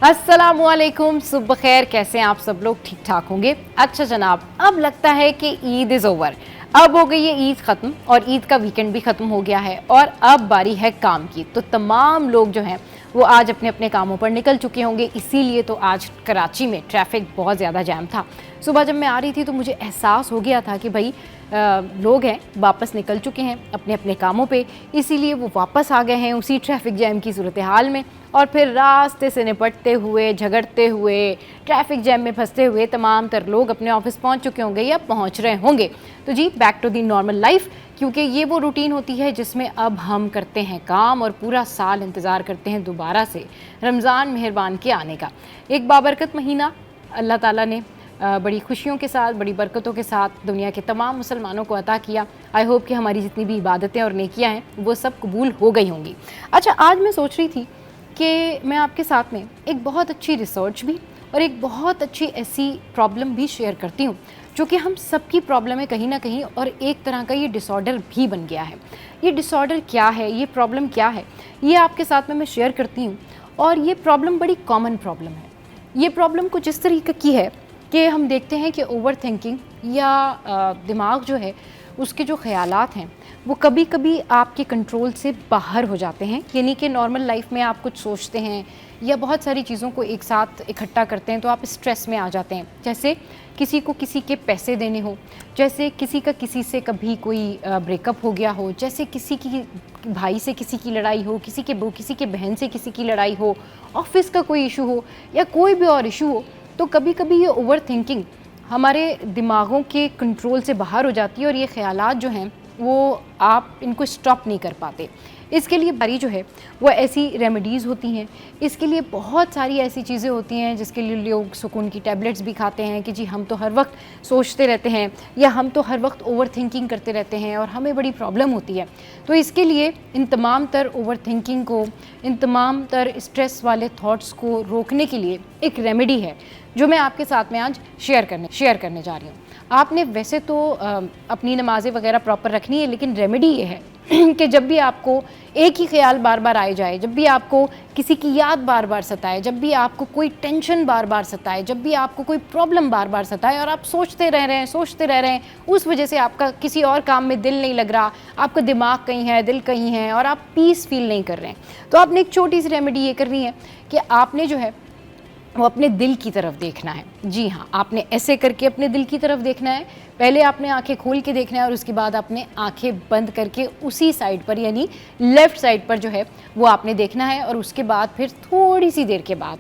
अस्सलामुअलैकुम, सुबह खैर। कैसे हैं आप सब लोग? ठीक ठाक होंगे। अच्छा जनाब, अब लगता है कि ईद इज़ ओवर। अब हो गई है ईद ख़त्म और ईद का वीकेंड भी ख़त्म हो गया है और अब बारी है काम की। तो तमाम लोग जो हैं वो आज अपने अपने कामों पर निकल चुके होंगे। इसीलिए तो आज कराची में ट्रैफिक बहुत ज़्यादा जैम था। सुबह जब मैं आ रही थी तो मुझे एहसास हो गया था कि भाई लोग हैं वापस निकल चुके हैं अपने अपने कामों पे, इसीलिए वो वापस आ गए हैं उसी ट्रैफिक जैम की सूरत हाल में। और फिर रास्ते से निपटते हुए, झगड़ते हुए, ट्रैफिक जैम में फंसते हुए तमाम तर लोग अपने ऑफिस पहुंच चुके होंगे या पहुंच रहे होंगे। तो जी, back to the normal life, क्योंकि ये वो रूटीन होती है जिसमें अब हम करते हैं काम और पूरा साल इंतज़ार करते हैं दोबारा से रमज़ान मेहरबान के आने का। एक बाबरकत महीना अल्लाह ताला ने बड़ी खुशियों के साथ, बड़ी बरकतों के साथ दुनिया के तमाम मुसलमानों को अता किया। आई होप कि हमारी जितनी भी इबादतें और नेकियां हैं वो सब कबूल हो गई होंगी। अच्छा, आज मैं सोच रही थी कि मैं आपके साथ में एक बहुत अच्छी रिसर्च भी और एक बहुत अच्छी ऐसी प्रॉब्लम भी शेयर करती हूँ जो कि हम सबकी प्रॉब्लम है कहीं ना कहीं, और एक तरह का ये डिसऑर्डर भी बन गया है। ये डिसऑर्डर क्या है, ये प्रॉब्लम क्या है, ये आपके साथ में मैं शेयर करती हूँ। और ये प्रॉब्लम बड़ी कॉमन प्रॉब्लम है। ये प्रॉब्लम कुछ इस तरीके की है कि हम देखते हैं कि ओवर थिंकिंग या दिमाग जो है उसके जो ख़यालात हैं वो कभी कभी आपके कंट्रोल से बाहर हो जाते हैं। यानी कि नॉर्मल लाइफ में आप कुछ सोचते हैं या बहुत सारी चीज़ों को एक साथ इकट्ठा करते हैं तो आप स्ट्रेस में आ जाते हैं। जैसे किसी को किसी के पैसे देने हो, जैसे किसी का किसी से कभी कोई ब्रेकअप हो गया हो, जैसे किसी की भाई से किसी की लड़ाई हो, किसी के बहन से किसी की लड़ाई हो, ऑफिस का कोई इशू हो या कोई भी और इशू हो। तो कभी कभी ये ओवर थिंकिंग हमारे दिमागों के कंट्रोल से बाहर हो जाती है और ये ख़यालात जो हैं वो आप इनको स्टॉप नहीं कर पाते। इसके लिए बारी जो है वो ऐसी रेमेडीज़ होती हैं। इसके लिए बहुत सारी ऐसी चीज़ें होती हैं जिसके लिए लोग सुकून की टैबलेट्स भी खाते हैं कि जी हम तो हर वक्त सोचते रहते हैं या हम तो हर वक्त ओवर थिंकिंग करते रहते हैं और हमें बड़ी प्रॉब्लम होती है। तो इसके लिए इन तमाम तर ओवर थिंकिंग को, इन तमाम तर स्ट्रेस वाले थॉट्स को रोकने के लिए एक रेमेडी है जो मैं आपके साथ में आज शेयर करने जा रही हूँ। आपने वैसे तो अपनी नमाज़ें वगैरह प्रॉपर रखनी है, लेकिन रेमेडी ये है कि जब भी आपको एक ही ख्याल बार बार आए जाए, जब भी आपको किसी की याद बार बार सताए, जब भी आपको कोई टेंशन बार बार सताए, जब भी आपको कोई प्रॉब्लम बार बार सताए और आप सोचते रह रहे हैं, उस वजह से आपका किसी और काम में दिल नहीं लग रहा, आपका दिमाग कहीं है, दिल कहीं है और आप पीस फील नहीं कर रहे हैं, तो आपने एक छोटी सी रेमेडी ये करनी है कि आपने जो है वो अपने दिल की तरफ देखना है। जी हाँ, आपने ऐसे करके अपने दिल की तरफ देखना है। पहले आपने आंखें खोल के देखना है और उसके बाद आपने आंखें बंद करके उसी साइड पर यानी लेफ़्ट साइड पर जो है वो आपने देखना है। और उसके बाद फिर थोड़ी सी देर के बाद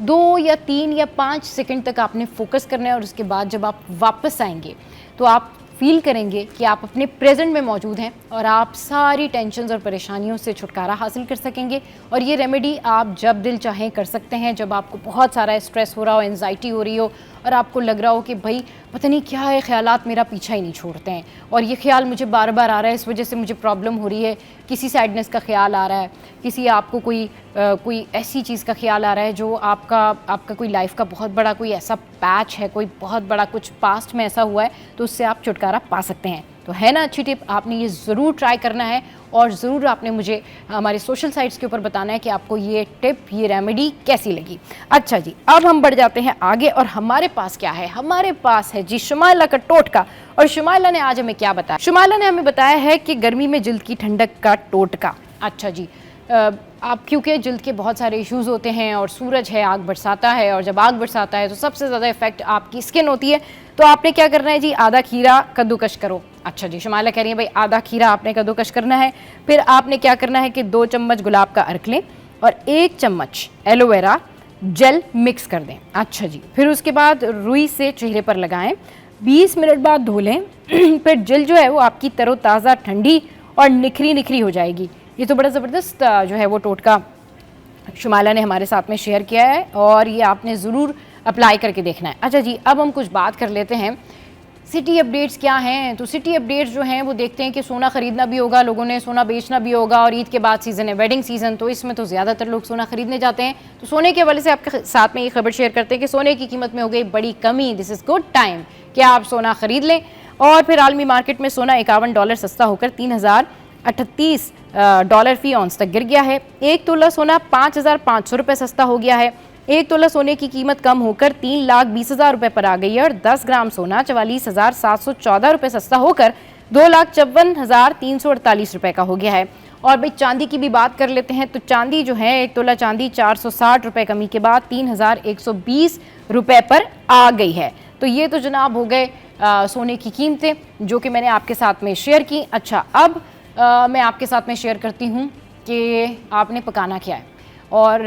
2 या 3 या 5 सेकंड तक आपने फोकस करना है और उसके बाद जब आप वापस आएंगे तो आप फील करेंगे कि आप अपने प्रेजेंट में मौजूद हैं और आप सारी टेंशन्स और परेशानियों से छुटकारा हासिल कर सकेंगे। और ये रेमेडी आप जब दिल चाहें कर सकते हैं, जब आपको बहुत सारा स्ट्रेस हो रहा हो, एंजाइटी हो रही हो और आपको लग रहा हो कि भाई पता नहीं क्या है, ख्यालात मेरा पीछा ही नहीं छोड़ते हैं और ये ख्याल मुझे बार बार आ रहा है, इस वजह से मुझे प्रॉब्लम हो रही है। किसी सैडनेस का ख्याल आ रहा है, किसी आपको कोई ऐसी चीज़ का ख्याल आ रहा है जो आपका कोई लाइफ का बहुत बड़ा कोई ऐसा पैच है, कोई बहुत बड़ा कुछ पास्ट में ऐसा हुआ है, तो उससे आप छुटकारा पा सकते हैं। तो है ना अच्छी टिप, आपने ये ज़रूर ट्राई करना है और ज़रूर आपने मुझे हमारे सोशल साइट्स के ऊपर बताना है कि आपको ये टिप, ये रेमेडी कैसी लगी। अच्छा जी, अब हम बढ़ जाते हैं आगे और हमारे पास क्या है? हमारे पास है जी शुमाइला का टोटका। और शुमाइला ने आज हमें क्या बताया? शुमाइला ने हमें बताया है कि गर्मी में जिल्द की ठंडक का टोटका। अच्छा जी, आप क्योंकि जिल्द के बहुत सारे इश्यूज़ होते हैं और सूरज है, आग बरसाता है, और जब आग बरसाता है तो सबसे ज़्यादा इफेक्ट आपकी स्किन होती है। तो आपने क्या करना है जी? आधा खीरा कद्दूकश करो। अच्छा जी, शुमाइला कह रही है भाई आधा खीरा आपने कद्दूकश करना है। फिर आपने क्या करना है कि 2 चम्मच गुलाब का अर्क लें और 1 चम्मच एलोवेरा जेल मिक्स कर दें। अच्छा जी, फिर उसके बाद रुई से चेहरे पर लगाएं, 20 मिनट बाद धो लें। फिर जेल जो है वो आपकी तरोताज़ा, ठंडी और निखरी हो जाएगी। ये तो बड़ा ज़बरदस्त जो है वो टोटका शुमाइला ने हमारे साथ में शेयर किया है और ये आपने ज़रूर अप्लाई करके देखना है। अच्छा जी, अब हम कुछ बात कर लेते हैं सिटी अपडेट्स क्या हैं। तो सिटी अपडेट्स जो हैं वो देखते हैं कि सोना ख़रीदना भी होगा, लोगों ने सोना बेचना भी होगा और ईद के बाद सीज़न है वेडिंग सीज़न, तो इसमें तो ज़्यादातर लोग सोना ख़रीदने जाते हैं। तो सोने के हवाले से आपके साथ में ये खबर शेयर करते हैं कि सोने की कीमत में हो गई बड़ी कमी। दिस इज़ गुड टाइम कि आप सोना ख़रीद लें। और फिर आलमी मार्केट में सोना $51 सस्ता होकर $3038 फ़ी औंस तक गिर गया है। 1 तोला सोना $5500 सस्ता हो गया है। 1 तोला सोने की कीमत कम होकर 3,20,000 रुपए पर आ गई है और 10 ग्राम सोना 44,714 रुपए सस्ता होकर 2,54,348 रुपए का हो गया है। और भाई चांदी की भी बात कर लेते हैं, तो चांदी जो है 1 तोला चांदी 460 रुपए कमी के बाद 3,120 रुपए पर आ गई है। तो ये तो जनाब हो गए सोने की कीमतें जो कि मैंने आपके साथ में शेयर की। अच्छा, अब मैं आपके साथ में शेयर करती हूँ कि आपने पकाना क्या है। और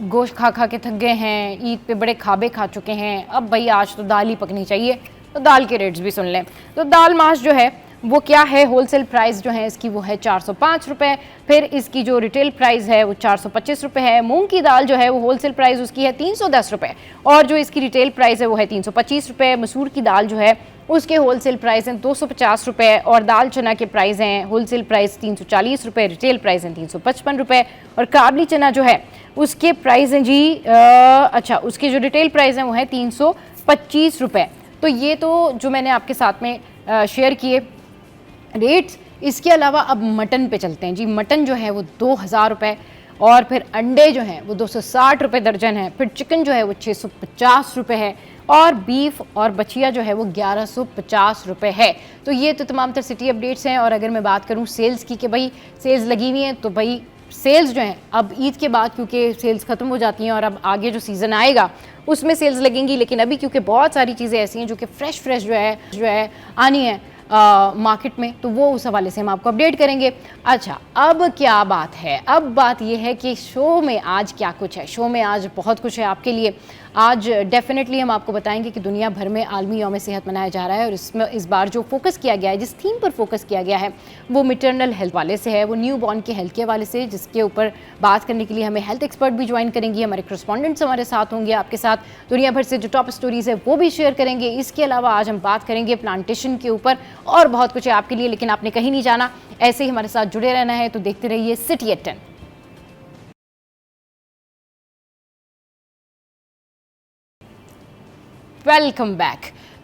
गोश्त खा खा के थक गए हैं, ईद पे बड़े खाबे खा चुके हैं, अब भाई आज तो दाल ही पकनी चाहिए, तो दाल के रेट्स भी सुन लें। तो दाल माश जो है वो क्या है, होलसेल प्राइस जो है इसकी वो है 405 रुपये, फिर इसकी जो रिटेल प्राइस है वो 425 रुपये है। मूंग की दाल जो है वो होलसेल प्राइस उसकी है 310 रुपये और जो इसकी रिटेल प्राइस है वो है 325 रुपये। मसूर की दाल जो है उसके होलसेल प्राइस हैं 250 रुपये और दाल चना के प्राइस हैं होलसेल प्राइस 340 रुपये, रिटेल प्राइस हैं 355 रुपये। और काबली चना जो है उसके प्राइस हैं जी अच्छा, उसके जो रिटेल प्राइस हैं वो है 325 रुपये। तो ये तो जो मैंने आपके साथ में शेयर किए रेट्स। इसके अलावा अब मटन पे चलते हैं जी। मटन जो है वो 2,000 रुपये और फिर अंडे जो हैं वो 260 रुपये दर्जन है, फिर चिकन जो है वो 650 रुपये है और बीफ और बछिया जो है वो 1150 रुपये है। तो ये तो तमाम तर सिटी अपडेट्स हैं। और अगर मैं बात करूँ सेल्स की कि भाई सेल्स लगी हुई हैं, तो भाई सेल्स जो हैं अब ईद के बाद क्योंकि सेल्स ख़त्म हो जाती हैं और अब आगे जो सीज़न आएगा उसमें सेल्स लगेंगी, लेकिन अभी क्योंकि बहुत सारी चीज़ें ऐसी हैं जो कि फ्रेश जो है आनी है मार्केट में, तो वो उस हवाले से हम आपको अपडेट करेंगे। अच्छा, अब क्या बात है, अब बात ये है कि शो में आज क्या कुछ है। शो में आज बहुत कुछ है आपके लिए। आज डेफिनेटली हम आपको बताएंगे कि दुनिया भर में आलमी यौम सेहत मनाया जा रहा है और इसमें इस बार जो फोकस किया गया है, जिस थीम पर फोकस किया गया है वो मैटरनल हेल्थ वाले से है, वो न्यू बॉर्न के हेल्थ के हवाले से, जिसके ऊपर बात करने के लिए हमें हेल्थ एक्सपर्ट भी ज्वाइन करेंगी। हमारे करस्पॉन्डेंट्स हमारे साथ होंगे, आपके साथ दुनिया भर से जो टॉप स्टोरीज़ है वो भी शेयर करेंगे। इसके अलावा आज हम बात करेंगे प्लांटेशन के ऊपर और बहुत कुछ है आपके लिए, लेकिन आपने कहीं नहीं जाना, ऐसे ही हमारे साथ जुड़े रहना है। तो देखते रहिए सिटी एट 10। Welcome back.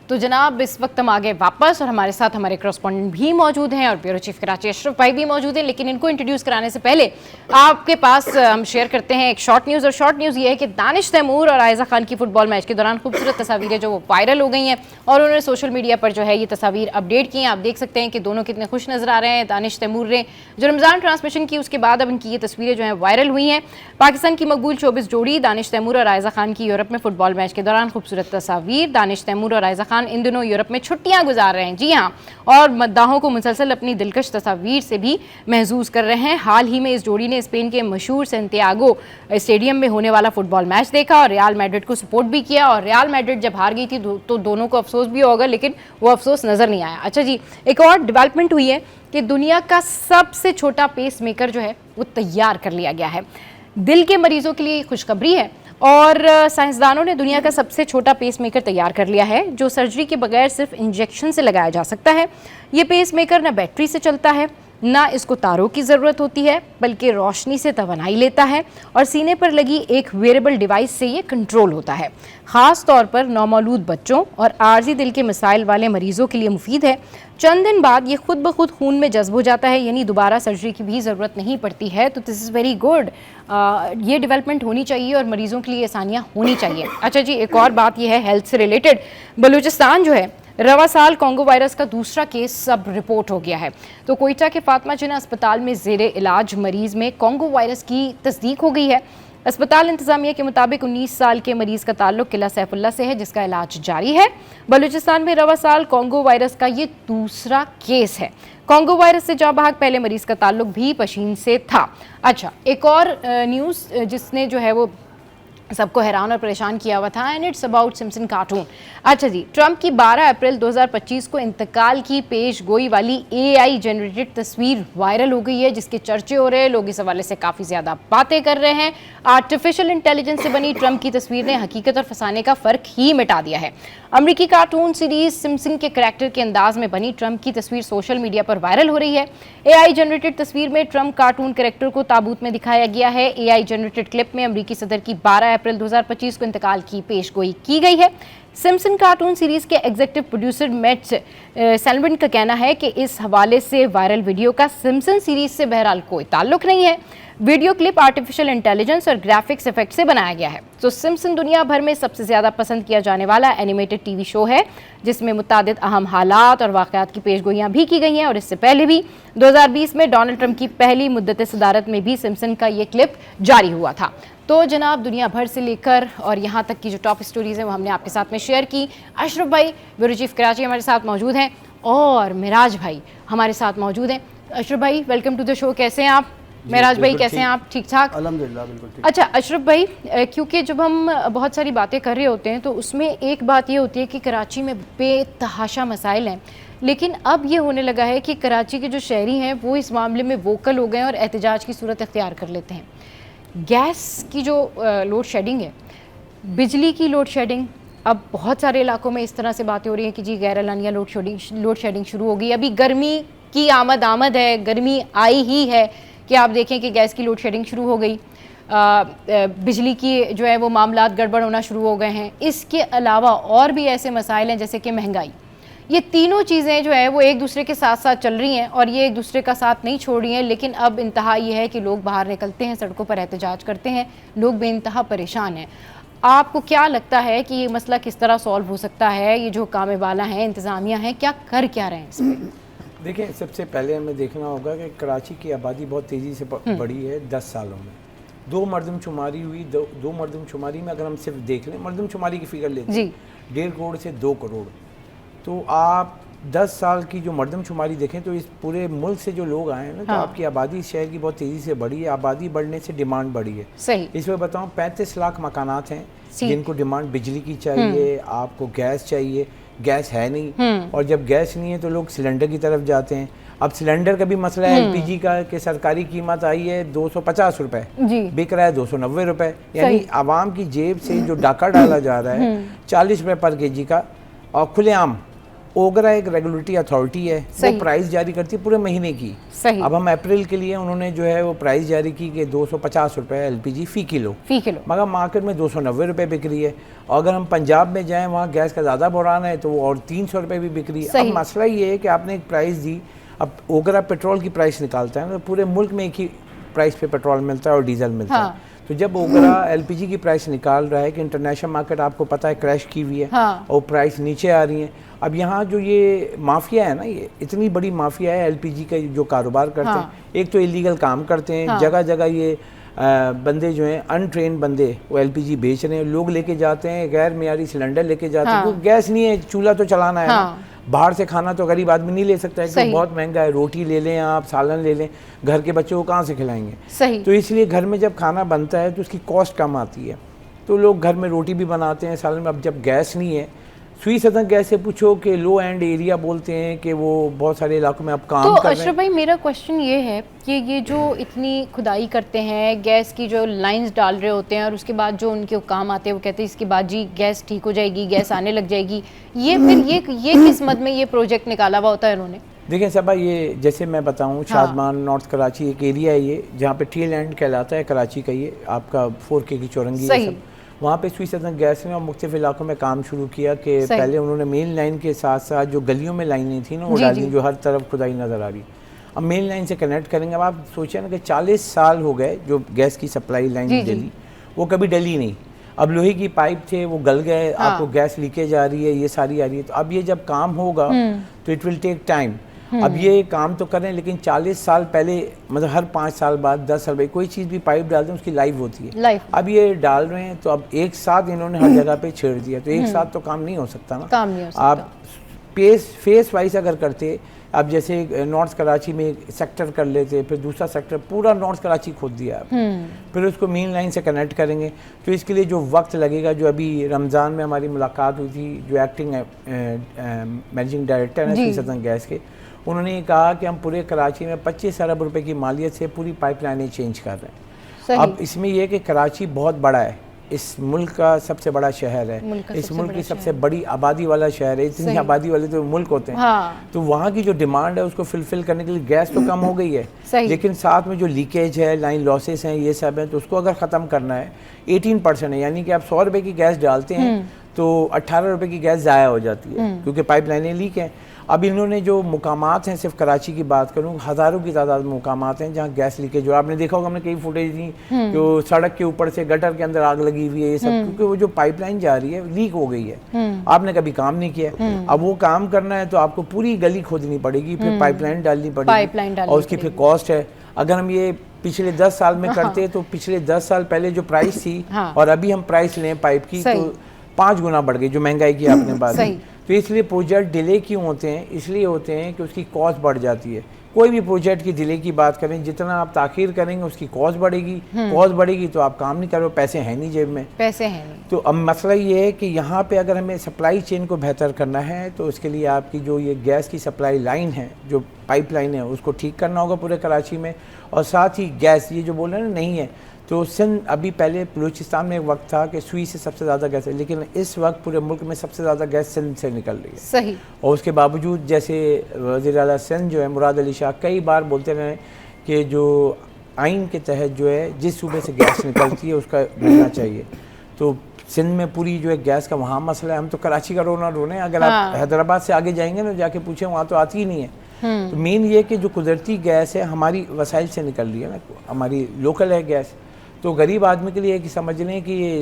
तो जनाब इस वक्त हम आ गए वापस और हमारे साथ हमारे करस्पॉन्डेंट भी मौजूद हैं और ब्यूरो चीफ कराची अशरफ भाई भी मौजूद हैं। लेकिन इनको इंट्रोड्यूस कराने से पहले आपके पास हम शेयर करते हैं एक शॉर्ट न्यूज़। और शॉर्ट न्यूज़ ये है कि दानिश तैमूर और आयजा खान की फुटबॉल मैच के दौरान खूबसूरत तस्वीरें जो वो वायरल हो गई हैं और उन्होंने सोशल मीडिया पर जो है ये तस्वीर अपडेट की हैं। आप देख सकते हैं कि दोनों कितने खुश नजर आ रहे हैं। दानिश तैमूर ने जो रमज़ान ट्रांसमिशन की उसके बाद अब इनकी ये तस्वीरें जो हैं वायरल हुई हैं। पाकिस्तान की मकबूल शोबिस जोड़ी दानिश तैमूर और आयजा खान की यूरोप में फुटबॉल मैच के दौरान खूबसूरत तस्वीर। दानिश तैमूर और आयजा खान इन दिनों यूरोप में छुट्टियां गुजार रहे हैं, जी हाँ, और मद्दाहों को मुसलसल अपनी दिलकश तस्वीर से भी महसूस कर रहे हैं। हाल ही में इस जोड़ी ने स्पेन के मशहूर सेंटियागो स्टेडियम में होने वाला फुटबॉल मैच देखा और रियल मैड्रिड को सपोर्ट भी किया। और रियल मैड्रिड जब हार गई थी तो दोनों को अफसोस भी होगा, लेकिन वो अफसोस नजर नहीं आया। अच्छा जी, एक और डेवलपमेंट हुई है कि दुनिया का सबसे छोटा पेस मेकर जो है वो तैयार कर लिया गया है। दिल के मरीजों के लिए खुशखबरी है और साइंसदानों ने दुनिया का सबसे छोटा पेसमेकर तैयार कर लिया है जो सर्जरी के बगैर सिर्फ इंजेक्शन से लगाया जा सकता है। ये पेसमेकर ना बैटरी से चलता है, ना इसको तारों की ज़रूरत होती है, बल्कि रोशनी से तवानाई लेता है और सीने पर लगी एक वेरेबल डिवाइस से ये कंट्रोल होता है। ख़ास तौर पर नौमौलूद बच्चों और आर्जी दिल के मसाइल वाले मरीज़ों के लिए मुफीद है। चंद दिन बाद ये खुद ब खुद खून में जज्ब हो जाता है, यानी दोबारा सर्जरी की भी ज़रूरत नहीं पड़ती है। तो दिस इज़ वेरी गुड। ये डेवलपमेंट होनी चाहिए और मरीज़ों के लिए आसानियाँ होनी चाहिए। अच्छा जी, एक और बात यह है हेल्थ से रिलेटेड। बलूचिस्तान जो है रवा साल कॉन्गो वायरस का दूसरा केस सब रिपोर्ट हो गया है। तो कोयटा के फातिमा जिन्ना अस्पताल में ज़ेरे इलाज मरीज़ में कॉन्गो वायरस की तस्दीक हो गई है। अस्पताल इंतजामिया के मुताबिक 19 साल के मरीज का ताल्लुक किला सैफुल्ला से है, जिसका इलाज जारी है। बलूचिस्तान में रवा साल कॉन्गो वायरस का ये दूसरा केस है। कॉन्गो वायरस से जहाँ भाग पहले मरीज का ताल्लुक भी पशीन से था। अच्छा, एक और न्यूज़ जिसने जो है वो सबको हैरान और परेशान किया हुआ था, and it's about Simpson cartoon. अच्छा जी, ट्रंप की 12 अप्रैल 2025 को इंतकाल की पेश गोई वाली AI जनरेटेड तस्वीर वायरल हो गई है, जिसके चर्चे हो रहे हैं। लोग इस हवाले से काफ़ी ज़्यादा बातें कर रहे हैं। आर्टिफिशियल इंटेलिजेंस से बनी ट्रंप की तस्वीर ने हकीकत और फसाने का फ़र्क ही मिटा दिया है। अमरीकी कार्टून सीरीज सिम्पसन के करैक्टर के अंदाज में बनी ट्रंप की तस्वीर सोशल मीडिया पर वायरल हो रही है। AI जनरेटेड तस्वीर में ट्रंप कार्टून करैक्टर को ताबूत में दिखाया गया है। AI जनरेटेड क्लिप में अमरीकी सदर की 12 अप्रैल 2025 को इंतकाल की पेशगोई की गई है। सिम्पसन कार्टून सीरीज के एग्जीक्यूटिव प्रोड्यूसर मैट सेल्विन का कहना है कि इस हवाले से वायरल वीडियो का सिम्पसन सीरीज से बहरहाल कोई ताल्लुक नहीं है। वीडियो क्लिप आर्टिफिशियल इंटेलिजेंस और ग्राफिक्स इफेक्ट से बनाया गया है। तो सिम्पसन दुनिया भर में सबसे ज़्यादा पसंद किया जाने वाला एनिमेटेड टीवी शो है, जिसमें मुतादिद अहम हालात और वाक़यात की पेशगोइयाँ भी की गई हैं। और इससे पहले भी 2020 में डोनाल्ड ट्रंप की पहली मुद्दत सदारत में भी सिम्पसन का ये क्लिप जारी हुआ था। तो जनाब, दुनिया भर से लेकर और यहाँ तक की जो टॉप स्टोरीज़ हैं वो हमने आपके साथ में शेयर की। अशरफ भाई ब्यूरो चीफ कराची हमारे साथ मौजूद हैं और मिराज भाई हमारे साथ मौजूद हैं। अशरफ भाई, वेलकम टू द शो। कैसे हैं आप? मिराज भाई कैसे हैं आप? ठीक ठाक, अल्हम्दुलिल्लाह, बिल्कुल ठीक। अच्छा अशरफ भाई, क्योंकि जब हम बहुत सारी बातें कर रहे होते हैं तो उसमें एक बात ये होती है कि कराची में बेतहाशा मसाइल हैं, लेकिन अब ये होने लगा है कि कराची के जो शहरी हैं वो इस मामले में वोकल हो गए हैं और एहतजाज की सूरत इख्तियार कर लेते हैं। गैस की जो लोड शेडिंग है, बिजली की लोड शेडिंग, अब बहुत सारे इलाकों में इस तरह से बातें हो रही हैं कि जी गैर एलानिया लोड शेडिंग शुरू हो गई। अभी गर्मी की आमद है, गर्मी आई ही है कि आप देखें कि गैस की लोड शेडिंग शुरू हो गई, बिजली की जो है वो मामलात गड़बड़ होना शुरू हो गए हैं। इसके अलावा और भी ऐसे मसाइल हैं जैसे कि महंगाई। ये तीनों चीज़ें जो है वो एक दूसरे के साथ साथ चल रही हैं और ये एक दूसरे का साथ नहीं छोड़ रही हैं। लेकिन अब इंतहा ये है कि लोग बाहर निकलते हैं, सड़कों पर एहतजाज करते हैं, लोग बेइंतहा परेशान हैं। आपको क्या लगता है कि ये मसला किस तरह सॉल्व हो सकता है? ये जो काम वाला है, इंतज़ामिया है, क्या रहे हैं इस पर? देखिए, सबसे पहले हमें देखना होगा कि कराची की आबादी बहुत तेज़ी से बढ़ी है 10 सालों में। 2 मरदमशुमारी हुई, 2 मरदमशुमारी में अगर हम सिर्फ देख लें, मरदमशुमारी की फिगर लेते हैं 1.5 करोड़ से 2 करोड़, तो आप 10 साल की जो मरदमशुमारी देखें तो इस पूरे मुल्क से जो लोग आए हैं ना, तो आपकी आबादी शहर की बहुत तेज़ी से बढ़ी है। आबादी बढ़ने से डिमांड बढ़ी है। सही। इसमें बताऊँ 35 लाख मकानात हैं जिनको डिमांड बिजली की चाहिए, आपको गैस चाहिए, गैस है नहीं, और जब गैस नहीं है तो लोग सिलेंडर की तरफ जाते हैं। अब सिलेंडर का भी मसला है, एलपीजी का कि सरकारी कीमत आई है 250 रुपए, बिक रहा है 290 रुपए, यानी आवाम की जेब से जो डाका डाला जा रहा है 40 रुपए पर केजी का। और खुलेआम ओगरा एक रेगुलेटरी अथॉरिटी है, वो प्राइस जारी करती है पूरे महीने की। अब हम अप्रैल के लिए उन्होंने जो है वो प्राइस जारी की कि 250 रुपए एलपीजी फी किलो, मगर मार्केट में 290 रुपए बिक रही है। और अगर हम पंजाब में जाएं, वहाँ गैस का ज़्यादा बुरान है तो वो और 300 रुपए भी बिक रही है। अब मसला ये है कि आपने एक प्राइस दी, अब ओगरा पेट्रोल की प्राइस निकालता है ना, पूरे मुल्क में एक ही प्राइस पे पेट्रोल मिलता है और डीजल मिलता है। तो जब ओगरा एलपीजी की प्राइस निकाल रहा है कि इंटरनेशनल मार्केट आपको पता है क्रैश की हुई है, और प्राइस नीचे आ रही है। अब यहाँ जो ये माफिया है ना, ये इतनी बड़ी माफिया है एलपीजी का जो कारोबार करते हैं, एक तो इलीगल काम करते हैं, जगह जगह ये बंदे जो हैं अनट्रेन बंदे वो एलपीजी बेच रहे हैं, लोग लेके जाते हैं गैर मियारी सिलेंडर लेके जाते हैं, क्योंकि गैस नहीं है, चूल्हा तो चलाना है ना। बाहर से खाना तो गरीब आदमी नहीं ले सकता है क्योंकि बहुत महंगा है। रोटी ले लें आप, सालन ले लें, घर के बच्चों को कहाँ से खिलाएंगे? तो इसलिए घर में जब खाना बनता है तो उसकी कॉस्ट कम आती है, तो लोग घर में रोटी भी बनाते हैं सालन में। अब जब गैस नहीं है, सुई सदन गैस से पूछो कि लो एंड एरिया बोलते हैं कि वो बहुत सारे इलाकों में अब काम कर रहे हैं। अशरफ भाई, मेरा क्वेश्चन ये है कि ये जो इतनी खुदाई करते हैं, गैस की जो लाइंस डाल रहे होते हैं और उसके बाद जो उनके काम आते हैं वो कहते हैं इसके बाद जी गैस ठीक हो जाएगी, गैस आने लग जाएगी, ये फिर ये किस मद में ये प्रोजेक्ट निकाला हुआ होता है उन्होंने? देखें सबा, ये जैसे मैं बताऊं, शादमान नॉर्थ कराची एक एरिया है ये, जहाँ पे टेल एंड कहलाता है कराची का, ये आपका 4K की चौरंगी है सब। वहाँ पे सुई सदन गैस ने और मुख्तलिफ इलाकों में काम शुरू किया कि पहले उन्होंने मेन लाइन के साथ साथ जो गलियों में लाइनें थी ना वो डाली, जो हर तरफ खुदाई नज़र आ रही। अब मेन लाइन से कनेक्ट करेंगे। अब आप सोचें ना कि 40 साल हो गए जो गैस की सप्लाई लाइन डली, वो कभी डली नहीं। अब लोहे की पाइप थे वो गल गए, आपको गैस लीकेज आ रही है, ये सारी आ रही है। तो अब ये जब काम होगा तो इट विल टेक टाइम। अब ये काम तो करें, लेकिन 40 साल पहले, मतलब हर 5 साल बाद, 10 साल बाद कोई चीज़ भी पाइप डालते हैं उसकी लाइफ होती है। अब ये डाल रहे हैं तो अब एक साथ इन्होंने हर जगह पे छेड़ दिया, तो एक साथ तो काम नहीं हो सकता ना। काम नहीं हो सकता। आप फेस वाइज अगर करते, अब जैसे नॉर्थ कराची में एक सेक्टर कर लेते, फिर दूसरा सेक्टर, पूरा नॉर्थ कराची खोद दिया, फिर उसको मेन लाइन से कनेक्ट करेंगे, तो इसके लिए जो वक्त लगेगा, जो अभी रमज़ान में हमारी मुलाकात हुई थी जो एक्टिंग मैनेजिंग डायरेक्टर हैं सुई सदन गैस के, उन्होंने कहा कि हम पूरे कराची में 25 अरब रुपए की मालियत से पूरी पाइपलाइनें चेंज कर रहे हैं। अब इसमें यह कि कराची बहुत बड़ा है, इस मुल्क का सबसे बड़ा शहर है, इस मुल्क की सबसे बड़ी आबादी वाला शहर है, इतनी आबादी वाले तो मुल्क होते हैं। तो वहाँ की जो डिमांड है उसको फुलफिल करने के लिए गैस तो कम हो गई है, लेकिन साथ में जो लीकेज है, लाइन लॉसेस हैं, ये सब है, तो उसको अगर ख़त्म करना है 18% है, यानी कि आप 100 रुपये की गैस डालते हैं तो 18 रुपये की गैस ज़ाया हो जाती है क्योंकि पाइप लाइनें लीक हैं। अब इन्होंने जो मुकामात हैं, सिर्फ कराची की बात करूँ, हज़ारों की तादाद में मुकामात हैं जहाँ गैस लीकेज, जो आपने देखा होगा, हमने कई फुटेज दी जो सड़क के ऊपर से गटर के अंदर आग लगी हुई है, ये सब क्योंकि वो जो पाइपलाइन जा रही है लीक हो गई है। आपने कभी काम नहीं किया, अब वो काम करना है तो आपको पूरी गली खोदनी पड़ेगी, फिर पाइपलाइन डालनी पड़ेगी और उसकी फिर कॉस्ट है। अगर हम ये पिछले 10 साल में करते तो पिछले 10 साल पहले जो प्राइस थी और अभी हम प्राइस लें पाइप की तो 5 गुना बढ़ गई, जो महंगाई की आपने बात की। तो इसलिए प्रोजेक्ट डिले क्यों होते हैं? इसलिए होते हैं कि उसकी कॉस्ट बढ़ जाती है। कोई भी प्रोजेक्ट की डिले की बात करें, जितना आप ताखीर करेंगे उसकी कॉस्ट बढ़ेगी, कॉस्ट बढ़ेगी तो आप काम नहीं कर रहे हो, पैसे हैं नहीं जेब में, पैसे हैं नहीं। तो अब मसला ये है कि यहाँ पे अगर हमें सप्लाई चेन को बेहतर करना है तो उसके लिए आपकी जो ये गैस की सप्लाई लाइन है, जो पाइपलाइन है, उसको ठीक करना होगा पूरे कराची में। और साथ ही गैस ये जो बोल रहे हैं ना नहीं है, तो सिंध अभी पहले बलूचिस्तान में एक वक्त था कि सुई से सबसे ज़्यादा गैस है, लेकिन इस वक्त पूरे मुल्क में सबसे ज़्यादा गैस सिंध से निकल रही है। सही। और उसके बावजूद जैसे वज़ीर आला सिंध जो है मुराद अली शाह कई बार बोलते रहे कि जो आइन के तहत जो है जिस सूबे से गैस निकलती है उसका मिलना चाहिए। तो सिंध में पूरी जो है गैस का वहाँ मसला है। हम तो कराची का रोना रोने, अगर आप हैदराबाद से आगे जाएंगे ना, जाके पूछें वहाँ तो आती ही नहीं है। तो मेन ये कि जो कुदरती गैस है हमारी वसाइल से निकल रही है ना, हमारी लोकल है गैस, तो गरीब आदमी के लिए कि समझ लें कि ये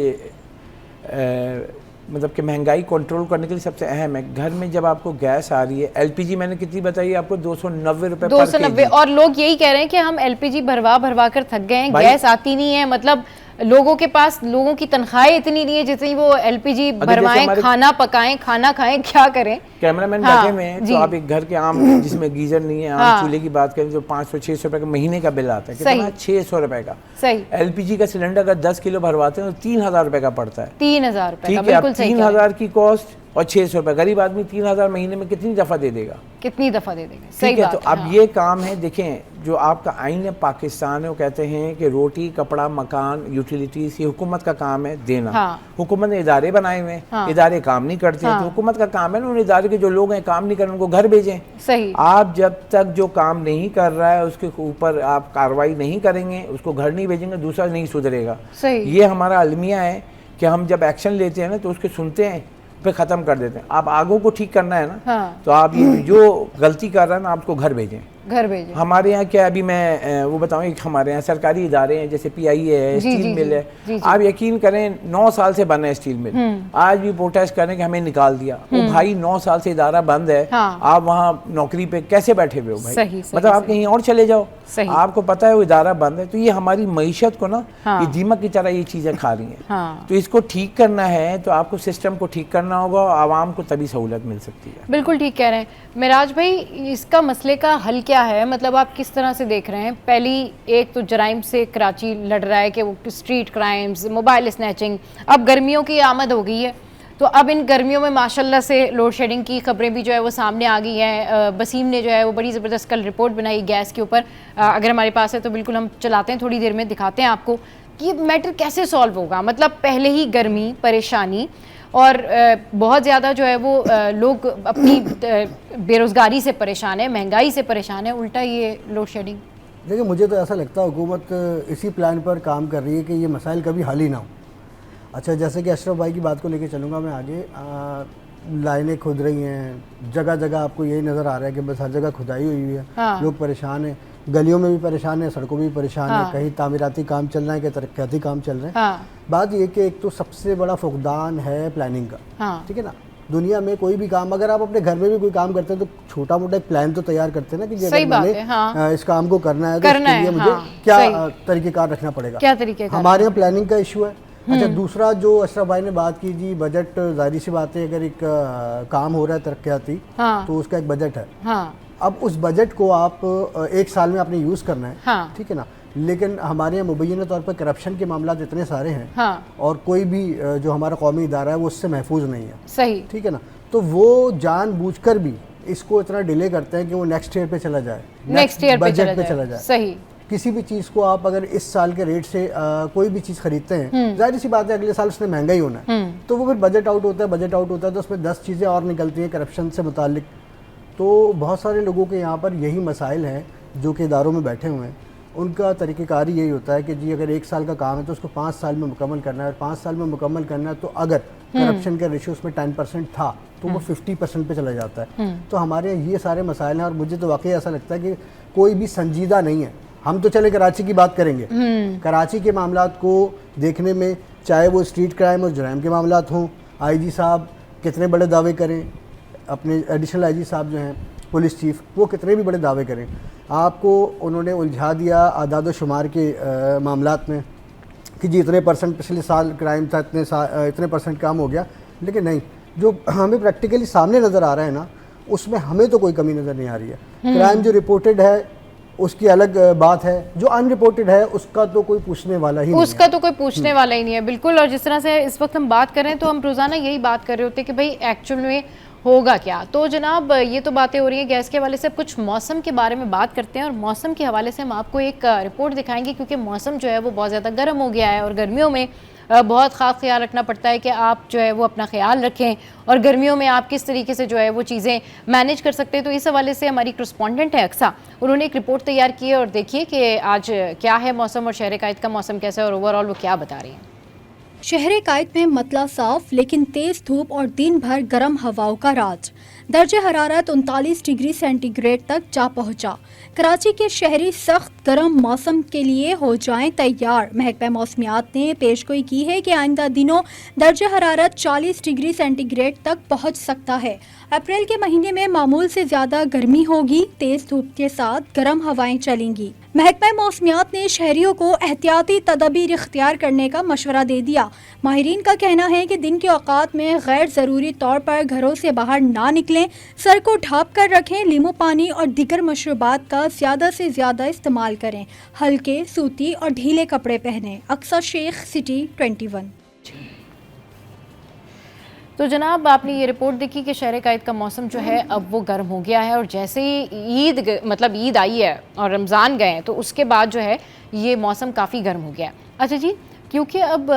मतलब कि महंगाई कंट्रोल करने के लिए सबसे अहम है। घर में जब आपको गैस आ रही है, एलपीजी मैंने कितनी बताई आपको, 290 रुपए 290, और लोग यही कह रहे हैं कि हम एलपीजी भरवा कर थक गए हैं, गैस आती नहीं है। मतलब लोगों के पास, लोगों की तनख्वाहें इतनी नहीं है जितनी वो एलपीजी भरवाएं, खाना पकाएं, खाना खाएं, क्या करें। कैमरामैन बैठे हुए हैं तो आप एक घर के आम जिसमें गीजर नहीं है, आम चूल्हे की बात करें, जो 500-600 रुपए का महीने का बिल आता है, कितना? 600 रुपए का। सही। एलपीजी का सिलेंडर अगर 10 किलो भरवाते हैं तो 3000 रुपए का पड़ता है। 3000 रुपए का, बिल्कुल सही। 3000 की कॉस्ट और 600 रुपए, गरीब आदमी 3000 महीने में कितनी दफा दे देगा? कितनी दफा दे देगा? सही है। तो अब ये काम है, देखें जो आपका आईन पाकिस्तान है वो कहते हैं कि रोटी, कपड़ा, मकान, यूटिलिटीज, ये हुकूमत का काम है देना। हुकूमत ने इदारे बनाए हुए हैं, इदारे काम नहीं करते हैं, तो हुकूमत का काम है ना उन इदारे के जो लोग हैं काम नहीं कर रहे उनको घर भेजें। सही। आप जब तक जो काम नहीं कर रहा है उसके ऊपर आप कार्रवाई नहीं करेंगे, उसको घर नहीं भेजेंगे, दूसरा नहीं सुधरेगा। सही। ये हमारा अलमिया है कि हम जब एक्शन लेते हैं ना तो उसके सुनते हैं, पे खत्म कर देते हैं। आप आगों को ठीक करना है ना, तो आप ये जो गलती कर रहे हैं ना, आपको घर भेजें। हमारे यहाँ क्या, अभी मैं वो बताऊँ, एक हमारे यहाँ सरकारी इदारे हैं जैसे PIA है, स्टील मिल है, आप यकीन करें 9 साल से बंद है स्टील मिल, आज भी प्रोटेस्ट करें कि हमें निकाल दिया। वो भाई 9 साल से इदारा बंद है, आप वहाँ नौकरी पे कैसे बैठे हुए हो भाई? मतलब आप कहीं और चले जाओ, आपको पता है वो इदारा बंद है। तो ये हमारी मईशत को ना ये दीमक की तरह ये चीजें खा रही हैं। तो इसको ठीक करना है तो आपको सिस्टम को ठीक करना होगा, आवाम को तभी सहूलत मिल सकती है। बिल्कुल ठीक कह रहे हैं मिराज भाई। इसका मसले का हल क्या है, मतलब आप किस तरह से देख रहे हैं? पहली एक तो जराइम से कराची लड़ रहा है कि वो स्ट्रीट क्राइम्स, मोबाइल स्नैचिंग, अब गर्मियों की आमद हो गई है तो अब इन गर्मियों में माशाल्लाह से लोड शेडिंग की खबरें भी जो है वो सामने आ गई हैं। वसीम ने जो है वो बड़ी ज़बरदस्त कल रिपोर्ट बनाई गैस के ऊपर, अगर हमारे पास है तो बिल्कुल हम चलाते हैं, थोड़ी देर में दिखाते हैं आपको कि ये मैटर कैसे सॉल्व होगा। मतलब पहले ही गर्मी, परेशानी और बहुत ज़्यादा जो है वो लोग अपनी बेरोज़गारी से परेशान है, महंगाई से परेशान है, उल्टा ये लोड शेडिंग। देखिए मुझे तो ऐसा लगता है हुकूमत इसी प्लान पर काम कर रही है कि ये मसाइल कभी हल ही ना हो। अच्छा, जैसे कि अशरफ भाई की बात को लेकर चलूँगा मैं आगे, लाइनें खुद रही हैं, जगह जगह आपको यही नज़र आ रहा है कि बस हर जगह खुदाई हुई है, लोग परेशान हैं, गलियों में भी परेशान है, सड़कों में भी परेशान है, कहीं तामीराती काम चल रहा है, कहीं तरक्याती काम चल रहे हैं। बात ये कि एक तो सबसे बड़ा फुकदान है प्लानिंग का, ठीक है ना। दुनिया में कोई भी काम, अगर आप अपने घर में भी कोई काम करते हैं तो छोटा मोटा एक प्लान तो तैयार करते हैं ना कि अगर मैंने इस काम को करना है तो इसके लिए मुझे क्या तरीक़ेकार रखना पड़ेगा, क्या तरीके। हमारे यहाँ प्लानिंग का इशू है। अच्छा, दूसरा जो अशरफ भाई ने बात की जी, बजट, जाहिर सी बात है अगर एक काम हो रहा है तरक्याती तो उसका एक बजट है। अब उस बजट को आप एक साल में आपने यूज़ करना है, ठीक है ना। लेकिन हमारे यहाँ मुबैना तौर पर करप्शन के मामला इतने सारे हैं और कोई भी जो हमारा कौमी इदारा है वो उससे महफूज नहीं है। सही, ठीक है ना। तो वो जानबूझकर भी इसको इतना डिले करते हैं कि वो नेक्स्ट ईयर पे चला जाए, नेक्स्ट ईयर बजट पे चला जाए। सही। किसी भी चीज़ को आप अगर इस साल के रेट से कोई भी चीज़ खरीदते हैं, जाहिर सी बात है अगले साल उसने महंगा ही होना है, तो वो फिर बजट आउट होता है, बजट आउट होता है तो उसमें 10 चीज़ें और निकलती हैं करप्शन से मुतालिक। तो बहुत सारे लोगों के यहाँ पर यही मसाइल हैं जो कि इदारों में बैठे हुए हैं। उनका तरीक़ेकार यही होता है कि जी अगर 1 साल का काम है तो उसको 5 साल में मुकम्मल करना है, और 5 साल में मुकम्मल करना है तो अगर करप्शन का रेशियो उसमें 10% था तो वो 50% पे चला जाता है। तो हमारे ये सारे मसाइल हैं और मुझे तो वाकई ऐसा लगता है कि कोई भी संजीदा नहीं है। हम तो चले कराची की बात करेंगे, कराची के मामलात को देखने में, चाहे वो स्ट्रीट क्राइम और जराइम के मामलात हों, आईजी साहब कितने बड़े दावे करें, अपने एडिशनल आईजी साहब जो हैं पुलिस चीफ, वो कितने भी बड़े दावे करें, आपको उन्होंने उलझा दिया आदाद व शुमार के मामलात में कि जी इतने परसेंट पिछले साल क्राइम था, इतने परसेंट कम हो गया। लेकिन नहीं, जो हमें प्रैक्टिकली सामने नज़र आ रहा है ना, उसमें हमें तो कोई कमी नज़र नहीं आ रही है। क्राइम जो रिपोर्टेड है उसकी अलग बात है, जो अनरिपोर्टेड है उसका तो कोई पूछने वाला ही नहीं है। उसका तो कोई पूछने वाला ही नहीं है, बिल्कुल। और जिस तरह से इस वक्त हम बात कर रहे हैं तो हम रोज़ाना यही बात कर रहे होते हैं कि भाई एक्चुअल में होगा क्या। तो जनाब ये तो बातें हो रही हैं गैस के हवाले से, कुछ मौसम के बारे में बात करते हैं। और मौसम के हवाले से हम आपको एक रिपोर्ट दिखाएंगे, क्योंकि मौसम जो है वो बहुत ज़्यादा गर्म हो गया है और गर्मियों में बहुत ख़ास ख्याल रखना पड़ता है कि आप जो है वो अपना ख्याल रखें और गर्मियों में आप किस तरीके से जो है वो चीज़ें मैनेज कर सकते हैं। तो इस हवाले से हमारी करस्पॉन्डेंट है अक्सा, उन्होंने एक रिपोर्ट तैयार की है और देखिए कि आज क्या है मौसम और शहर कायद का मौसम कैसा है और ओवरऑल वो क्या बता रही हैं। शहर कायद में मतला साफ लेकिन तेज धूप और दिन भर गर्म हवाओं का राज। दर्जे हरारत 39 डिग्री सेंटीग्रेड तक जा पहुंचा। कराची के शहरी सख्त गर्म मौसम के लिए हो जाएं तैयार। महकमा मौसमियात ने पेशगोई की है कि आइंदा दिनों दर्जे हरारत 40 डिग्री सेंटीग्रेड तक पहुंच सकता है। अप्रैल के महीने में मामूल से ज्यादा गर्मी होगी, तेज धूप के साथ गर्म हवाएं चलेंगी। महकमा मौसमियात ने शहरियों को एहतियाती तदबीर इख्तियार करने का मशवरा दे दिया। माहिरीन का कहना है कि दिन के औकात में गैर ज़रूरी तौर पर घरों से बाहर ना निकलें, सर को ढाँप कर रखें, लीमू पानी और दीगर मशरूबात का ज़्यादा से ज़्यादा इस्तेमाल करें, हल्के सूती और ढीले कपड़े पहनें। अक्सा शेख, सिटी 21। तो जनाब आपने ये रिपोर्ट देखी कि शहर कायद का मौसम जो है अब वो गर्म हो गया है और जैसे ही ईद आई है और रमज़ान गए तो उसके बाद जो है ये मौसम काफ़ी गर्म हो गया है। अच्छा जी, क्योंकि अब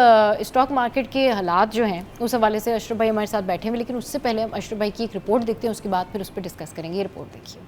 स्टॉक मार्केट के हालात जो हैं उस हवाले से अशरफ भाई हमारे साथ बैठे हैं, लेकिन उससे पहले हम अशरफ भाई की एक रिपोर्ट देखते हैं, उसके बाद फिर उस पर डिस्कस करेंगे। ये रिपोर्ट देखिए।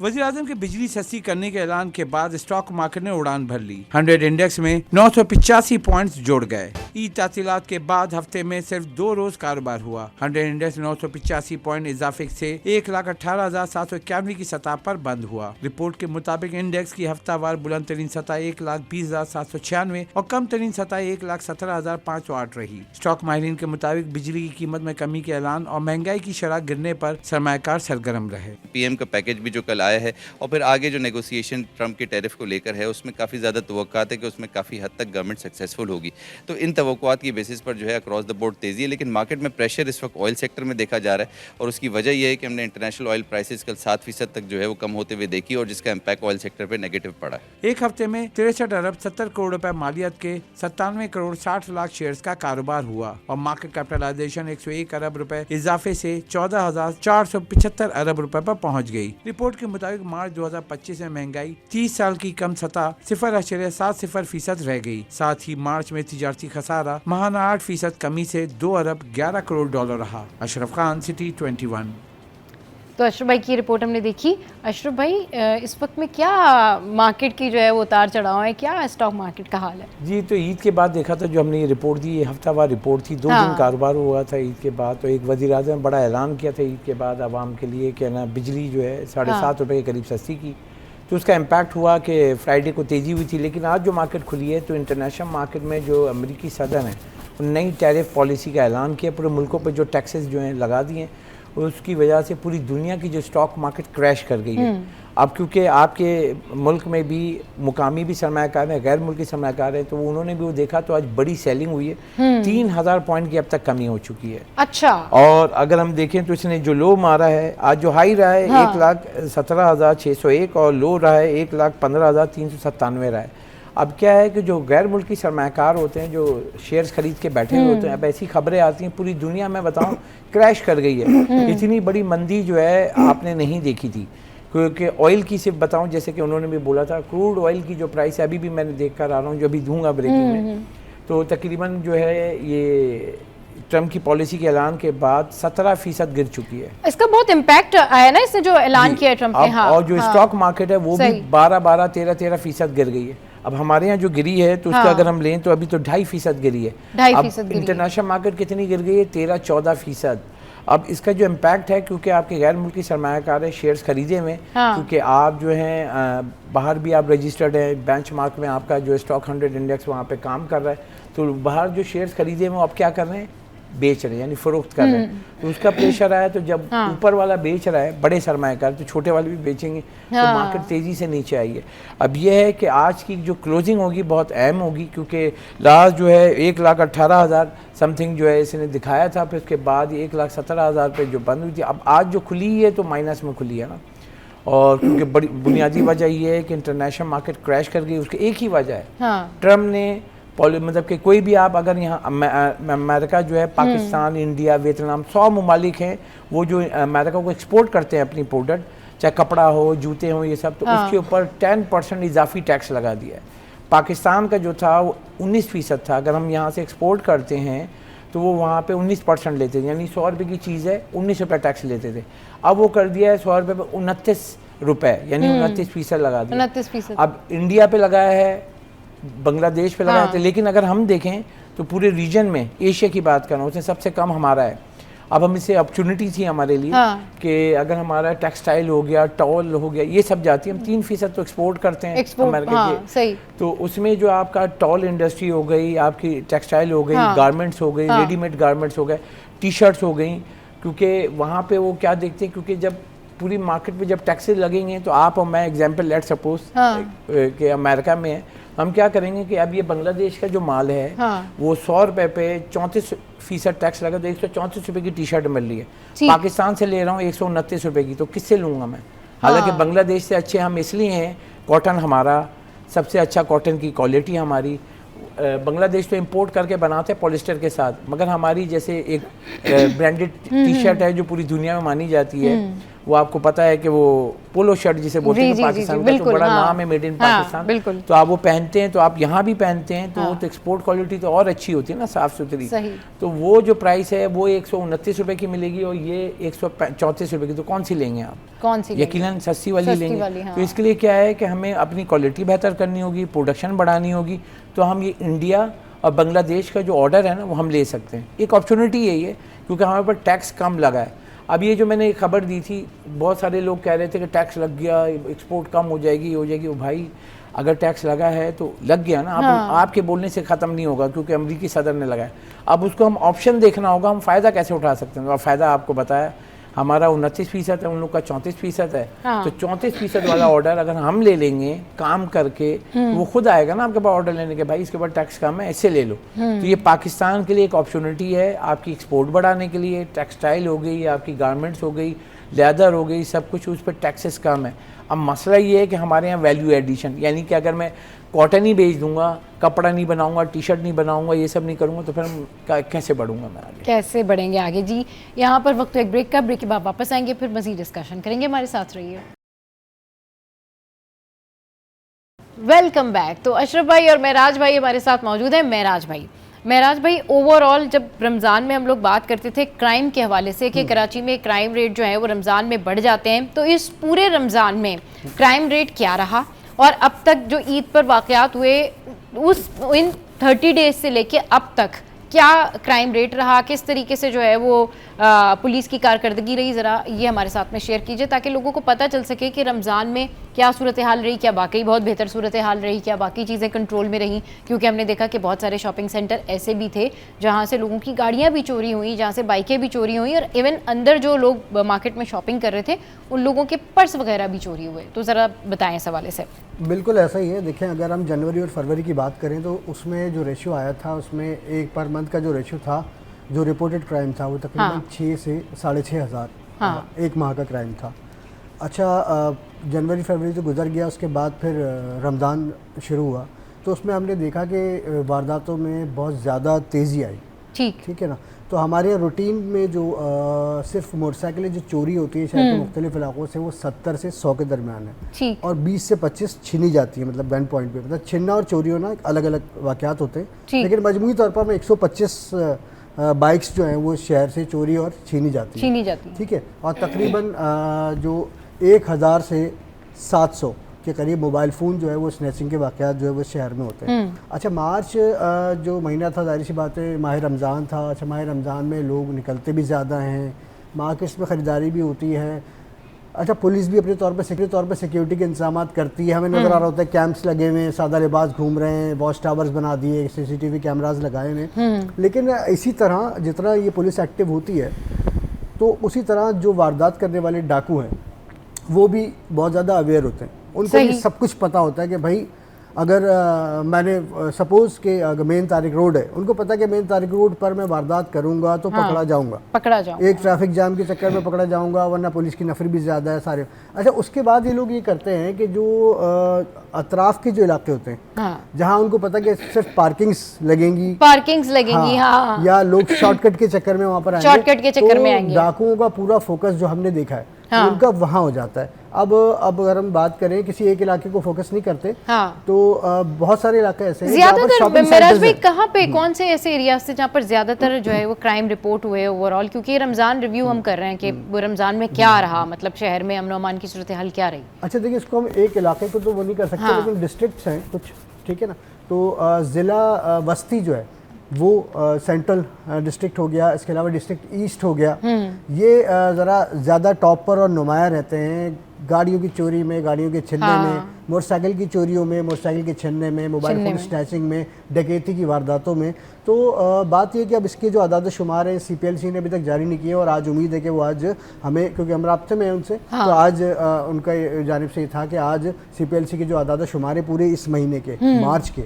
वज़ीर-ए-आज़म के बिजली सस्ती करने के ऐलान के बाद स्टॉक मार्केट ने उड़ान भर ली। 100 इंडेक्स में 985 पॉइंट्स जुड़ गए। ईद तातीलात के बाद हफ्ते में सिर्फ 2 रोज कारोबार हुआ। 100 इंडेक्स 985 पॉइंट इजाफे से 1,18,791 की सतह पर बंद हुआ। रिपोर्ट के मुताबिक इंडेक्स की हफ्तावार बुलंद तरीन सतह 1,20,796 और कम तरीन सतह 1,17,508 रही। स्टॉक माहिरीन के मुताबिक बिजली की कीमत में कमी के ऐलान और महंगाई की शरह गिरने पर सरमायाकार सरगर्म रहे। पीएम का पैकेज भी जो कल आया है और फिर आगे जो नेगोशिएशन ट्रंप के टैरिफ को लेकर है उसमें काफ़ी ज़्यादा तवक्कात है कि उसमें काफ़ी हद तक गवर्नमेंट सक्सेसफुल होगी। तो इन तवक्कुआत की बेसिस पर जो है अक्रॉस द बोर्ड तेज़ी है, लेकिन मार्केट में प्रेशर इस वक्त ऑयल सेक्टर में देखा जा रहा है और उसकी वजह यह है कि हमने इंटरनेशनल ऑयल प्राइसेस कल 7% तक जो है वो कम होते हुए देखी और जिसका इम्पैक्ट ऑयल सेक्टर पर नेगेटिव पड़ा है। एक हफ्ते में 63 अरब 70 करोड़ रुपए मालियत के 97 करोड़ 60 लाख शेयर्स का कारोबार हुआ और मार्केट कैपिटलाइजेशन 101 अरब रुपए इजाफे से 14,475 अरब रुपए पर पहुंच गई। रिपोर्ट के मुताबिक मार्च 2025 में महंगाई 30 साल की कम सतह 0.70% रह गई। साथ ही मार्च में तिजारती खसारा महाना 8% कमी से 2 अरब 11 करोड़ डॉलर रहा। अशरफ खान, सिटी 21। तो अशरफ भाई की रिपोर्ट हमने देखी। अशरफ भाई इस वक्त में क्या मार्केट की जो है वो उतार चढ़ाव है, क्या स्टॉक मार्केट का हाल है? जी, तो ईद के बाद देखा था जो हमने ये रिपोर्ट दी, ये हफ्तावार रिपोर्ट थी। 2 दिन कारोबार हुआ था ईद के बाद। तो एक वज़ीर-ए-आज़म बड़ा ऐलान किया था ईद के बाद आवाम के लिए कि ना बिजली जो है 7.5 रुपये के करीब सस्ती की। तो उसका इम्पैक्ट हुआ कि फ्राइडे को तेज़ी हुई थी। लेकिन आज जो मार्केट खुली है तो इंटरनेशनल मार्केट में जो अमेरिकी सदर हैं नई टैरिफ पॉलिसी का ऐलान किया, पूरे मुल्कों पर जो टैक्सेस जो हैं लगा दिए, उसकी वजह से पूरी दुनिया की जो स्टॉक मार्केट क्रैश कर गई है। अब क्योंकि आपके मुल्क में भी मुकामी भी सरमायाकार हैं, गैर मुल्की सरमायाकार हैं, तो उन्होंने भी वो देखा तो आज बड़ी सेलिंग हुई है। 3,000 पॉइंट की अब तक कमी हो चुकी है। अच्छा। और अगर हम देखें तो इसने जो लो मारा है, आज जो हाई रहा है 1,17,601 और लो रहा है 1,15,397 रहा है। अब क्या है कि जो गैर मुल्की सरमायाकार होते हैं, जो शेयर्स खरीद के बैठे हुए होते हैं, अब ऐसी खबरें आती हैं पूरी दुनिया में बताऊं क्रैश कर गई है। इतनी बड़ी मंदी जो है आपने नहीं देखी थी। क्योंकि ऑयल की सिर्फ बताऊं, जैसे कि उन्होंने भी बोला था, क्रूड ऑयल की जो प्राइस है अभी भी मैंने देख कर आ रहा हूँ, जो अभी दूंगा ब्रेकिंग में, तो तकरीबन जो है ये ट्रम्प की पॉलिसी के ऐलान के बाद 17% गिर चुकी है। इसका बहुत इम्पैक्ट आया ना इसने जो ऐलान किया है ट्रम्प ने। हाँ, और जो स्टॉक मार्केट है वो भी सही। 12, 13% गिर गई है। अब हमारे यहाँ जो गिरी है तो उसका अगर हम लें तो अभी तो 2.5% गिरी है। 2.5% अब गिरी है। इंटरनेशनल मार्केट कितनी गिर गई है? 13-14%। अब इसका जो इम्पैक्ट है, क्योंकि आपके गैर मुल्की सरमायाकार है शेयर्स खरीदे हुए, क्योंकि आप जो हैं बाहर भी आप रजिस्टर्ड हैं, बेंचमार्क में आपका जो स्टॉक 100 इंडेक्स वहाँ पे काम कर रहा है, तो बाहर जो शेयर्स खरीदे हुए आप क्या कर रहे हैं? बेच रहे हैं, यानी फरोख्त कर रहे हैं। तो उसका प्रेशर आया, तो जब ऊपर वाला बेच रहा है बड़े सरमायाकार, तो छोटे वाले भी बेचेंगे, तो मार्केट तेज़ी से नीचे आई है। अब यह है कि आज की जो क्लोजिंग होगी बहुत अहम होगी, क्योंकि लास्ट जो है 1,18,000 समथिंग जो है इसने दिखाया था, फिर उसके बाद 1,17,000 पे जो बंद हुई थी। अब आज जो खुली है तो माइनस में खुली है ना, और क्योंकि बड़ी बुनियादी वजह ये है कि इंटरनेशनल मार्केट क्रैश कर गई। उसकी एक ही वजह है, ट्रम्प ने मतलब कि कोई भी आप अगर यहाँ अमेरिका जो है, पाकिस्तान, इंडिया, वियतनाम, 100 ममालिक हैं वो जो अमेरिका को एक्सपोर्ट करते हैं अपनी प्रोडक्ट, चाहे कपड़ा हो, जूते हो, ये सब, तो उसके ऊपर 10% इजाफी टैक्स लगा दिया है। पाकिस्तान का जो था वो 19% था। अगर हम यहाँ से एक्सपोर्ट करते हैं तो वो वहाँ पे 19% लेते थे, यानी 100 रुपये की चीज़ है 19 रुपये टैक्स लेते थे। अब वो कर दिया है 100 रुपये पे 29 रुपये, यानी 29% लगा दिया। 29%। अब इंडिया पे लगाया है, बांग्लादेश पे लगाए थे, लेकिन अगर हम देखें तो पूरे रीजन में, एशिया की बात कर रहा हूँ, उसमें सबसे कम हमारा है। अब हम इससे अपॉर्चुनिटी थी हमारे लिए कि अगर हमारा टेक्सटाइल हो गया, टॉल हो गया, ये सब जाती है, हम 3% तो एक्सपोर्ट करते हैं अमेरिका के, सही। तो उसमें जो आपका टॉल इंडस्ट्री हो गई, आपकी टेक्सटाइल हो गई, गारमेंट्स हो गई, रेडीमेड गारमेंट्स हो गए, टी शर्ट्स हो गई, क्योंकि वहाँ पे वो क्या देखते हैं, क्योंकि जब पूरी मार्केट पे जब टैक्सेस लगेंगे तो आप और मैं एग्जांपल लेट सपोज कि अमेरिका में है, हम क्या करेंगे कि अब ये बांग्लादेश का जो माल है वो 100 रुपये पे 34% टैक्स लगा, तो 134 रुपये की टी शर्ट मिल रही है। पाकिस्तान से ले रहा हूँ 129 रुपये की, तो किससे लूँगा मैं? हालांकि बांग्लादेश से अच्छे हम इसलिए हैं, कॉटन हमारा सबसे अच्छा, कॉटन की क्वालिटी हमारी। बांग्लादेश तो इंपोर्ट करके बनाते हैं पॉलिस्टर के साथ, मगर हमारी जैसे एक ब्रांडेड टी शर्ट है जो पूरी दुनिया में मानी जाती है, वो आपको पता है कि वो पोलो शर्ट जिसे बोलते हैं पाकिस्तान का, तो बड़ा नाम है मेड इन पाकिस्तान, तो आप वो पहनते हैं, तो आप यहाँ भी पहनते हैं, तो वो तो एक्सपोर्ट क्वालिटी तो और अच्छी होती है ना, साफ सुथरी। तो वो जो प्राइस है वो 129 रुपये की मिलेगी और ये 134 रुपये की, तो कौन सी लेंगे आप? कौन सी? यकीनन सस्ती वाली लेंगे। तो इसके लिए क्या है कि हमें अपनी क्वालिटी बेहतर करनी होगी, प्रोडक्शन बढ़ानी होगी, तो हम ये इंडिया और बांग्लादेश का जो ऑर्डर है ना वो हम ले सकते हैं। एक अपॉर्चुनिटी यही है क्योंकि हमारे पर टैक्स कम लगा है। अब ये जो मैंने खबर दी थी, बहुत सारे लोग कह रहे थे कि टैक्स लग गया, एक्सपोर्ट कम हो जाएगी। वो भाई अगर टैक्स लगा है तो लग गया ना, आपके बोलने से ख़त्म नहीं होगा, क्योंकि अमेरिकी सदर ने लगाया। अब उसको हम ऑप्शन देखना होगा, हम फ़ायदा कैसे उठा सकते हैं। और फ़ायदा आपको बताया, हमारा 29% है, उन लोग का 34% है। तो 34% वाला ऑर्डर अगर हम ले लेंगे काम करके, वो खुद आएगा ना आपके पास ऑर्डर लेने के, भाई इसके बाद टैक्स कम है, इससे ले लो। तो ये पाकिस्तान के लिए एक अपॉर्चुनिटी है आपकी एक्सपोर्ट बढ़ाने के लिए। टेक्सटाइल हो गई, आपकी गारमेंट्स हो गई, लेदर हो गई, सब कुछ उस पर टैक्सेस कम है। अब मसला ये है कि हमारे यहाँ वैल्यू एडिशन, यानी कि अगर मैं कॉटन ही बेच दूंगा, कपड़ा नहीं बनाऊंगा, टी शर्ट नहीं बनाऊंगा, ये सब नहीं करूंगा, तो फिर हम कैसे बढ़ूंगा मैं आगे? कैसे बढ़ेंगे आगे जी? यहाँ पर वक्त एक ब्रेक का, ब्रेक के बाद वापस आएंगे, फिर मजीद डिस्कशन करेंगे। हमारे साथ रहिए। Welcome back. तो अशरफ भाई और महराज भाई हमारे साथ मौजूद हैं। महराज भाई, ओवरऑल जब रमज़ान में हम लोग बात करते थे क्राइम के हवाले से कि कराची में क्राइम रेट जो है वो रमज़ान में बढ़ जाते हैं, तो इस पूरे रमज़ान में क्राइम रेट क्या रहा और अब तक जो ईद पर वाक़यात हुए इन 30 डेज से लेके अब तक क्या क्राइम रेट रहा, किस तरीके से जो है वो पुलिस की कारकर्दगी रही, ज़रा ये हमारे साथ में शेयर कीजिए ताकि लोगों को पता चल सके कि रमज़ान में क्या सूरत हाल रही, क्या वाकई बहुत बेहतर सूरत हाल रही, क्या बाकी चीज़ें कंट्रोल में रहीं। क्योंकि हमने देखा कि बहुत सारे शॉपिंग सेंटर ऐसे भी थे जहाँ से लोगों की गाड़ियाँ भी चोरी हुई, जहाँ से बाइकें भी चोरी हुई और इवन अंदर जो लोग मार्केट में शॉपिंग कर रहे थे उन लोगों के पर्स वगैरह भी चोरी हुए। तो ज़रा बताएँ इस हवाले से। बिल्कुल ऐसा ही है। देखें, अगर हम जनवरी और फरवरी की बात करें तो उसमें जो रेशियो आया था, उसमें एक पर मंथ का जो रेशियो था, जो रिपोर्टेड क्राइम था, वो तकरीबन 6 से 6,500 एक माह का क्राइम था। अच्छा, जनवरी फरवरी तो गुजर गया, उसके बाद फिर रमज़ान शुरू हुआ, तो उसमें हमने देखा कि वारदातों में बहुत ज़्यादा तेज़ी आई। ठीक है ना। तो हमारे यहाँ रूटीन में जो सिर्फ मोटरसाइकिलें जो चोरी होती है शहर के मुख्तलिफ इलाकों से, वो 70 से 100 के दरमियान है, और 20 से 25 छीनी जाती है, मतलब गन पॉइंट पे। मतलब छीनना और चोरी होना अलग अलग वाक़यात होते हैं, लेकिन मजमूई तौर पर हमें 125 बाइक्स जो हैं वो शहर से चोरी और छीनी जाती हैं। ठीक है, और तकरीबन जो 1000 से 700 के करीब मोबाइल फ़ोन जो है वो स्नैचिंग के वाक़यात जो है वो शहर में होते हैं। अच्छा, मार्च जो महीना था, जाहिर सी बात है माह रमज़ान था। अच्छा, माह रमज़ान में लोग निकलते भी ज़्यादा हैं, मार्केट्स में ख़रीदारी भी होती है। अच्छा, पुलिस भी अपने तौर पर सिक्योरिटी के इंतजाम करती है। हमें नज़र आ रहा होता है कैंप्स लगे हुए हैं, सादा लिबास घूम रहे हैं, वॉच टावर्स बना दिए, CCTV कैमराज लगाए हुए। लेकिन इसी तरह जितना ये पुलिस एक्टिव होती है तो उसी तरह जो वारदात करने वाले डाकू हैं वो भी बहुत ज़्यादा अवेयर होते हैं। उनको भी सब कुछ पता होता है कि भाई अगर मैंने सपोज़ के अगर मेन तारिक रोड है, उनको पता है कि मेन तारिक रोड पर मैं वारदात करूंगा तो पकड़ा जाऊंगा, एक ट्रैफिक जाम के चक्कर में पकड़ा जाऊंगा, वरना पुलिस की नफरी भी ज़्यादा है सारे। अच्छा, उसके बाद ये लोग ये करते हैं कि जो अतराफ के जो इलाके होते हैं जहाँ उनको पता कि सिर्फ पार्किंग्स लगेंगी या लोग शॉर्टकट के चक्कर में वहाँ पर आएंगे, डाकुओं का पूरा फोकस जो हमने देखा है उनका वहाँ हो जाता है। अब अगर हम बात करें, किसी एक इलाके को फोकस नहीं करते तो बहुत सारे इलाके ऐसे हैं ज्यादातर। मेराज भाई कहाँ पे, कौन से ऐसे एरियाज थे जहाँ पर ज्यादातर जो है वो क्राइम रिपोर्ट हुए ओवरऑल? क्योंकि रमजान रिव्यू हम कर रहे हैं कि रमजान में क्या रहा, मतलब शहर में अमन अमान की सूरत हाल क्या रही? अच्छा, देखिए, इसको हम एक इलाके को तो वो नहीं कर सकते, लेकिन डिस्ट्रिक्ट्स हैं कुछ, ठीक है ना। तो ज़िला वस्ती जो है वो सेंट्रल डिस्ट्रिक्ट हो गया, इसके अलावा डिस्ट्रिक्ट ईस्ट हो गया। ये ज़रा ज़्यादा टॉप पर और नुमाया रहते हैं गाड़ियों की चोरी में, गाड़ियों के छीनने में, मोटरसाइकिल की चोरियों में, मोटरसाइकिल के छीनने में, मोबाइल फ़ोन स्नैचिंग में, डकैती की वारदातों में। तो बात ये कि अब इसके जो आदाद शुमार हैं CPLC ने अभी तक जारी नहीं किए, और आज उम्मीद है कि वो आज हमें, क्योंकि हम राब्ते में हैं उनसे, तो आज उनका जानिब से ये था कि आज CPLC के जो आदाद शुमार है पूरे इस महीने के मार्च के,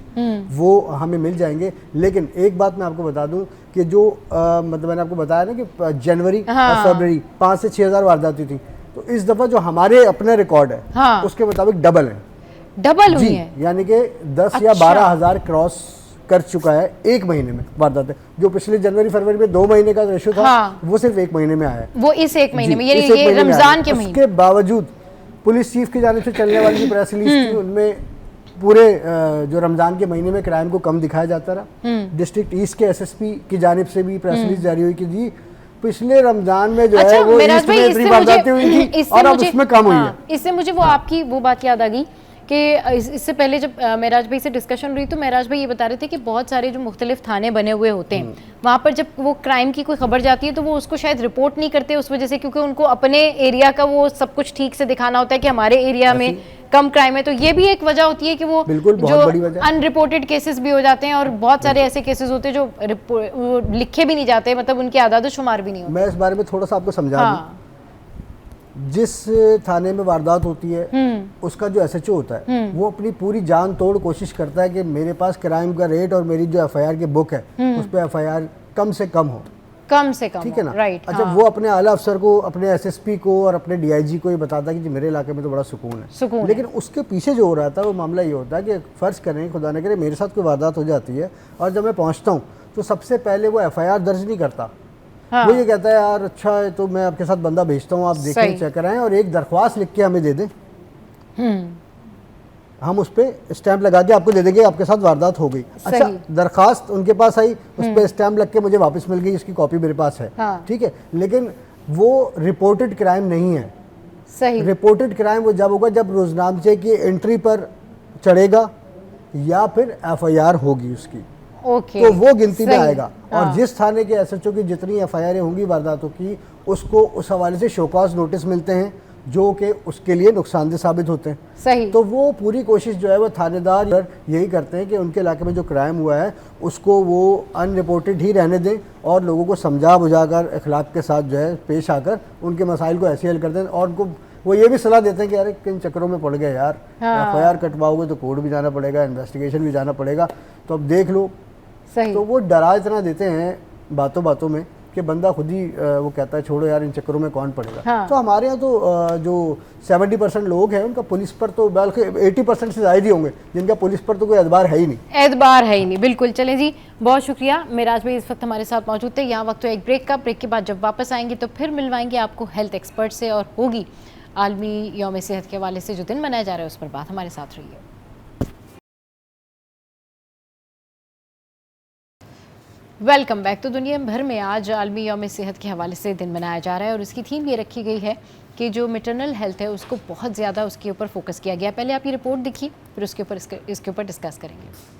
वो हमें मिल जाएंगे। लेकिन एक बात मैं आपको बता दूं कि जो मतलब मैंने आपको बताया ना कि जनवरी और फरवरी 5 से 6 हज़ार वारदातें थी, तो इस दफ़ा जो हमारे अपने रिकॉर्ड है उसके मुताबिक डबल हुई है, यानी कि 10 या 12 हज़ार क्रॉस कर चुका है एक महीने में वारदातें। जो पिछले जनवरी फरवरी में 2 महीने का रेशो था वो सिर्फ 1 महीने में आया है, वो इस 1 महीने में, ये रमजान के महीने। उसके बावजूद पुलिस चीफ की जानिब से चलने वाली प्रेस रिलीज थी, उनमें पूरे जो रमजान के महीने में क्राइम को कम दिखाया जाता रहा। डिस्ट्रिक्ट ईस्ट के SSP की जानिब से भी प्रेस रिलीज जारी हुई कि जी पिछले रमजान में जो है वो ईस्ट में इतनी वारदातें हुई थी और अब उसमें कम हुई है। इससे मुझे वो आपकी वो बात याद आ गई कि इससे पहले जब महराज भाई से डिस्कशन हुई तो महराज भाई ये बता रहे थे कि बहुत सारे जो मुख्तलिफ थाने बने हुए होते हैं, वहाँ पर जब वो क्राइम की कोई खबर जाती है तो वो उसको शायद रिपोर्ट नहीं करते उस वजह से, क्योंकि उनको अपने एरिया का वो सब कुछ ठीक से दिखाना होता है कि हमारे एरिया में कम क्राइम है। तो ये भी एक वजह होती है कि वो जो अनरिपोर्टेड केसेस भी हो जाते हैं, और बहुत सारे ऐसे केसेस होते हैं जो लिखे भी नहीं जाते, मतलब उनके आदाद शुमार भी नहीं होते। मैं इस बारे में थोड़ा सा आपको समझा दूं। जिस थाने में वारदात होती है उसका जो SHO होता है वो अपनी पूरी जान तोड़ कोशिश करता है कि मेरे पास क्राइम का रेट और मेरी जो FIR की बुक है उस पर FIR कम से कम हो, ठीक है ना। राइट। अच्छा, वो अपने आला अफसर को, अपने SSP को और अपने DIG को ये बताता है कि मेरे इलाके में तो बड़ा सुकून है। लेकिन उसके पीछे जो हो रहा था वो मामला ये होता है कि फ़र्ज़ करें, खुदा न करे मेरे साथ कोई वारदात हो जाती है और जब मैं पहुँचता हूँ तो सबसे पहले वो FIR दर्ज नहीं करता। वो ये कहता है यार अच्छा है तो मैं आपके साथ बंदा भेजता हूँ, आप देखें, चेक कराएं और एक दरख्वास्त लिख के हमें दे दें, हम उस पर स्टैंप लगा के आपको दे देंगे, आपके साथ वारदात हो गई। अच्छा, दरख्वास्त उनके पास आई, उस पर स्टैंप लग के मुझे वापस मिल गई, इसकी कॉपी मेरे पास है, ठीक है। लेकिन वो रिपोर्टेड क्राइम नहीं है। सही। रिपोर्टेड क्राइम वो जब होगा जब रोजनामचे की एंट्री पर चढ़ेगा या फिर FIR होगी उसकी, तो वो गिनती में आएगा। और जिस थाने के SHO की जितनी FIR होंगी वारदातों की, उसको उस हवाले से शोकॉज नोटिस मिलते हैं जो कि उसके लिए नुकसानदेह साबित होते हैं। सही। तो वो पूरी कोशिश जो है वो थानेदार यही करते हैं कि उनके इलाके में जो क्राइम हुआ है उसको वो अनरिपोर्टेड ही रहने दें और लोगों को समझा बुझाकर इखलाक के साथ जो है पेश आकर उनके मसाइल को ऐसे हल करते हैं। और उनको वो ये भी सलाह देते हैं कि अरे किन चक्करों में पड़ गए यार, FIR कटवाओगे तो कोर्ट भी जाना पड़ेगा, इन्वेस्टिगेशन भी जाना पड़ेगा, तो अब देख लो। सही। तो वो डरा इतना देते हैं बातों बातों में कि बंदा खुद ही वो कहता है छोड़ो यार इन चक्करों में कौन पड़ेगा। तो हमारे यहाँ तो जो 70% लोग हैं उनका पुलिस पर तो बल्कि 80% से ज़्यादा ही होंगे जिनका पुलिस पर तो कोई एतबार है ही नहीं। बिल्कुल। चलें जी, बहुत शुक्रिया। महराज भाई इस वक्त हमारे साथ मौजूद थे। यहाँ वक्त तो एक ब्रेक का, ब्रेक के बाद जब वापस आएंगे तो फिर मिलवाएंगे आपको हेल्थ एक्सपर्ट से और होगी आलमी यौम सेहत के हवाले से जो दिन मनाया जा रहा है उस पर बात। हमारे साथ रहिए। Welcome back. तो दुनिया भर में आज आलमी यौम सेहत के हवाले से दिन मनाया जा रहा है और उसकी थीम ये रखी गई है कि जो मैटरनल हेल्थ है उसको बहुत ज़्यादा उसके ऊपर फोकस किया गया। पहले आप ये रिपोर्ट देखिए, फिर उसके ऊपर इसके ऊपर डिस्कस करेंगे।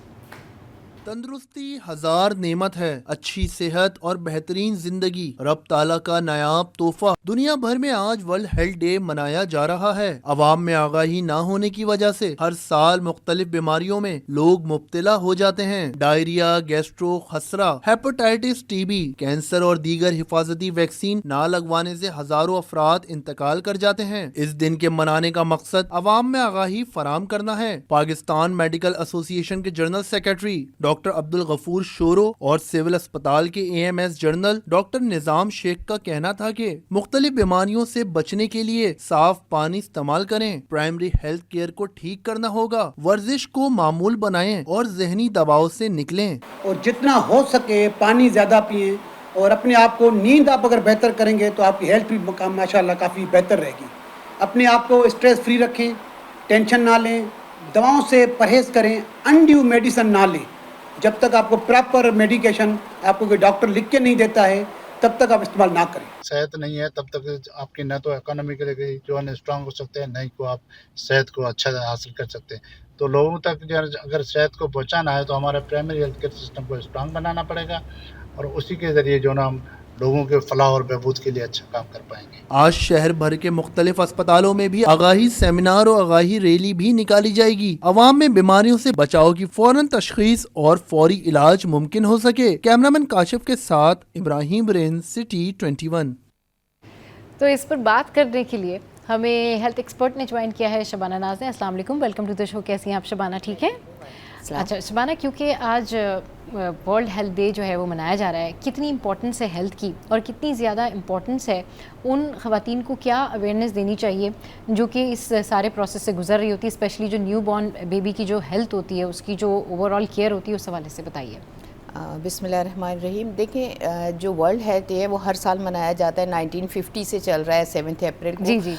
तंदुरुस्ती हजार नेमत है, अच्छी सेहत और बेहतरीन जिंदगी रब ताला का नायाब तोहफा। दुनिया भर में आज वर्ल्ड हेल्थ डे मनाया जा रहा है। अवाम में आगाही ना होने की वजह से हर साल मुख्तलिफ बीमारियों में लोग मुब्तला हो जाते हैं। डायरिया, गैस्ट्रो, खसरा, हेपेटाइटिस, टीबी, कैंसर और दीगर हिफाजती वैक्सीन ना लगवाने से हजारों अफराद इंतकाल कर जाते हैं। इस दिन के मनाने का मकसद अवाम में आगाही फराम करना है। पाकिस्तान मेडिकल एसोसिएशन के general secretary doctor Abdul Ghafoor Shoro और सिविल अस्पताल के AMS general doctor Nizam Sheikh का कहना था कि मुख्तलिफ बीमारियों से बचने के लिए साफ पानी इस्तेमाल करें, प्राइमरी हेल्थ केयर को ठीक करना होगा, वर्जिश को मामूल बनाएं और जहनी दबाव से निकलें। और जितना हो सके पानी ज़्यादा पिएं और अपने आप को नींद आप अगर बेहतर करेंगे तो आपकी हेल्थ भी माशाल्लाह काफ़ी बेहतर रहेगी। अपने आप को स्ट्रेस फ्री रखें, टेंशन ना लें, दवाओं से परहेज़ करें, अनड्यू मेडिसिन ना लें। जब तक आपको प्रॉपर मेडिकेशन आपको कोई डॉक्टर लिख के नहीं देता है तब तक आप इस्तेमाल ना करें। सेहत नहीं है तब तक आपकी न तो इकोनॉमिकली जो है स्ट्रांग हो सकते हैं, न ही को आप सेहत को अच्छा हासिल कर सकते हैं। तो लोगों तक जो अगर सेहत को पहुंचाना है तो हमारे प्राइमरी हेल्थ केयर सिस्टम को स्ट्रांग बनाना पड़ेगा और उसी के ज़रिए जो ना हम लोगों के फलाह और बहबूद के लिए अच्छा काम कर पाएंगे। आज शहर भर के मुख्तलिफ अस्पतालों में भी आगाही सेमिनार और आगाही रैली भी निकाली जाएगी। अवाम में बीमारियों से बचाव की फौरन तशखीस और फौरी इलाज मुमकिन हो सके। कैमरामैन काशिफ के साथ इब्राहिम रेन, सिटी 21। तो इस पर बात करने के लिए हमें हेल्थ एक्सपर्ट ने ज्वाइन किया है शबाना नाज़ ने। अस्सलाम वालेकुम, वेलकम टू द शो। कैसी हैं आप शबाना? ठीक है। अच्छा शबाना, क्योंकि आज वर्ल्ड हेल्थ डे जो है वो मनाया जा रहा है, कितनी इंपॉर्टेंस है हेल्थ की और कितनी ज़्यादा इंपॉर्टेंस है उन ख़वातीन को क्या अवेयरनेस देनी चाहिए जो कि इस सारे प्रोसेस से गुजर रही होती है, स्पेशली जो न्यू बॉर्न बेबी की जो हेल्थ होती है, उसकी जो ओवरऑल केयर होती है, उस हवाले से बताइए। बिस्मिल्लाहिर्रहमानिर्रहीम। देखिए, जो वर्ल्ड हेल्थ डे है वो हर साल मनाया जाता है, 1950 से चल रहा है 7 अप्रैल को। जी।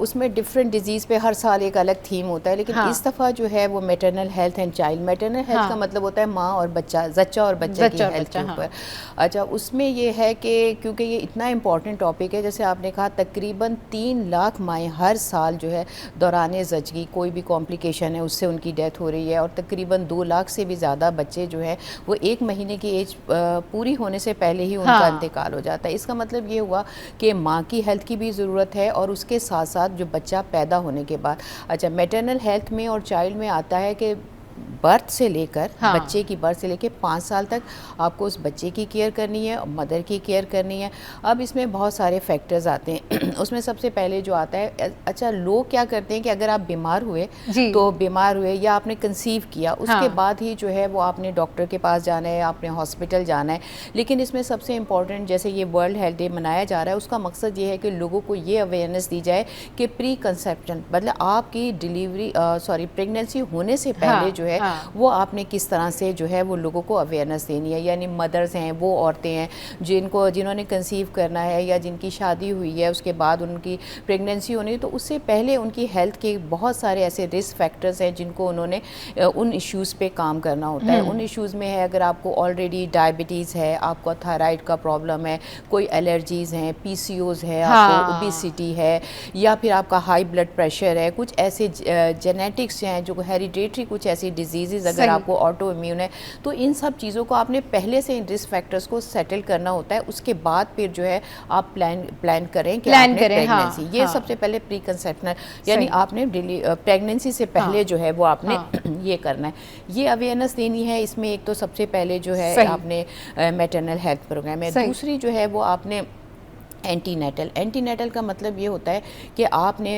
उसमें डिफरेंट डिजीज़ पे हर साल एक अलग थीम होता है, लेकिन इस दफ़ा जो है वो maternal health and child. Maternal health का मतलब होता है माँ और बच्चा, जच्चा और बच्चा की हेल्थ के ऊपर। अच्छा, उसमें ये है कि क्योंकि ये इतना इम्पॉर्टेंट टॉपिक है, जैसे आपने कहा तकरीबन 3 लाख माएँ हर साल जो है दौरान ज़चगी कोई भी कॉम्प्लिकेशन है उससे उनकी डेथ हो रही है, और तकरीबन 2 लाख से भी ज़्यादा बच्चे जो है वो 1 महीने की एज पूरी होने से पहले ही उनका इंतकाल हो जाता है। इसका मतलब ये हुआ कि माँ की हेल्थ की भी ज़रूरत है और उसके साथ साथ जो बच्चा पैदा होने के बाद। अच्छा, मैटरनल हेल्थ में और चाइल्ड में आता है कि बर्थ से लेकर बच्चे की बर्थ से लेकर 5 साल तक आपको उस बच्चे की केयर करनी है और मदर की केयर करनी है। अब इसमें बहुत सारे फैक्टर्स आते हैं उसमें सबसे पहले जो आता है, अच्छा लोग क्या करते हैं कि अगर आप बीमार हुए या आपने कंसीव किया उसके बाद ही जो है वो आपने डॉक्टर के पास जाना है, आपने हॉस्पिटल जाना है। लेकिन इसमें सबसे इम्पॉर्टेंट, जैसे ये वर्ल्ड हेल्थ डे मनाया जा रहा है, उसका मकसद ये है कि लोगों को ये अवेयरनेस दी जाए कि प्री कंसेप्शन मतलब आपकी प्रेगनेंसी होने से पहले जो है वो आपने किस तरह से जो है वो लोगों को अवेयरनेस देनी है। यानी मदर्स हैं, वो औरतें हैं जिन्होंने कंसीव करना है या जिनकी शादी हुई है उसके बाद उनकी प्रेगनेंसी होनी है, तो उससे पहले उनकी हेल्थ के बहुत सारे ऐसे रिस्क फैक्टर्स हैं जिनको उन्होंने उन इश्यूज़ पे काम करना होता है। उन इश्यूज़ में है, अगर आपको ऑलरेडी डायबिटीज़ है, आपको थायराइड का प्रॉब्लम है, कोई एलर्जीज़ हैं, PCOS है, आपको ओबेसिटी है, या फिर आपका हाई ब्लड प्रेशर है, कुछ ऐसे जेनेटिक्स हैं जो हेरिडेटरी कुछ ऐसी डिजीज़, अगर आपको ऑटो इम्यून है, तो इन सब चीज़ों को आपने पहले से इन रिस्क फैक्टर्स को सेटल करना होता है। उसके बाद फिर जो है आप प्लान करें कि आपने प्रेगनेंसी, ये सबसे पहले प्री कंसेप्शन, यानी आपने प्रेगनेंसी से पहले जो है वो आपने ये करना है, ये अवेयरनेस देनी है। इसमें एक तो सबसे पहले जो है आपने मैटरनल हेल्थ प्रोग्राम है, दूसरी जो है वो आपने एंटीनेटल का मतलब ये होता है कि आपने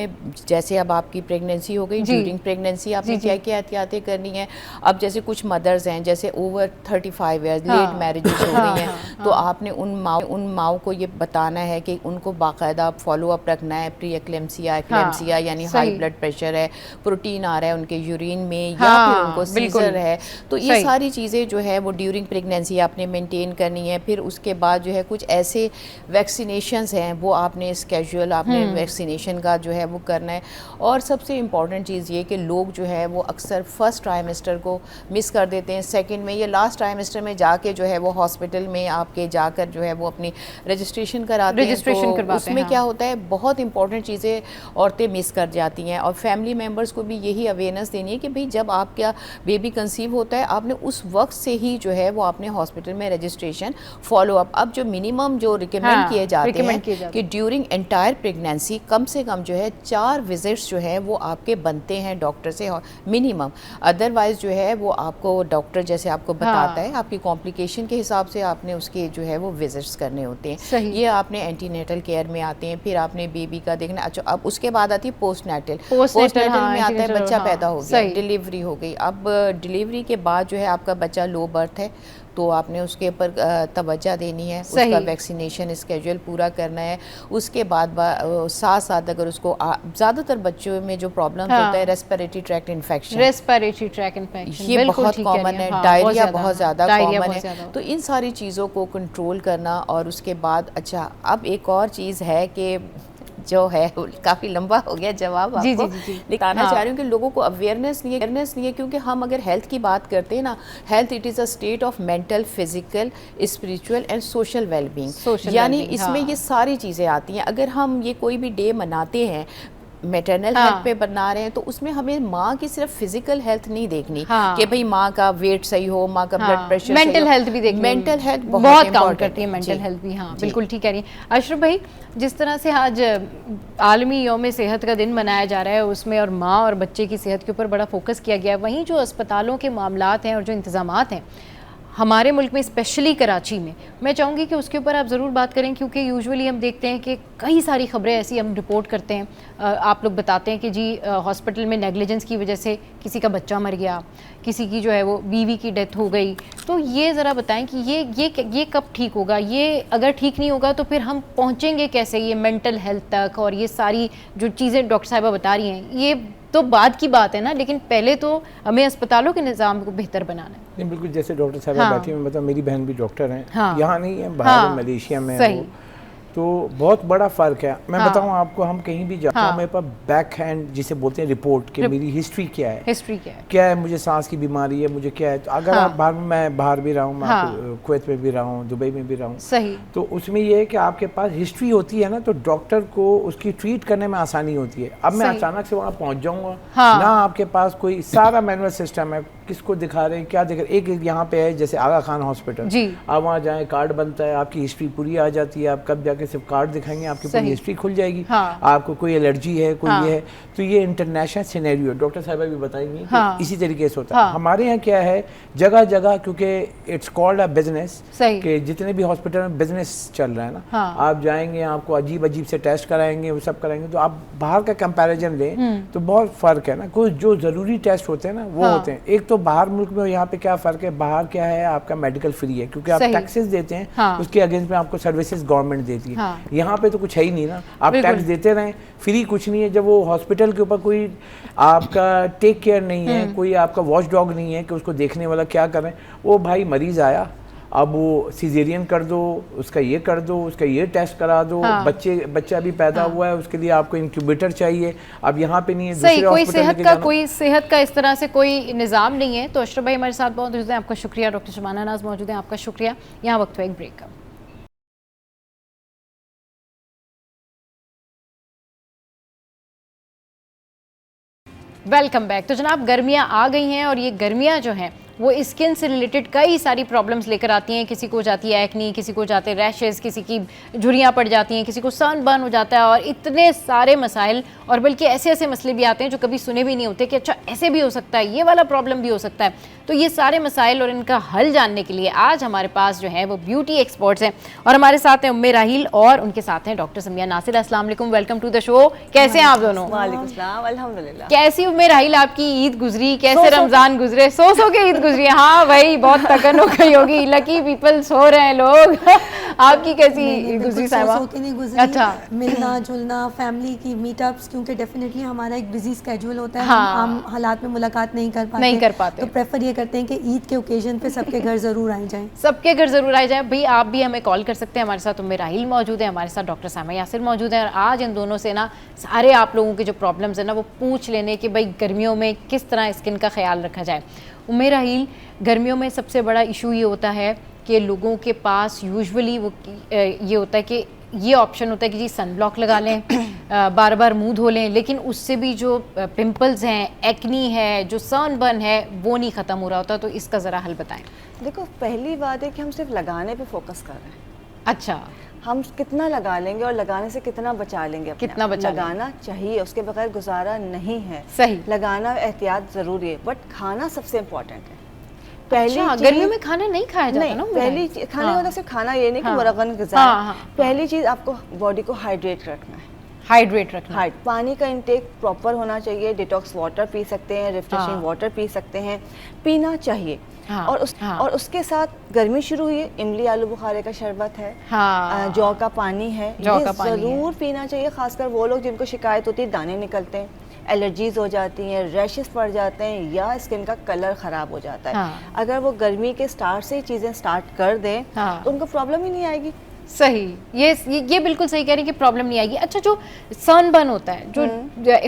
जैसे अब आपकी प्रेगनेंसी हो गई, ड्यूरिंग प्रेगनेंसी आपने क्या क्या एहतियातें करनी है। अब जैसे कुछ मदर्स हैं जैसे ओवर 35 ईयर्स लेट मैरिज हो गई हैं, तो आपने उन माओ को ये बताना है कि उनको बाकायदा फॉलो अप रखना है। प्री एक्लेम्सिया यानी हाई ब्लड प्रेशर है, प्रोटीन आ रहा है उनके यूरिन में, या फिर उनको सीजर है, तो ये सारी चीज़ें जो है वो ड्यूरिंग प्रेगनेंसी आपने मेंटेन करनी है। फिर उसके बाद जो है कुछ ऐसे वैक्सीनेशन इंजेक्शंस हैं वो आपने स्केड्यूल आपने वैक्सीनेशन का जो है वो करना है। और सबसे इम्पॉर्टेंट चीज़ ये कि लोग जो है वो अक्सर फर्स्ट ट्राइमेस्टर को मिस कर देते हैं, सेकंड में या लास्ट ट्राइमेस्टर में जाके जो है वो हॉस्पिटल में आपके जाकर जो है वो अपनी रजिस्ट्रेशन कराते हैं। तो उसमें क्या होता है, बहुत इंपॉर्टेंट चीज़ें औरतें मिस कर जाती हैं। और फैमिली मेम्बर्स को भी यही अवेयरनेस देनी है कि भाई जब आपका बेबी कंसीव होता है आपने उस वक्त से ही जो है वो आपने हॉस्पिटल में रजिस्ट्रेशन फॉलो अप। अब जो मिनिमम जो रिकमेंड किए जाते हैं कि ड्यूरिंग एंटायर प्रेगनेंसी कम से कम जो है 4 विजिट्स जो है वो आपके बनते हैं डॉक्टर से मिनिमम, अदरवाइज जो है वो आपको डॉक्टर जैसे आपको बताता है आपकी कॉम्प्लिकेशन के हिसाब से आपने उसके जो है वो विजिट्स करने होते हैं। ये आपने एंटीनेटल केयर में आते हैं, फिर आपने बेबी का देखना। अच्छा, अब उसके बाद आती है पोस्टनेटल में आता है बच्चा पैदा हो गया, डिलीवरी हो गई। अब डिलीवरी के बाद जो है आपका बच्चा लो बर्थ है तो आपने उसके ऊपर तवज्जो देनी है, उसका वैक्सीनेशन स्केड्यूल पूरा करना है। उसके बाद साथ साथ अगर उसको ज़्यादातर बच्चों में जो प्रॉब्लम होता है रेस्पिरेटरी ट्रैक्ट इन्फेक्शन, ये बहुत कॉमन है, डायरिया बहुत ज़्यादा कॉमन है। तो इन सारी चीज़ों को कंट्रोल करना। और उसके बाद अच्छा, अब एक और चीज़ है कि जो है काफ़ी लंबा हो गया जवाब आपको दिखाना चाह रही हूँ कि लोगों को अवेयरनेस नहीं है क्योंकि हम अगर हेल्थ की बात करते हैं ना, health it is a state of mental, physical, spiritual and social wellbeing, यानी इसमें ये सारी चीज़ें आती हैं। अगर हम ये कोई भी डे मनाते हैं मैटरनल हेल्थ पे बना रहे हैं तो उसमें हमें माँ की सिर्फ फिजिकल हेल्थ नहीं देखनी कि भाई माँ का वेट सही हो, माँ का ब्लड प्रेशर, मेंटल हेल्थ भी देखनी, मेंटल हेल्थ बहुत काउंट करती है मेंटल हेल्थ भी। हाँ बिल्कुल ठीक कह रही हैं अशरफ भाई। जिस तरह से आज आलमी यौम सेहत का दिन मनाया जा रहा है उसमें और माँ और बच्चे की सेहत के ऊपर बड़ा फोकस किया गया है, वहीं जो अस्पतालों के मामलात हैं और जो इंतजामात हैं हमारे मुल्क में स्पेशली कराची में, मैं चाहूँगी कि उसके ऊपर आप ज़रूर बात करें क्योंकि यूजुअली हम देखते हैं कि कई सारी खबरें ऐसी हम रिपोर्ट करते हैं, आप लोग बताते हैं कि जी हॉस्पिटल में नेग्लिजेंस की वजह से किसी का बच्चा मर गया, किसी की जो है वो बीवी की डेथ हो गई। तो ये ज़रा बताएं कि ये कब ठीक होगा, ये अगर ठीक नहीं होगा तो फिर हम पहुँचेंगे कैसे ये मेंटल हेल्थ तक, और ये सारी जो चीज़ें डॉक्टर साहिबा बता रही हैं ये तो बाद की बात है ना, लेकिन पहले तो हमें अस्पतालों के निज़ाम को बेहतर बनाना है। नहीं बिल्कुल, जैसे डॉक्टर साहब बैठी हैं, मतलब मेरी बहन भी डॉक्टर हैं, यहाँ नहीं है, बाहर मलेशिया में है, तो बहुत बड़ा फ़र्क है। मैं बताऊँ आपको, हम कहीं भी जाते हैं मेरे पास बैक हैंड जिसे बोलते हैं रिपोर्ट कि मेरी हिस्ट्री क्या है, मुझे सांस की बीमारी है, मुझे क्या है। तो अगर आप बाहर, मैं बाहर भी रहा हूँ, मैं कुवैत में भी रहा हूँ, दुबई में भी रहा हूँ, तो उसमें ये है कि आपके पास हिस्ट्री होती है ना, तो डॉक्टर को उसकी ट्रीट करने में आसानी होती है। अब मैं अचानक से वहाँ पहुँच जाऊँगा ना, आपके पास कोई सारा मैनुअल सिस्टम है, किसको दिखा रहे हैं, क्या दिखा रहे हैं। एक यहाँ पे है जैसे आगा खान हॉस्पिटल, आप वहाँ जाएँ, कार्ड बनता है, आपकी हिस्ट्री पूरी आ जाती है, आप कब जाके सिर्फ कार्ड दिखाएंगे आपकी पूरी हिस्ट्री खुल जाएगी। आपको कोई एलर्जी है, कोई ये है, तो ये इंटरनेशनल सिनेरियो डॉक्टर साहबा भी बताएंगे कि इसी तरीके से होता है। हमारे यहाँ क्या है, जगह जगह, क्योंकि इट्स कॉल्ड अ बिजनेस, कि जितने भी हॉस्पिटल में बिजनेस चल रहा है ना, आप जाएंगे, आपको अजीब अजीब से टेस्ट कराएंगे, वो सब कराएंगे, तो आप बाहर का कंपैरिजन लें तो बहुत फर्क है ना। कुछ जो जरूरी टेस्ट होते हैं ना वो होते हैं। एक तो बाहर मुल्क में, यहाँ पे क्या फ़र्क है, बाहर क्या है, आपका मेडिकल फ्री है क्योंकि आप टैक्सेस देते हैं, उसके अगेंस्ट में आपको सर्विसेज गवर्नमेंट देती है। यहाँ पे तो कुछ है ही नहीं ना, आप टैक्स देते रहें, फ्री कुछ नहीं है। जब वो हॉस्पिटल के ऊपर कोई आपका टेक केयर नहीं है, कोई आपका वॉच डॉग नहीं है कि उसको देखने वाला क्या कर रहे हैं, वो भाई मरीज़ आया, अब वो सीजेरियन कर दो, उसका ये कर दो, उसका ये टेस्ट करा दो, बच्चा भी पैदा हुआ है, उसके लिए आपको इंक्यूबेटर चाहिए, अब यहाँ पे नहीं है। सही, कोई सेहत का इस तरह से कोई निज़ाम नहीं है। तो अशरफ भाई हमारे साथ मौजूद हैं, आपका शुक्रिया। डॉक्टर शबाना नाज मौजूद हैं, आपका शुक्रिया। यहाँ वक्त हुआ एक ब्रेक का। Welcome back. तो जनाब गर्मियाँ आ गई हैं और ये गर्मियाँ जो हैं वो स्किन से रिलेटेड कई सारी प्रॉब्लम्स लेकर आती हैं। किसी को जाती है एक्नी, किसी को जाते हैं रैशेस, किसी की झुर्रियाँ पड़ जाती हैं, किसी को सनबर्न हो जाता है, और इतने सारे मसाइल, और बल्कि ऐसे ऐसे मसले भी आते हैं जो कभी सुने भी नहीं होते कि अच्छा ऐसे भी हो सकता है, ये वाला प्रॉब्लम भी हो सकता है। तो ये सारे मसाइल और इनका हल जानने के लिए आज हमारे पास जो है वो ब्यूटी एक्सपर्ट्स हैं, और हमारे साथ हैं उम्मे राहील और उनके साथ हैं डॉक्टर समिया नासिर। अस्सलाम वालेकुम, वेलकम टू द शो। कैसे हैं आप दोनों? वालेकुम सलाम, अल्हम्दुलिल्लाह। कैसी उम्मे राहील आपकी ईद गुजरी, कैसे रमजान गुजरे? सो के ईद गुजरी? हाँ भाई बहुत थकन हो गई होगी, लकी पीपल, सो रहे हैं लोग। आपकी कैसी गुजरी साहिबा? होती नहीं गुजरी। अच्छा। मिलना जुलना, फैमिली की मीटअप्स, क्योंकि डेफिनेटली हमारा एक बिजी स्केड्यूल होता है, हाँ। हम आम हालात में मुलाकात नहीं कर पाते, तो प्रेफर ये करते हैं कि ईद के ओकेजन पे सबके घर ज़रूर आए जाएं। सबके घर ज़रूर आए जाएं। भाई आप भी हमें कॉल कर सकते हैं, हमारे साथ उम्मे राहिल मौजूद है, हमारे साथ डॉक्टर सामा यासिर मौजूद हैं, और आज इन दोनों से ना सारे आप लोगों के जो प्रॉब्लम्स हैं ना वो पूछ लेने कि भाई गर्मियों में किस तरह स्किन का ख्याल रखा जाए। उम्मे राहिल, गर्मियों में सबसे बड़ा इशू ये होता है कि लोगों के पास यूजुअली वो ये होता है कि ये ऑप्शन होता है कि जी सन ब्लॉक लगा लें, बार बार मुंह धो लें, लेकिन उससे भी जो पिंपल्स हैं, एक्नी है, जो सनबर्न है, वो नहीं ख़त्म हो रहा होता। तो इसका ज़रा हल बताएं। देखो, पहली बात है कि हम सिर्फ लगाने पे फोकस कर रहे हैं। अच्छा, हम कितना लगा लेंगे और लगाने से कितना बचा लेंगे, कितना बचा लगाना चाहिए, उसके बगैर गुजारा नहीं है। सही, लगाना एहतियात ज़रूरी है, बट खाना सबसे इम्पोर्टेंट है। पहली गर्मियों में खाना नहीं खाया जाता ना? पहली खाने मतलब सिर्फ खाना ये नहीं कि मुरगन ग़िज़ा है। पहली चीज़ आपको बॉडी को हाइड्रेट रखना है, हाइड्रेट रखना। पानी का इंटेक प्रॉपर होना चाहिए। डिटॉक्स वाटर पी सकते हैं, रिफ्रेशिंग वाटर पी सकते हैं, पीना चाहिए। और उसके साथ गर्मी शुरू हुई है, इमली आलू बुखारे का शरबत है, जौ का पानी है, ये ज़रूर पीना चाहिए। खासकर वो लोग जिनको शिकायत होती है दाने निकलते हैं, एलर्जीज हो जाती हैं, रैशेस पड़ जाते हैं, या स्किन का कलर ख़राब हो जाता है। अगर वो गर्मी के स्टार्ट से ही चीज़ें स्टार्ट कर दें तो उनको प्रॉब्लम ही नहीं आएगी। सही, ये बिल्कुल सही कह रही हैं कि प्रॉब्लम नहीं आएगी। अच्छा, जो सनबर्न होता है, जो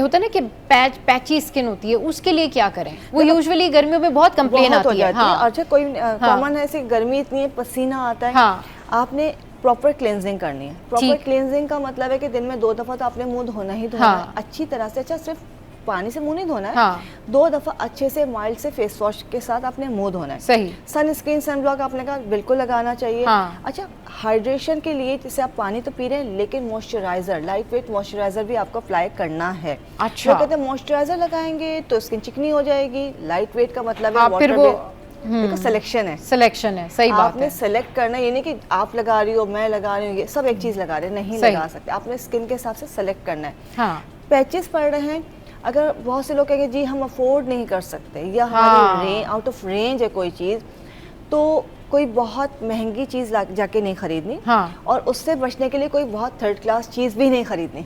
होता है ना कि पैची स्किन होती है, उसके लिए क्या करें? वो यूजुअली गर्मियों में बहुत कंप्लेन आती है। अच्छा, कोई कॉमन है, ऐसे गर्मी इतनी है, पसीना आता है, आपने प्रॉपर क्लेंजिंग करनी है। प्रॉपर क्लेंजिंग का मतलब है कि दिन में 2 दफ़ा तो आपने मुंह धोना ही धोना है, अच्छी तरह से। अच्छा, सिर्फ पानी से मुंह नहीं धोना है, 2 दफ़ा अच्छे से माइल्ड से फेस वॉश के साथ आपने मुंह धोना है। सही। सन स्क्रीन, सन ब्लॉक आपने कहा बिल्कुल लगाना चाहिए। अच्छा, हाइड्रेशन के लिए जैसे आप पानी तो पी रहे हैं, लेकिन मॉइस्चराइजर, लाइट वेट मॉइस्चराइजर भी आपको अप्लाई करना है। अच्छा, कहते हैं मॉइस्चराइजर लगाएंगे तो स्किन चिकनी हो जाएगी। लाइट वेट का मतलब है वाटर देखो, सिलेक्शन है, सही बात है। आपने सेलेक्ट करना, ये नहीं कि आप लगा रही हो मैं लगा रही हूँ, ये सब एक चीज लगा रहे, नहीं लगा सकते। आपने स्किन के हिसाब से सेलेक्ट करना है। पैचेस पड़ रहे हैं, अगर बहुत से लोग कहेंगे जी हम अफोर्ड नहीं कर सकते, या हमारी आउट ऑफ रेंज है कोई चीज़, तो कोई बहुत महंगी चीज़ जाके नहीं खरीदनी, और उससे बचने के लिए कोई बहुत थर्ड क्लास चीज़ भी नहीं खरीदनी।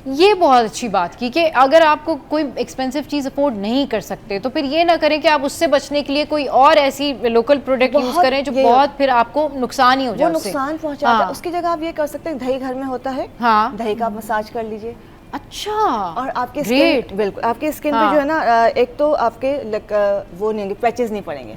ये बहुत अच्छी बात की कि अगर आपको कोई एक्सपेंसिव चीज़ अफोर्ड नहीं कर सकते तो फिर ये ना करें कि आप उससे बचने के लिए कोई और ऐसी लोकल प्रोडक्ट यूज़ करें जो बहुत फिर आपको नुकसान ही हो जाए, नुकसान पहुंचाता है। उसकी जगह आप ये कर सकते हैं, दही घर में होता है, दही का मसाज कर लीजिए। अच्छा, और आपके स्किन, बिल्कुल आपके स्किन पे जो है ना, एक तो आपके वो नहीं होंगे, पैचेस नहीं पड़ेंगे,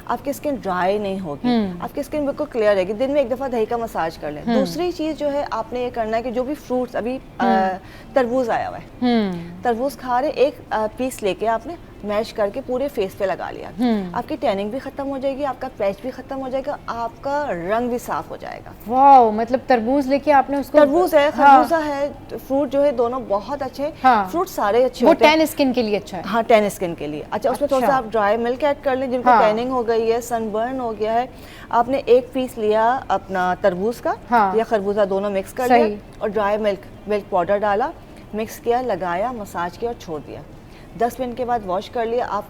आपकी स्किन ड्राई नहीं होगी, आपकी स्किन बिल्कुल क्लियर रहेगी। दिन में 1 दफ़ा दही का मसाज कर लें। दूसरी चीज़ जो है आपने ये करना है कि जो भी फ्रूट्स, अभी तरबूज आया हुआ है, तरबूज खा रहे, एक पीस लेके आपने मैश करके पूरे फेस पे लगा लिया, आपकी टैनिंग भी खत्म हो जाएगी, आपका पैच भी खत्म हो जाएगा, आपका रंग भी साफ हो जाएगा। वाओ, मतलब तरबूज लेके आपने उसको, तरबूज है, खरबूजा है, फ्रूट जो है दोनों बहुत अच्छे, फ्रूट सारे अच्छे होते हैं। टैन स्किन के लिए अच्छा है। हाँ, टैन स्किन के लिए अच्छा। उसमें थोड़ा सा आप ड्राई मिल्क ऐड कर लें, जिनको टैनिंग हो गई है, सनबर्न हो गया है, आपने 1 पीस लिया अपना तरबूज का या खरबूजा, दोनों मिक्स कर लिया, और ड्राई मिल्क पाउडर डाला, मिक्स किया, लगाया, मसाज किया और छोड़ दिया। 10 मिनट के बाद वॉश कर लिया। आप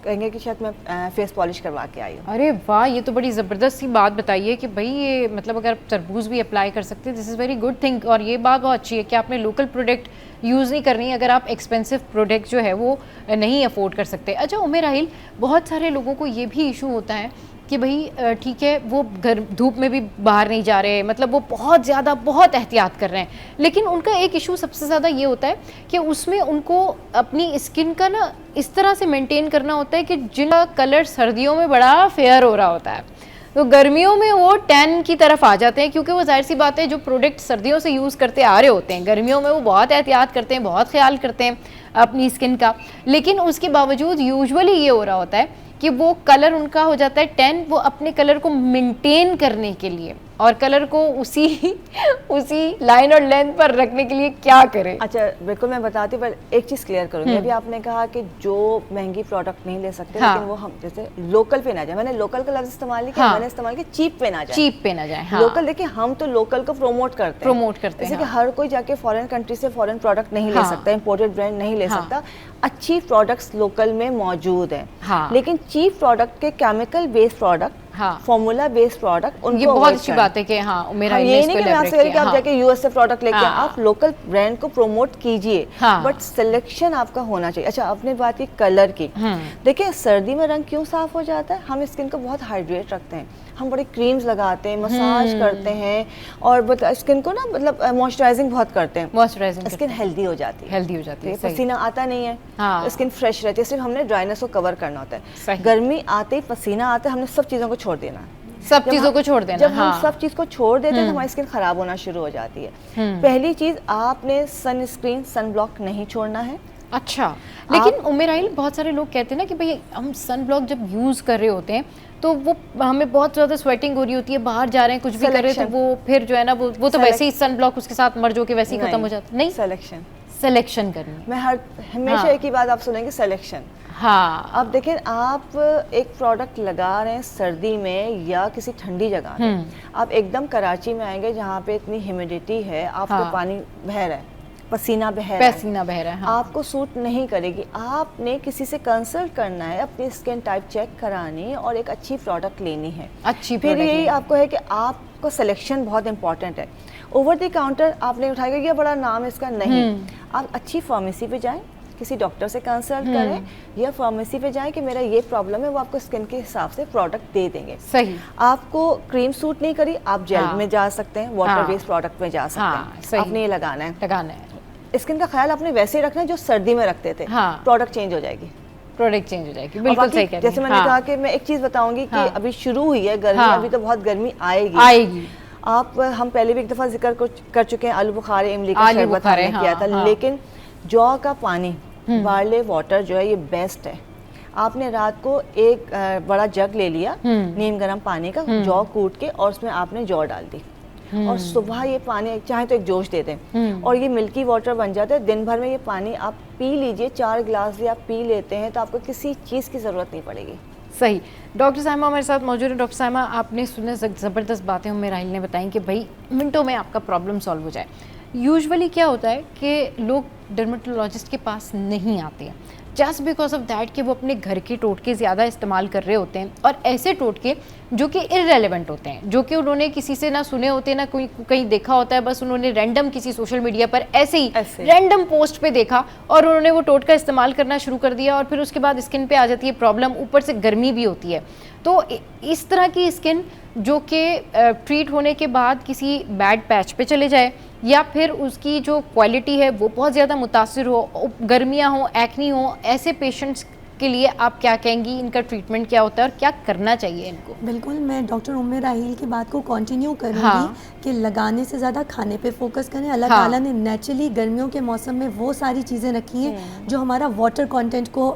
कहेंगे कि शायद मैं फेस पॉलिश करवा के आई हूँ। अरे वाह, ये तो बड़ी ज़बरदस्त सी बात बताइए कि भाई ये मतलब अगर तरबूज भी अप्लाई कर सकते हैं, this is very good thing. और ये बात बहुत अच्छी है कि आपने लोकल प्रोडक्ट यूज़ नहीं करनी अगर आप एक्सपेंसिव प्रोडक्ट जो है वो नहीं अफोर्ड कर सकते। अच्छा उम्मे राहिल, बहुत सारे लोगों को ये भी इशू होता है कि भाई ठीक है वो घर धूप में भी बाहर नहीं जा रहे, मतलब वो बहुत ज़्यादा बहुत एहतियात कर रहे हैं, लेकिन उनका एक इशू सबसे ज़्यादा ये होता है कि उसमें उनको अपनी स्किन का ना इस तरह से मेंटेन करना होता है कि जिनका कलर सर्दियों में बड़ा फेयर हो रहा होता है, तो गर्मियों में वो टैन की तरफ आ जाते हैं, क्योंकि वो जाहिर सी बात है जो प्रोडक्ट सर्दियों से यूज़ करते आ रहे होते हैं, गर्मियों में वो बहुत एहतियात करते हैं, बहुत ख्याल करते हैं अपनी स्किन का, लेकिन उसके बावजूद यूजुअली ये हो रहा होता है कि वो कलर उनका हो जाता है टैन। वो अपने कलर को मेंटेन करने के लिए और कलर को उसी लाइन और लेंथ पर रखने के लिए क्या करें? अच्छा बिल्कुल मैं बताती हूँ, पर एक चीज़ क्लियर करूँगी। अभी आपने कहा कि जो महंगी प्रोडक्ट नहीं ले सकते, लेकिन वो हम जैसे लोकल पे ना जाए, मैंने लोकल का लफ्ज़ इस्तेमाल नहीं किया, मैंने इस्तेमाल किया चीप पे ना जाए। चीप पे ना जाए, लोकल देखिए, हम तो लोकल को प्रमोट करते हैं, जैसे कि हर कोई जाके फॉरेन कंट्री से फॉरेन प्रोडक्ट नहीं ले सकता, इंपोर्टेड ब्रांड नहीं ले सकता। अच्छी प्रोडक्ट्स लोकल में मौजूद हैं, लेकिन चीप प्रोडक्ट के chemical based product formula based product उनको ये बहुत अच्छी बात है कि मेरा ये नहीं कि मैं आपसे कह रही कि आप जाके यूएस से प्रोडक्ट लेके आप लोकल ब्रांड को प्रमोट कीजिए, बट सिलेक्शन आपका होना चाहिए। अच्छा, आपने बात की कलर की, देखिए सर्दी में रंग क्यों साफ हो जाता है, हम स्किन को बहुत हाइड्रेट रखते हैं, हम बड़े क्रीम्स लगाते हैं, मसाज करते हैं और स्किन को ना मतलब मॉइस्चराइजिंग बहुत करते हैं, मॉइस्चराइजिंग स्किन हेल्दी हो जाती है, पसीना आता नहीं है, स्किन फ्रेश रहती है, सिर्फ हमने ड्राइनेस को कवर करना होता है। गर्मी आते ही पसीना आता है, हमने सब चीज़ों को छोड़ देना, सब चीजों को छोड़ देना। जब हम सब चीज को छोड़ देते हैं तो हमारी स्किन खराब होना शुरू हो जाती है। पहली चीज, आपने सनस्क्रीन सन ब्लॉक नहीं छोड़ना है। अच्छा, लेकिन उमेराइल बहुत सारे लोग कहते हैं ना कि भाई हम सन ब्लॉक जब यूज कर रहे होते हैं तो वो हमें बहुत ज़्यादा स्वेटिंग हो रही होती है, बाहर जा रहे हैं कुछ भी कर रहे हैं तो वो फिर जो है ना वो तो वैसे ही सन ब्लॉक उसके साथ मर्ज होके वैसे ही खत्म हो जाता है। नहीं, सिलेक्शन करनी है। मैं हमेशा एक ही बात आप सुनेंगे, सिलेक्शन। अब देखिए, आप एक प्रोडक्ट लगा रहे हैं सर्दी में या किसी ठंडी जगह में, आप एकदम कराची में आएंगे जहाँ पे इतनी ह्यूमिडिटी है, आपको पानी बह रहा है, पसीना बह रहा है, आपको सूट नहीं करेगी। आपने किसी से कंसल्ट करना है, अपनी स्किन टाइप चेक करानी और एक अच्छी प्रोडक्ट लेनी है। फिर यही आपको है कि आपको सिलेक्शन बहुत इंपॉर्टेंट है। ओवर द काउंटर आपने उठाएगा, ये बड़ा नाम है इसका, नहीं, आप अच्छी फार्मेसी पे जाएं, किसी डॉक्टर से कंसल्ट करें या फार्मेसी पे जाएं कि मेरा ये प्रॉब्लम है, वो आपको स्किन के हिसाब से प्रोडक्ट दे देंगे। सही। आपको क्रीम सूट नहीं करी, आप जेल में जा सकते हैं, वाटर बेस्ड प्रोडक्ट में जा सकते हैं, आपने ये लगाना है। स्किन का ख्याल आपने वैसे ही रखना है जो सर्दी में रखते थे, प्रोडक्ट चेंज हो जाएगी, बिल्कुल सही कह रही हैं। जैसे मैंने कहा कि मैं एक चीज बताऊंगी कि अभी शुरू हुई है गर्मी, अभी तो बहुत गर्मी आएगी। हम पहले भी एक दफा जिक्र कर चुके हैं, आलू बुखारे इमली का शरबत हमने किया था, लेकिन जौ का पानी, बार्ले वाटर जो है ये बेस्ट है। आपने रात को एक बड़ा जग ले लिया नीम गर्म पानी का, जौ कूट के और उसमें आपने जौ डाल दी और सुबह ये पानी चाहे तो एक जोश दे दें और ये मिल्की वाटर बन जाता है। दिन भर में ये पानी आप पी लीजिए, 4 गिलास भी आप पी लेते हैं तो आपको किसी चीज़ की ज़रूरत नहीं पड़ेगी। सही। डॉक्टर साहिमा हमारे साथ मौजूद है। डॉक्टर साहिमा, आपने सुने ज़बरदस्त बातें उमेराइल ने बताई कि भाई मिनटों में आपका प्रॉब्लम सॉल्व हो जाए। यूजुअली क्या होता है कि लोग डर्मेटोलॉजिस्ट के पास नहीं आते हैं जस्ट बिकॉज ऑफ दैट कि वो अपने घर के टोटके ज़्यादा इस्तेमाल कर रहे होते हैं और ऐसे टोटके जो कि इररेलेवेंट होते हैं, जो कि उन्होंने किसी से ना सुने होते हैं ना कोई कहीं देखा होता है, बस उन्होंने रैंडम किसी सोशल मीडिया पर ऐसे ही रैंडम पोस्ट पे देखा और उन्होंने वो टोटका इस्तेमाल करना शुरू कर दिया और फिर उसके बाद स्किन पे आ जाती है प्रॉब्लम, ऊपर से गर्मी भी होती है। तो इस तरह की स्किन जो कि ट्रीट होने के बाद किसी बैड पैच पे चले जाए या फिर उसकी जो क्वालिटी है वो बहुत ज़्यादा मुतासिर हो, गर्मियाँ हो, एक्नी हो, ऐसे पेशेंट्स के लिए आप क्या कहेंगी, इनका ट्रीटमेंट क्या होता है और क्या करना चाहिए इनको? बिल्कुल, मैं डॉक्टर उमेराइल की बात को कंटिन्यू करूँगी कि लगाने से ज़्यादा खाने पे फोकस करें। अल्लाह ताला ने नेचुरली गर्मियों के मौसम में वो सारी चीज़ें रखी हैं जो हमारा वाटर कंटेंट को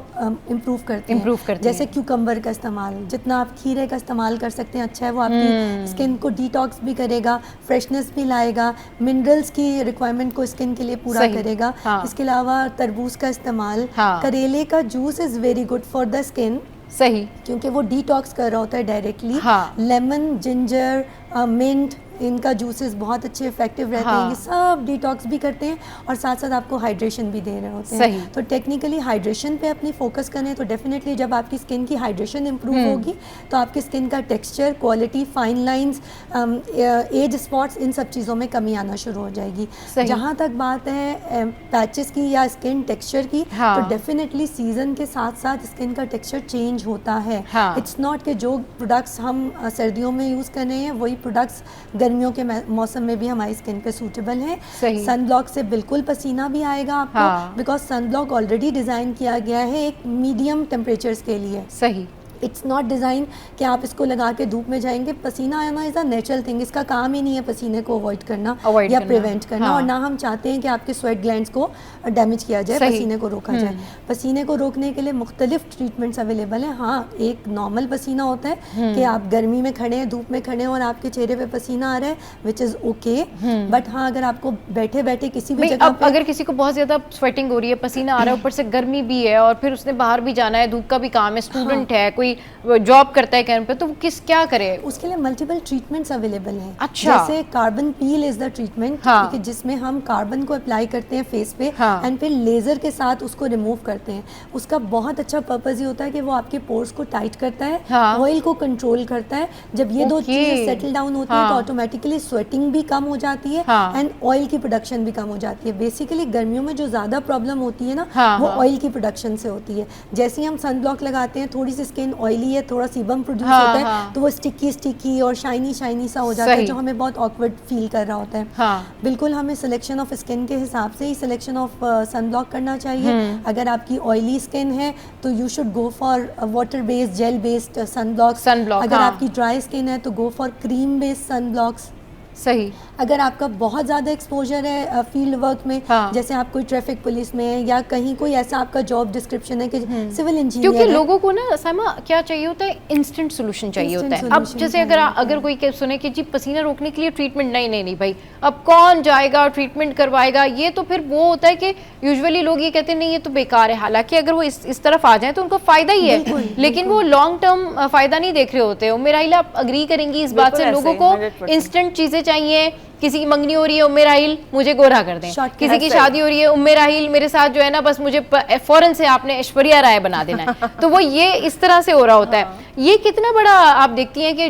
इम्प्रूव करती हैं। जैसे क्यूकम्बर का इस्तेमाल, जितना आप खीरे का इस्तेमाल कर सकते हैं अच्छा है, वो आपकी स्किन को डिटॉक्स भी करेगा, फ्रेशनेस भी लाएगा, मिनरल्स की रिक्वायरमेंट को स्किन के लिए पूरा करेगा। इसके अलावा तरबूज का इस्तेमाल, करेले का juice is very good for the skin. सही, क्योंकि वो डिटॉक्स कर रहा होता है डायरेक्टली। लेमन, जिंजर, मिंट, इनका जूसेस बहुत अच्छे इफेक्टिव रहते हैं, ये सब डिटॉक्स भी करते हैं और साथ साथ आपको हाइड्रेशन भी दे रहे होते हैं। तो टेक्निकली हाइड्रेशन पे अपनी फोकस करें तो डेफिनेटली जब आपकी स्किन की हाइड्रेशन इंप्रूव होगी तो आपकी स्किन का texture, quality, fine lines, age spots, इन सब चीज़ों में कमी आना शुरू हो जाएगी। जहाँ तक बात है पैचेस की या स्किन टेक्सचर की, तो डेफिनेटली सीजन के साथ साथ स्किन का टेक्सचर चेंज होता है। इट्स नॉट कि जो प्रोडक्ट्स हम सर्दियों में यूज़ कर रहे हैं वही प्रोडक्ट्स गर्मियों के मौसम में भी हमारी स्किन पे सूटेबल है। सन ब्लॉक से बिल्कुल पसीना भी आएगा आपको, because sun block already design किया गया है एक मीडियम टेम्परेचर्स के लिए। सही, इट्स नॉट डिज़ाइन कि आप इसको लगा के धूप में जाएंगे। पसीना आना इज़ अ नेचुरल थिंग, इसका काम ही नहीं है पसीने को अवॉइड करना या प्रिवेंट करना। और ना हम चाहते हैं कि आपके स्वेट ग्लैंड्स को डैमेज किया जाए, पसीने को रोका जाए। पसीने को रोकने के लिए मुख्तलिफ ट्रीटमेंट्स अवेलेबल हैं। हाँ, एक नॉर्मल पसीना होता है कि आप गर्मी में खड़े हैं, धूप में खड़े हैं और आपके चेहरे पे पसीना आ रहा है, विच इज़ ओके। बट हाँ, अगर आपको बैठे बैठे किसी भी जगह पे अगर किसी को बहुत ज़्यादा स्वेटिंग हो रही है, पसीना आ रहा है, ऊपर से गर्मी भी है और फिर उसने बाहर भी जाना है, धूप का भी काम है, स्टूडेंट है, कोई कोई जॉब करता है कैन पे, तो वो क्या करे? उसके लिए मल्टीपल ट्रीटमेंट्स अवेलेबल हैं। अच्छा। जैसे carbon peel is the treatment, हाँ। जिसमें हम कार्बन को अप्लाई करते हैं फेस पे, हाँ। एंड फिर लेजर के साथ उसको रिमूव करते हैं। उसका बहुत अच्छा पर्पस ये होता है कि वो आपके पोर्स को टाइट करता है, हाँ। ऑयल को कंट्रोल करता है। जब ये दो चीजें सेटल डाउन होती है तो ऑटोमेटिकली स्वेटिंग भी कम हो जाती है एंड ऑयल की प्रोडक्शन भी कम हो जाती है। बेसिकली गर्मियों में जो ज्यादा प्रॉब्लम होती है ना, वो ऑयल की प्रोडक्शन से होती है। जैसे ही हम सन ब्लॉक लगाते हैं, थोड़ी सी स्किन ऑयली है, थोड़ा सीबम प्रोड्यूस होता है, तो वो स्टिकी और शाइनी सा हो जाता है, जो हमें बहुत ऑकवर्ड फील कर रहा होता है। बिल्कुल हमें सिलेक्शन ऑफ स्किन के हिसाब से ही सिलेक्शन ऑफ सन ब्लॉक करना चाहिए। अगर आपकी ऑयली स्किन है तो you should go for water based, gel based sun block. अगर आपकी ड्राई स्किन है तो go for cream based sun blocks. सही। अगर आपका बहुत ज़्यादा एक्सपोजर है फील्ड वर्क में, जैसे आप कोई ट्रैफिक पुलिस में या कहीं कोई ऐसा आपका जॉब डिस्क्रिप्शन है कि सिविल इंजीनियर, क्योंकि लोगों को ना साइमा क्या चाहिए होता है, इंस्टेंट सोल्यूशन चाहिए होता है। अब जैसे अगर कोई सुने कि जी पसीना रोकने के लिए ट्रीटमेंट, नहीं भाई, अब कौन जाएगा ट्रीटमेंट करवाएगा, ये तो फिर वो होता है कि यूजुअली लोग ये कहते हैं नहीं ये तो बेकार है। हालांकि अगर वो इस तरफ आ जाए तो उनको फायदा ही है, लेकिन वो लॉन्ग टर्म फायदा नहीं देख रहे होते। मेरा आप अग्री करेंगी इस बात से? लोगों को इंस्टेंट चीजें चाहिए। किसी की मंगनी हो रही है, उम्मे राहिल मुझे गोरा कर दें, किसी की शादी हो रही है, उम्मे राहिल मेरे साथ जो है ना बस मुझे फौरन से आपने ऐश्वर्या राय बना देना है। तो वो ये इस तरह से हो रहा होता है। ये कितना बड़ा आप देखती हैं कि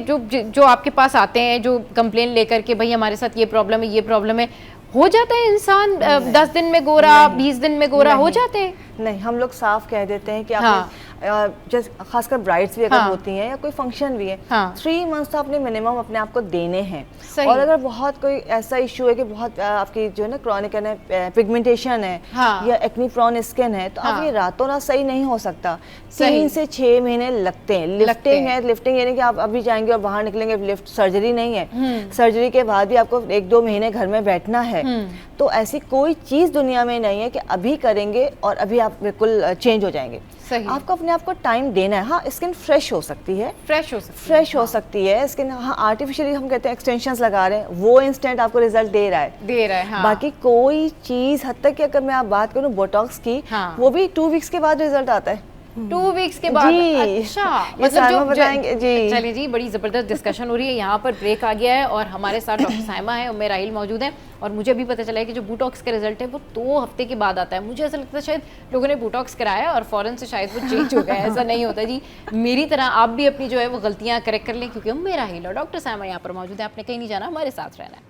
जो आपके पास आते हैं जो कंप्लेन लेकर के भाई हमारे साथ ये प्रॉब्लम है, ये प्रॉब्लम है, हो जाता है इंसान 10 दिन में गोरा, 20 दिन में गोरा हो जाते हैं? नहीं, हम लोग साफ कह देते हैं कि आपने जैसे खासकर ब्राइड्स भी अगर होती हैं या कोई फंक्शन भी है, 3 मंथ्स तो आपने मिनिमम अपने आप को देने हैं। और अगर बहुत कोई ऐसा इशू है कि बहुत आपकी जो है ना क्रॉनिक पिगमेंटेशन है या एक्नी प्रोन स्किन है, तो आप ये रातों रात सही नहीं हो सकता। 3 से 6 महीने लगते हैं। लिफ्टिंग यानी कि आप अभी जाएंगे और बाहर निकलेंगे, लिफ्ट सर्जरी नहीं है। सर्जरी के बाद भी आपको 1-2 महीने घर में बैठना है। तो ऐसी कोई चीज़ दुनिया में नहीं है कि अभी करेंगे और अभी आप बिल्कुल चेंज हो जाएंगे। आपको अपने आप को टाइम देना है। हाँ, स्किन फ्रेश हो सकती है, फ्रेश हो सकती है स्किन। हाँ, आर्टिफिशियली हम कहते हैं एक्सटेंशंस लगा रहे हैं, वो इंस्टेंट आपको रिजल्ट दे रहा है। हाँ। बाकी कोई चीज़, हद तक कि अगर मैं आप बात करूँ बोटॉक्स की, वो भी 2 वीक्स के बाद रिजल्ट आता है। 2 वीक्स के बाद? अच्छा, मतलब जो बताएंगे जी। चलिए जी, बड़ी ज़बरदस्त डिस्कशन हो रही है। यहाँ पर ब्रेक आ गया है और हमारे साथ डॉक्टर साइमा है, उम्मे राहिल मौजूद है। और मुझे अभी पता चला है कि जो बोटॉक्स का रिजल्ट है वो 2 हफ्ते के बाद आता है। मुझे ऐसा लगता है शायद लोगों ने बोटॉक्स कराया और फौरन से शायद वो चेंज हो गया। ऐसा नहीं होता जी। मेरी तरह आप भी अपनी जो है वो गलतियाँ करेक्ट कर लें, क्योंकि उम्मे राहिल और डॉक्टर साइमा यहाँ पर मौजूद है। आपने कहीं नहीं जाना, हमारे साथ रहना है।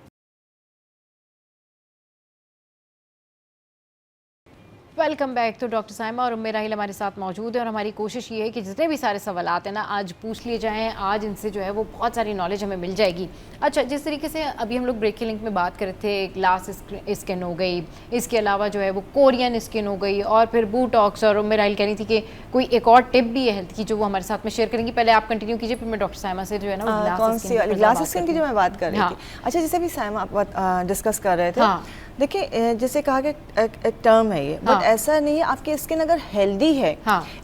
Welcome back. तो डॉक्टर साइमा और उम्मे राहिल हमारे साथ मौजूद है और हमारी कोशिश ये है कि जितने भी सारे सवालात हैं ना आज पूछ लिए जाएं। आज इनसे जो है वो बहुत सारी नॉलेज हमें मिल जाएगी। अच्छा, जिस तरीके से अभी हम लोग ब्रेक के लिंक में बात कर रहे थे, ग्लास स्किन हो गई, इसके अलावा जो है वो कोरियन स्किन हो गई और फिर बोटॉक्स, और उम्मे राहिल कह रही थी कि कोई एक और टिप भी है हेल्थ की जो वो हमारे साथ में शेयर करेंगी। पहले आप कंटिन्यू कीजिए, फिर मैं डॉक्टर साइमा से जो है ना ग्लास स्किन की जो मैं बात कर रही थी। अच्छा, जैसे भी साइमा आप डिस्कस कर रहे थे, देखिए जैसे कहा कि एक टर्म है ये, बट ऐसा नहीं है। आपकी स्किन अगर हेल्दी है,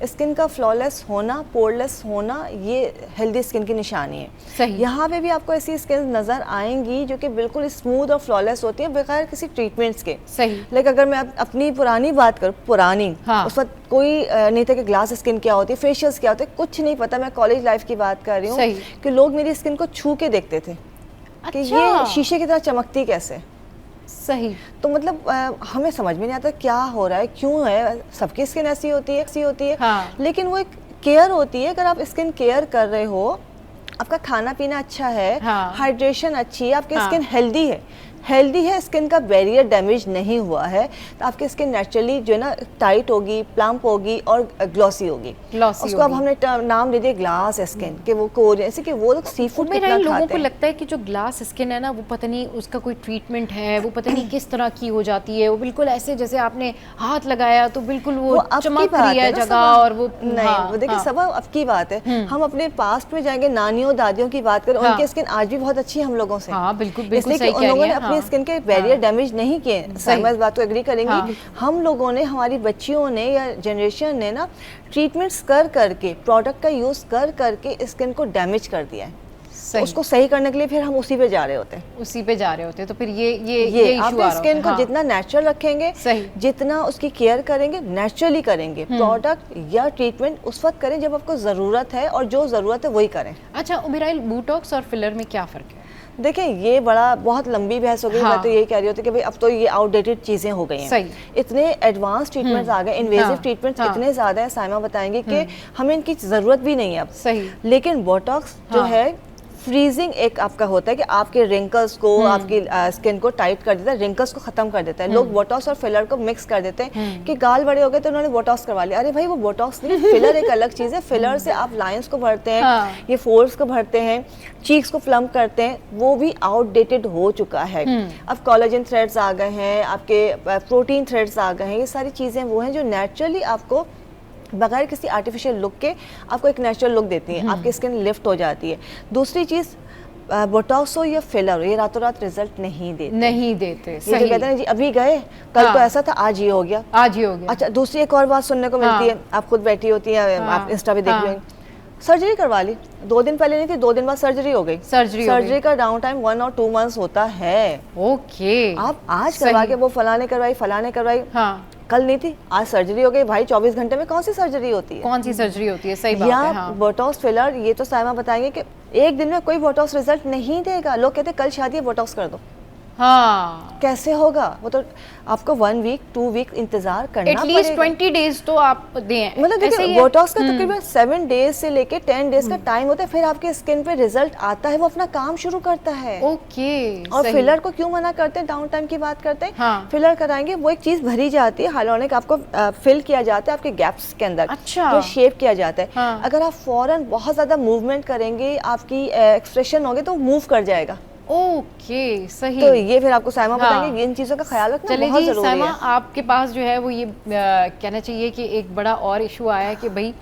स्किन का फ्लॉलेस होना, पोरलेस होना, ये हेल्दी स्किन की निशानी है। यहाँ पे भी आपको ऐसी स्किन नजर आएंगी जो कि बिल्कुल स्मूथ और फ्लॉलेस होती है बगैर किसी ट्रीटमेंट्स के। लेकिन अगर मैं अपनी पुरानी बात करूँ, उस वक्त कोई नहीं था कि ग्लास स्किन क्या होती है, फेशियल्स क्या होते हैं, कुछ नहीं पता। मैं कॉलेज लाइफ की बात कर रही हूँ कि लोग मेरी स्किन को छू के देखते थे कि ये शीशे की तरह चमकती कैसे। सही। तो मतलब हमें समझ में नहीं आता क्या हो रहा है, क्यों है। सबकी स्किन ऐसी होती है। हाँ। लेकिन वो एक केयर होती है। अगर आप स्किन केयर कर रहे हो, आपका खाना पीना अच्छा है, हाँ। हाइड्रेशन अच्छी है, आपकी स्किन हेल्दी है, स्किन का बैरियर डैमेज नहीं हुआ है, तो आपकी स्किन नेचुरली जो है ना टाइट होगी, प्लम्प होगी और ग्लॉसी होगी। उसको अब हमने नाम दे दिया ग्लास स्किन, कि वो कोरियन, ऐसे कि वो लोग सी फूड कितना खाते हैं। लोगों को लगता है कि जो ग्लास स्किन है ना वो पता नहीं उसका कोई ट्रीटमेंट है, वो पता नहीं किस तरह की हो जाती है, वो बिल्कुल ऐसे जैसे आपने हाथ लगाया तो बिल्कुल वो चमक रही है जगह, और वो नहीं, वो देखिए सब अब की बात है। हम अपने पास्ट में जाएंगे, नानियों दादियों की बात करें, उनकी स्किन आज भी बहुत अच्छी है हम लोगों से। इसलिए उन लोगों ने अपनी स्किन के बैरियर डैमेज नहीं किए। साइमा इस बात को एग्री करेंगी। हम लोगों ने, हमारी बच्चियों ने या जनरेशन ने ना ट्रीटमेंट्स कर करके, प्रोडक्ट का यूज कर करके स्किन को डैमेज कर दिया है। तो उसको सही करने के लिए फिर हम उसी पे जा रहे होते हैं, तो फिर ये अपने स्किन को जितना नेचुरल रखेंगे, जितना उसकी केयर करेंगे, नेचुरली करेंगे, प्रोडक्ट या ट्रीटमेंट उस वक्त करें जब आपको ज़रूरत है, और जो ज़रूरत है वही करें। अच्छा उमेराइल, बोटॉक्स और फिलर में क्या फ़र्क है? देखिए ये बहुत लंबी बहस हो गई। मैं तो यही कह रही होती कि भाई अब तो ये आउटडेटेड चीज़ें हो गई हैं, इतने एडवांस ट्रीटमेंट्स आ गए, इन्वेजिव ट्रीटमेंट्स इतने ज़्यादा हैं, साइमा बताएंगे कि हमें इनकी ज़रूरत भी नहीं है अब। लेकिन बोटॉक्स जो है फ्रीजिंग एक आपका होता है कि आपके रिंकल्स को, आपकी स्किन को टाइट कर देता है, रिंकल्स को खत्म कर देता है। लोग बोटॉक्स और फिलर को मिक्स कर देते हैं कि गाल बड़े हो गए तो उन्होंने बोटॉक्स करवा लिया। अरे भाई वो बोटॉक्स नहीं, फिलर एक अलग चीज़ है। फिलर से आप लाइंस को भरते हैं, ये फोल्ड्स को भरते हैं, चीक्स को प्लम्प करते हैं, वो भी आउटडेटेड हो चुका है। अब कोलेजन थ्रेड्स आ गए हैं, आपके प्रोटीन थ्रेड्स आ गए हैं, ये सारी चीज़ें वो हैं जो नेचुरली आपको बगैर किसी आर्टिफिशियल लुक के आपको एक नेचुरल लुक देती है, आपकी स्किन लिफ्ट हो जाती है। दूसरी चीज़ बोटॉक्स हो या फिलर हो, ये रातों रात रिजल्ट नहीं देते। ये जो कहते हैं जी अभी गए कल तो ऐसा था, आज ये हो गया। अच्छा दूसरी एक और बात सुनने को मिलती है, आप खुद बैठी होती हैं, आप इंस्टा पे देख लेंगे, सर्जरी करवा ली, 2 दिन पहले नहीं थी, 2 दिन बाद सर्जरी हो गई। सर्जरी का डाउन टाइम 1 और 2 मंथ्स होता है। आप आज करवा के वो फलाने करवाई, कल नहीं थी, आज सर्जरी हो गई। भाई 24 घंटे में कौन सी सर्जरी होती है? सही बात है। या बोटॉक्स फिलर, ये तो साइमा बताएंगे कि एक दिन में कोई बोटॉक्स रिजल्ट नहीं देगा। लोग कहते हैं कल शादी है बोटॉक्स कर दो, कैसे होगा? वो तो आपको 1 वीक 2 वीक इंतजार करना पड़ेगा। एटलीस्ट 20 डेज तो आप दें। मतलब देखिए बोटॉक्स का तकरीबन 7 डेज से लेके 10 डेज का टाइम होता है, फिर आपके स्किन पे रिजल्ट आता है, वो अपना काम शुरू करता है। और फिलर को क्यों मना करते हैं? डाउन टाइम की बात करते हैं। फिलर कराएंगे, वो एक चीज भरी जाती है, हाइलोनिक आपको फिल किया जाता है आपके गैप्स के अंदर, जो शेप किया जाता है। अगर आप फौरन बहुत ज्यादा मूवमेंट करेंगे, आपकी एक्सप्रेशन होंगे तो मूव कर जाएगा। सही। तो ये फिर आपको साइमा बताएंगे, इन चीज़ों का ख्याल रखना बहुत ज़रूरी है। साइमा, आपके पास जो है वो ये कहना चाहिए कि एक बड़ा और इशू आया है कि भाई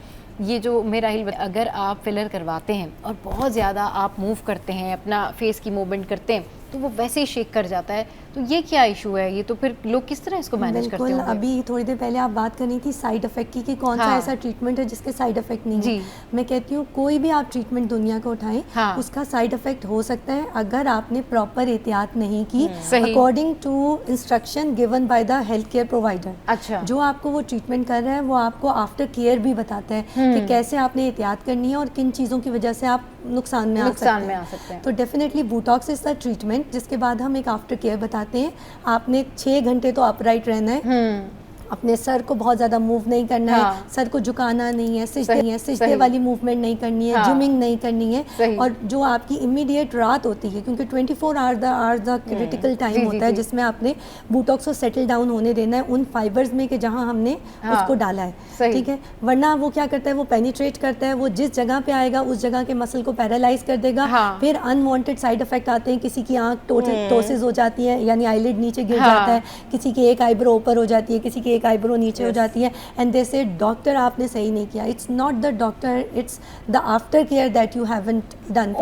ये जो मेरा हिल, अगर आप फिलर करवाते हैं और बहुत ज़्यादा आप मूव करते हैं, अपना फेस की मूवमेंट करते हैं, तो वो वैसे ही शेक कर जाता है, तो ये क्या इशू है? ये तो फिर लोग किस तरह इसको मैनेज करते हैं? अभी थोड़ी देर पहले आप बात करनी थी साइड इफेक्ट की कि कौन सा ऐसा ट्रीटमेंट है जिसके साइड इफेक्ट नहीं है। मैं कहती हूँ कोई भी आप ट्रीटमेंट दुनिया को उठाएं, उसका साइड इफेक्ट हो सकता है अगर आपने प्रॉपर एहतियात नहीं की according to instruction given by the health care provider. जो आपको वो ट्रीटमेंट कर रहा है वो आपको आफ्टर केयर भी बताता है कि कैसे आपने एहतियात करनी है और किन चीज़ों की वजह से आप नुकसान में आ सकते हैं। तो definitely Botox is the treatment, जिसके बाद हम एक आफ्टर केयर बताते हैं। आपने 6 घंटे तो अपराइट रहना है, अपने सर को बहुत ज़्यादा मूव नहीं करना है, सर को झुकाना नहीं है, सिजदे वाली मूवमेंट नहीं करनी है, जिमिंग नहीं करनी है। और जो आपकी इमीडिएट रात होती है, क्योंकि 24 आवर द क्रिटिकल टाइम होता है जिसमें आपने बोटॉक्स को सेटल डाउन होने देना है उन फाइबर्स में कि जहाँ हमने उसको डाला है, ठीक है। वरना वो क्या करता है, वो पेनिट्रेट करता है, वो जिस जगह पे आएगा उस जगह के मसल को पैरालाइज कर देगा। फिर अनवांटेड साइड इफेक्ट आते हैं, किसी की आँख टोसिस हो जाती है, यानी आईलिड नीचे गिर जाता है, किसी की एक आईब्रो ऊपर हो जाती है, किसी की एक आईब्रो नीचे हो जाती है, एंड दे से डॉक्टर आपने सही नहीं किया। It's not the doctor, it's the after care that you haven't done.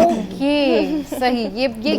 सही।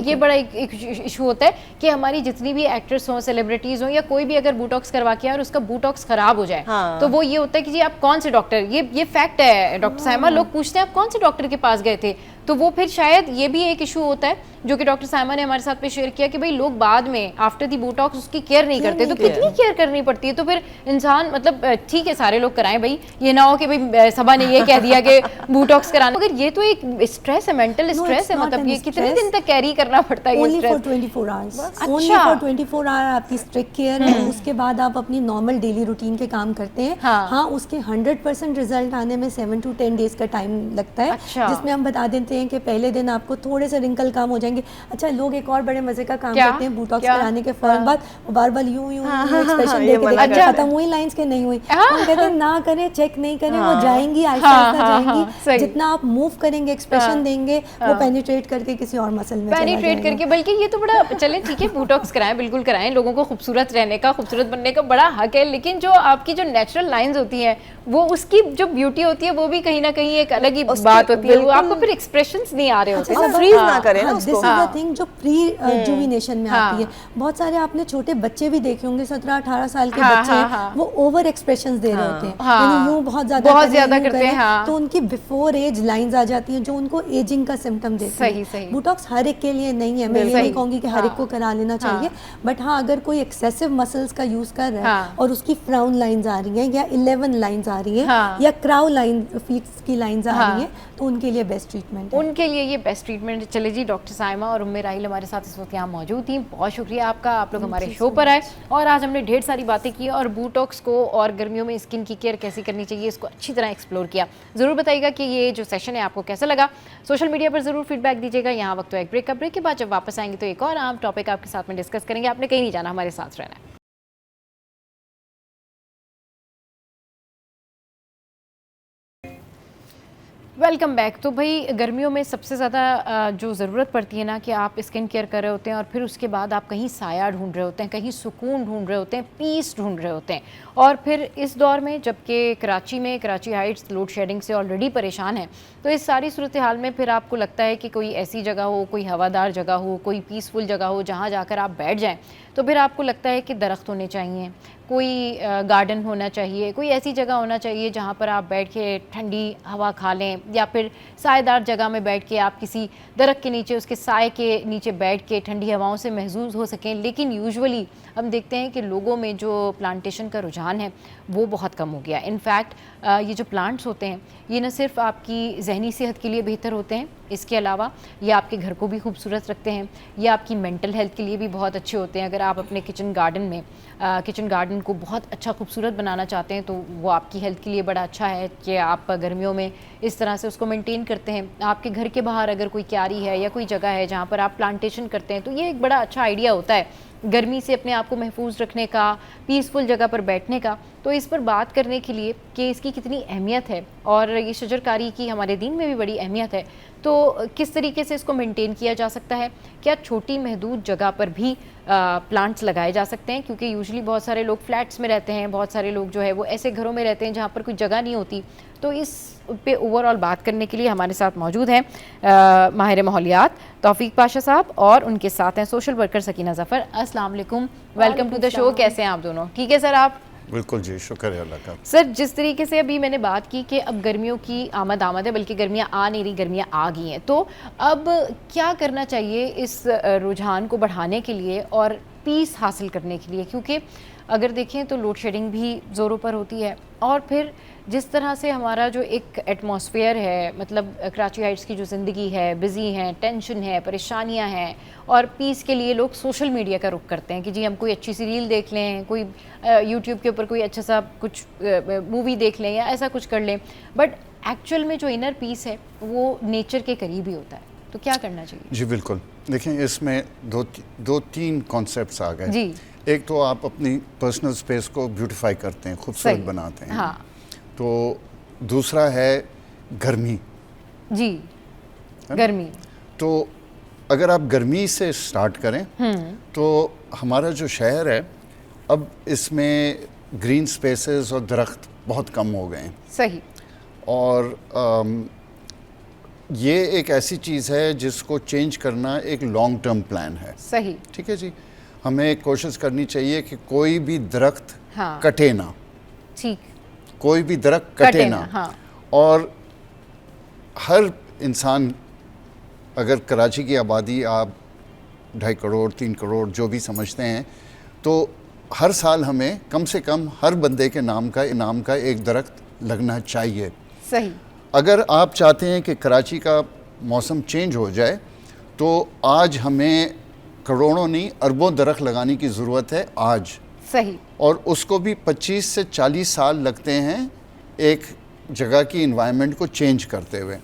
ये बड़ा एक इशू होता है कि हमारी जितनी भी एक्ट्रेस हों, सेलिब्रिटीज हों, या कोई भी अगर बोटॉक्स करवा के और उसका बोटॉक्स खराब हो जाए, तो वो ये होता है कि जी आप कौन से डॉक्टर, ये फैक्ट है डॉक्टर साइमा, लोग पूछते हैं आप कौन से डॉक्टर के पास गए थे, तो वो फिर शायद ये भी एक इशू होता है जो कि डॉक्टर साइमा ने हमारे साथ पे शेयर किया कि भाई लोग बाद में आफ्टर दी बोटॉक्स उसकी केयर नहीं करते। तो कितनी केयर करनी पड़ती है? तो फिर इंसान मतलब ठीक है सारे लोग कराएं भाई, ये ना हो कि भाई सभा ने ये कह दिया कि बोटॉक्स कराना, मगर ये तो एक स्ट्रेस है, मेंटल स्ट्रेस है। मतलब ये कितने दिन तक कैरी करना पड़ता है? Only for 24 hours, only for 24 hour आपकी स्ट्रिक्ट केयर है। उसके बाद आप अपनी नॉर्मल डेली रूटीन के काम करते हैं। हाँ, उसके 100% रिजल्ट आने में 7 to 10 डेज का टाइम लगता है, जिसमें हम बता देते हैं कि पहले दिन आपको थोड़े से रिंकल कम हो जाएंगे। अच्छा, लोग एक और बड़े मजे का काम करते हैं, बोटॉक्स कराने के फौरन बाद बार-बार यूं एक्सप्रेशन देके खत्म हुई लाइंस के नहीं हुई, हम कहते हैं ना करें, चेक नहीं करें, वो जाएंगी आहिस्ता जाएंगी। जितना आप मूव करेंगे, एक्सप्रेशन देंगे, वो पेनिट्रेट करके किसी और मसल में पेनिट्रेट करके। बल्कि ये तो बड़ा चलें ठीक है, बोटॉक्स कराएं, बिल्कुल कराएं, लोगों को खूबसूरत रहने का, खूबसूरत बनने का बड़ा हक है, लेकिन जो आपकी जो नेचुरल लाइंस होती हैं, वो उसकी जो ब्यूटी होती है वो भी कहीं ना कहीं एक अलग ही बात होती है, वो आपको फिर एक्सप्रेशन एक्सप्रेशंस नहीं आ रहे होते। अच्छा, फ्रीज ना करें ना दिस इज द थिंग जो प्री जुविनेशन में आती है। बहुत सारे आपने छोटे बच्चे भी देखे होंगे, 17-18 साल के बच्चे हैं, वो ओवर एक्सप्रेशंस दे रहे होते हैं, यानी यूं बहुत ज्यादा करते हैं, तो उनकी बिफोर एज लाइंस आ जाती हैं जो उनको एजिंग का सिम्टम देती है। बोटॉक्स हर एक के लिए नहीं है, मैं ये नहीं कहूंगी कि हर एक को करा लेना चाहिए, बट हाँ अगर कोई एक्सेसिव मसल्स का यूज कर रहा है और उसकी फ्राउन लाइंस आ रही हैं या 11 लाइंस आ रही हैं या क्राउ लाइन फीट्स की लाइंस आ रही हैं, तो उनके लिए बेस्ट ट्रीटमेंट है। उनके लिए ये बेस्ट ट्रीटमेंट। चले जी, डॉक्टर साइमा और उम्मे राहिल हमारे साथ इस वक्त यहाँ मौजूद थी। बहुत शुक्रिया आपका, आप लोग हमारे शो पर आए और आज हमने ढेर सारी बातें की और बोटॉक्स को और गर्मियों में स्किन की केयर कैसी करनी चाहिए इसको अच्छी तरह एक्सप्लोर किया। ज़रूर बताइएगा कि ये जो सेशन है आपको कैसा लगा। सोशल मीडिया पर ज़रूर फीडबैक दीजिएगा। यहाँ वक्त तो एक ब्रेक का, ब्रेक के बाद जब वापस आएंगे तो एक और आम टॉपिक आपके साथ में डिस्कस करेंगे। आपने कहीं नहीं जाना, हमारे साथ रहना है। Welcome back. तो भाई गर्मियों में सबसे ज़्यादा जो ज़रूरत पड़ती है ना कि आप स्किन केयर कर रहे होते हैं और फिर उसके बाद आप कहीं साया ढूंढ रहे होते हैं, कहीं सुकून ढूंढ रहे होते हैं, पीस ढूंढ रहे होते हैं। और फिर इस दौर में जबकि कराची हाइट्स लोड शेडिंग से ऑलरेडी परेशान है, तो इस सारी सूरत हाल में फिर आपको लगता है कि कोई ऐसी जगह हो, कोई हवादार जगह हो, कोई पीसफुल जगह हो जहाँ जाकर आप बैठ जाएँ। तो फिर आपको लगता है कि दरख्त होने चाहिए, कोई गार्डन होना चाहिए, कोई ऐसी जगह होना चाहिए जहाँ पर आप बैठ के ठंडी हवा खा लें, या फिर सायेदार जगह में बैठ के आप किसी दरख्त के नीचे, उसके साए के नीचे बैठ के ठंडी हवाओं से महसूस हो सकें। लेकिन यूजुअली हम देखते हैं कि लोगों में जो प्लांटेशन का रुझान है वो बहुत कम हो गया। इनफैक्ट ये जो प्लांट्स होते हैं ये न सिर्फ आपकी जहनी सेहत के लिए बेहतर होते हैं, इसके अलावा ये आपके घर को भी खूबसूरत रखते हैं, ये आपकी मेंटल हेल्थ के लिए भी बहुत अच्छे होते हैं। अगर आप अपने किचन गार्डन को बहुत अच्छा खूबसूरत बनाना चाहते हैं तो वो आपकी हेल्थ के लिए बड़ा अच्छा है कि आप गर्मियों में इस तरह से उसको मेंटेन करते हैं। आपके घर के बाहर अगर कोई क्यारी है या कोई जगह है जहाँ पर आप प्लांटेशन करते हैं तो ये एक बड़ा अच्छा आइडिया होता है गर्मी से अपने आप को महफूज रखने का, पीसफुल जगह पर बैठने का। तो इस पर बात करने के लिए कि इसकी कितनी अहमियत है और ये शजरकारी की हमारे दीन में भी बड़ी अहमियत है, तो किस तरीके से इसको मेंटेन किया जा सकता है, क्या छोटी महदूद जगह पर भी प्लांट्स लगाए जा सकते हैं, क्योंकि यूजुअली बहुत सारे लोग फ्लैट्स में रहते हैं, बहुत सारे लोग जो है वो ऐसे घरों में रहते हैं जहाँ पर कोई जगह नहीं होती। तो इस पे ओवरऑल बात करने के लिए हमारे साथ मौजूद हैं माहिर माहौलियात तौफीक पाशा साहब और उनके साथ हैं सोशल वर्कर सकीना ज़फ़र। अस्सलाम वालेकुम, वेलकम टू द शो। कैसे हैं आप दोनों? ठीक है सर आप? बिल्कुल जी, शुक्र है अल्लाह का। सर जिस तरीके से अभी मैंने बात की कि अब गर्मियों की आमद है, बल्कि गर्मियाँ आ नहीं रही, गर्मियाँ आ गई हैं, तो अब क्या करना चाहिए इस रुझान को बढ़ाने के लिए और पीस हासिल करने के लिए? क्योंकि अगर देखें तो लोड शेडिंग भी ज़ोरों पर होती है और फिर जिस तरह से हमारा जो एक एटमॉस्फेयर है, मतलब कराची हाइट्स की जो ज़िंदगी है, बिज़ी हैं, टेंशन है, परेशानियां हैं, और पीस के लिए लोग सोशल मीडिया का रुख करते हैं कि जी हम कोई अच्छी सी रील देख लें, कोई यूट्यूब के ऊपर कोई अच्छा सा कुछ मूवी देख लें या ऐसा कुछ कर लें, बट एक्चुअल में जो इनर पीस है वो नेचर के करीब ही होता है। तो क्या करना चाहिए? जी बिल्कुल, देखें इसमें दो तीन कॉन्सेप्ट्स आ गए जी। एक तो आप अपनी पर्सनल स्पेस को ब्यूटिफाई करते हैं, खूबसूरत बनाते हैं, हाँ। तो दूसरा है गर्मी जी, गर्मी। तो अगर आप गर्मी से स्टार्ट करें तो हमारा जो शहर है अब इसमें ग्रीन स्पेसेस और दरख्त बहुत कम हो गए हैं। सही। और ये एक ऐसी चीज़ है जिसको चेंज करना एक लॉन्ग टर्म प्लान है। सही। ठीक है जी, हमें कोशिश करनी चाहिए कि कोई भी दरख्त हाँ। कटे ना। ठीक। कोई भी दरख्त कटे ना, हाँ। और हर इंसान, अगर कराची की आबादी आप 2.5 करोड़ 3 करोड़ जो भी समझते हैं, तो हर साल हमें कम से कम हर बंदे के नाम का एक दरख्त लगना चाहिए। सही। अगर आप चाहते हैं कि कराची का मौसम चेंज हो जाए तो आज हमें करोड़ों नहीं अरबों दरख्त लगाने की ज़रूरत है आज। सही। और उसको भी 25 से 40 साल लगते हैं एक जगह की इन्वायरमेंट को चेंज करते हुए।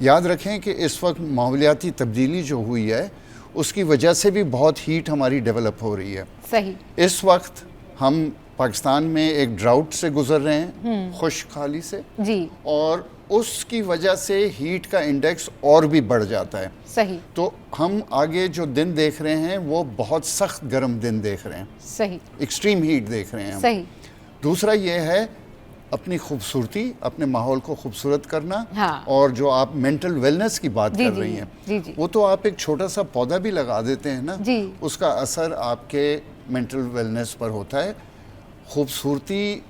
याद रखें कि इस वक्त माहौलियाती तब्दीली जो हुई है उसकी वजह से भी बहुत हीट हमारी डेवलप हो रही है। सही। इस वक्त हम पाकिस्तान में एक ड्राउट से गुजर रहे हैं, खुशहाली से जी, और उसकी वजह से हीट का इंडेक्स और भी बढ़ जाता है। सही। तो हम आगे जो दिन देख रहे हैं वो बहुत सख्त गर्म दिन देख रहे हैं। सही। एक्सट्रीम हीट देख रहे हैं हम। सही। दूसरा ये है अपनी खूबसूरती, अपने माहौल को खूबसूरत करना। हाँ। और जो आप मेंटल वेलनेस की बात कर रही हैं, जी। वो तो आप एक छोटा सा पौधा भी लगा देते हैं ना जी। उसका असर आपके मेंटल वेलनेस पर होता है। खूबसूरती,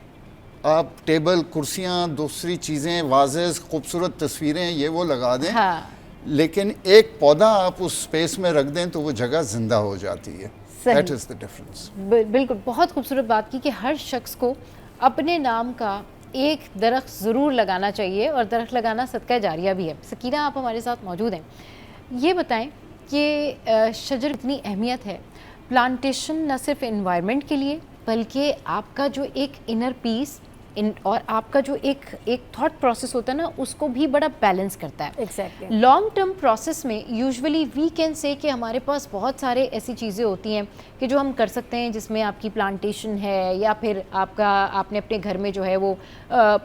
आप टेबल, कुर्सियाँ, दूसरी चीज़ें, वाजेस, खूबसूरत तस्वीरें, ये वो लगा दें। हाँ। लेकिन एक पौधा आप उस स्पेस में रख दें तो वो जगह जिंदा हो जाती है। That is the difference. बिल्कुल, बहुत खूबसूरत बात की कि हर शख्स को अपने नाम का एक दरख्त ज़रूर लगाना चाहिए और दरख्त लगाना सदका जारिया भी है। सकीना, आप हमारे साथ मौजूद हैं, ये बताएं कि शजर कितनी अहमियत है। प्लांटेशन न सिर्फ एनवायरनमेंट के लिए बल्कि आपका जो एक इनर पीस और आपका जो एक थॉट प्रोसेस होता है ना, उसको भी बड़ा बैलेंस करता है। एग्जैक्टली। लॉन्ग टर्म प्रोसेस में यूजुअली वी कैन से कि हमारे पास बहुत सारे ऐसी चीज़ें होती हैं कि जो हम कर सकते हैं, जिसमें आपकी प्लांटेशन है या फिर आपने अपने घर में जो है वो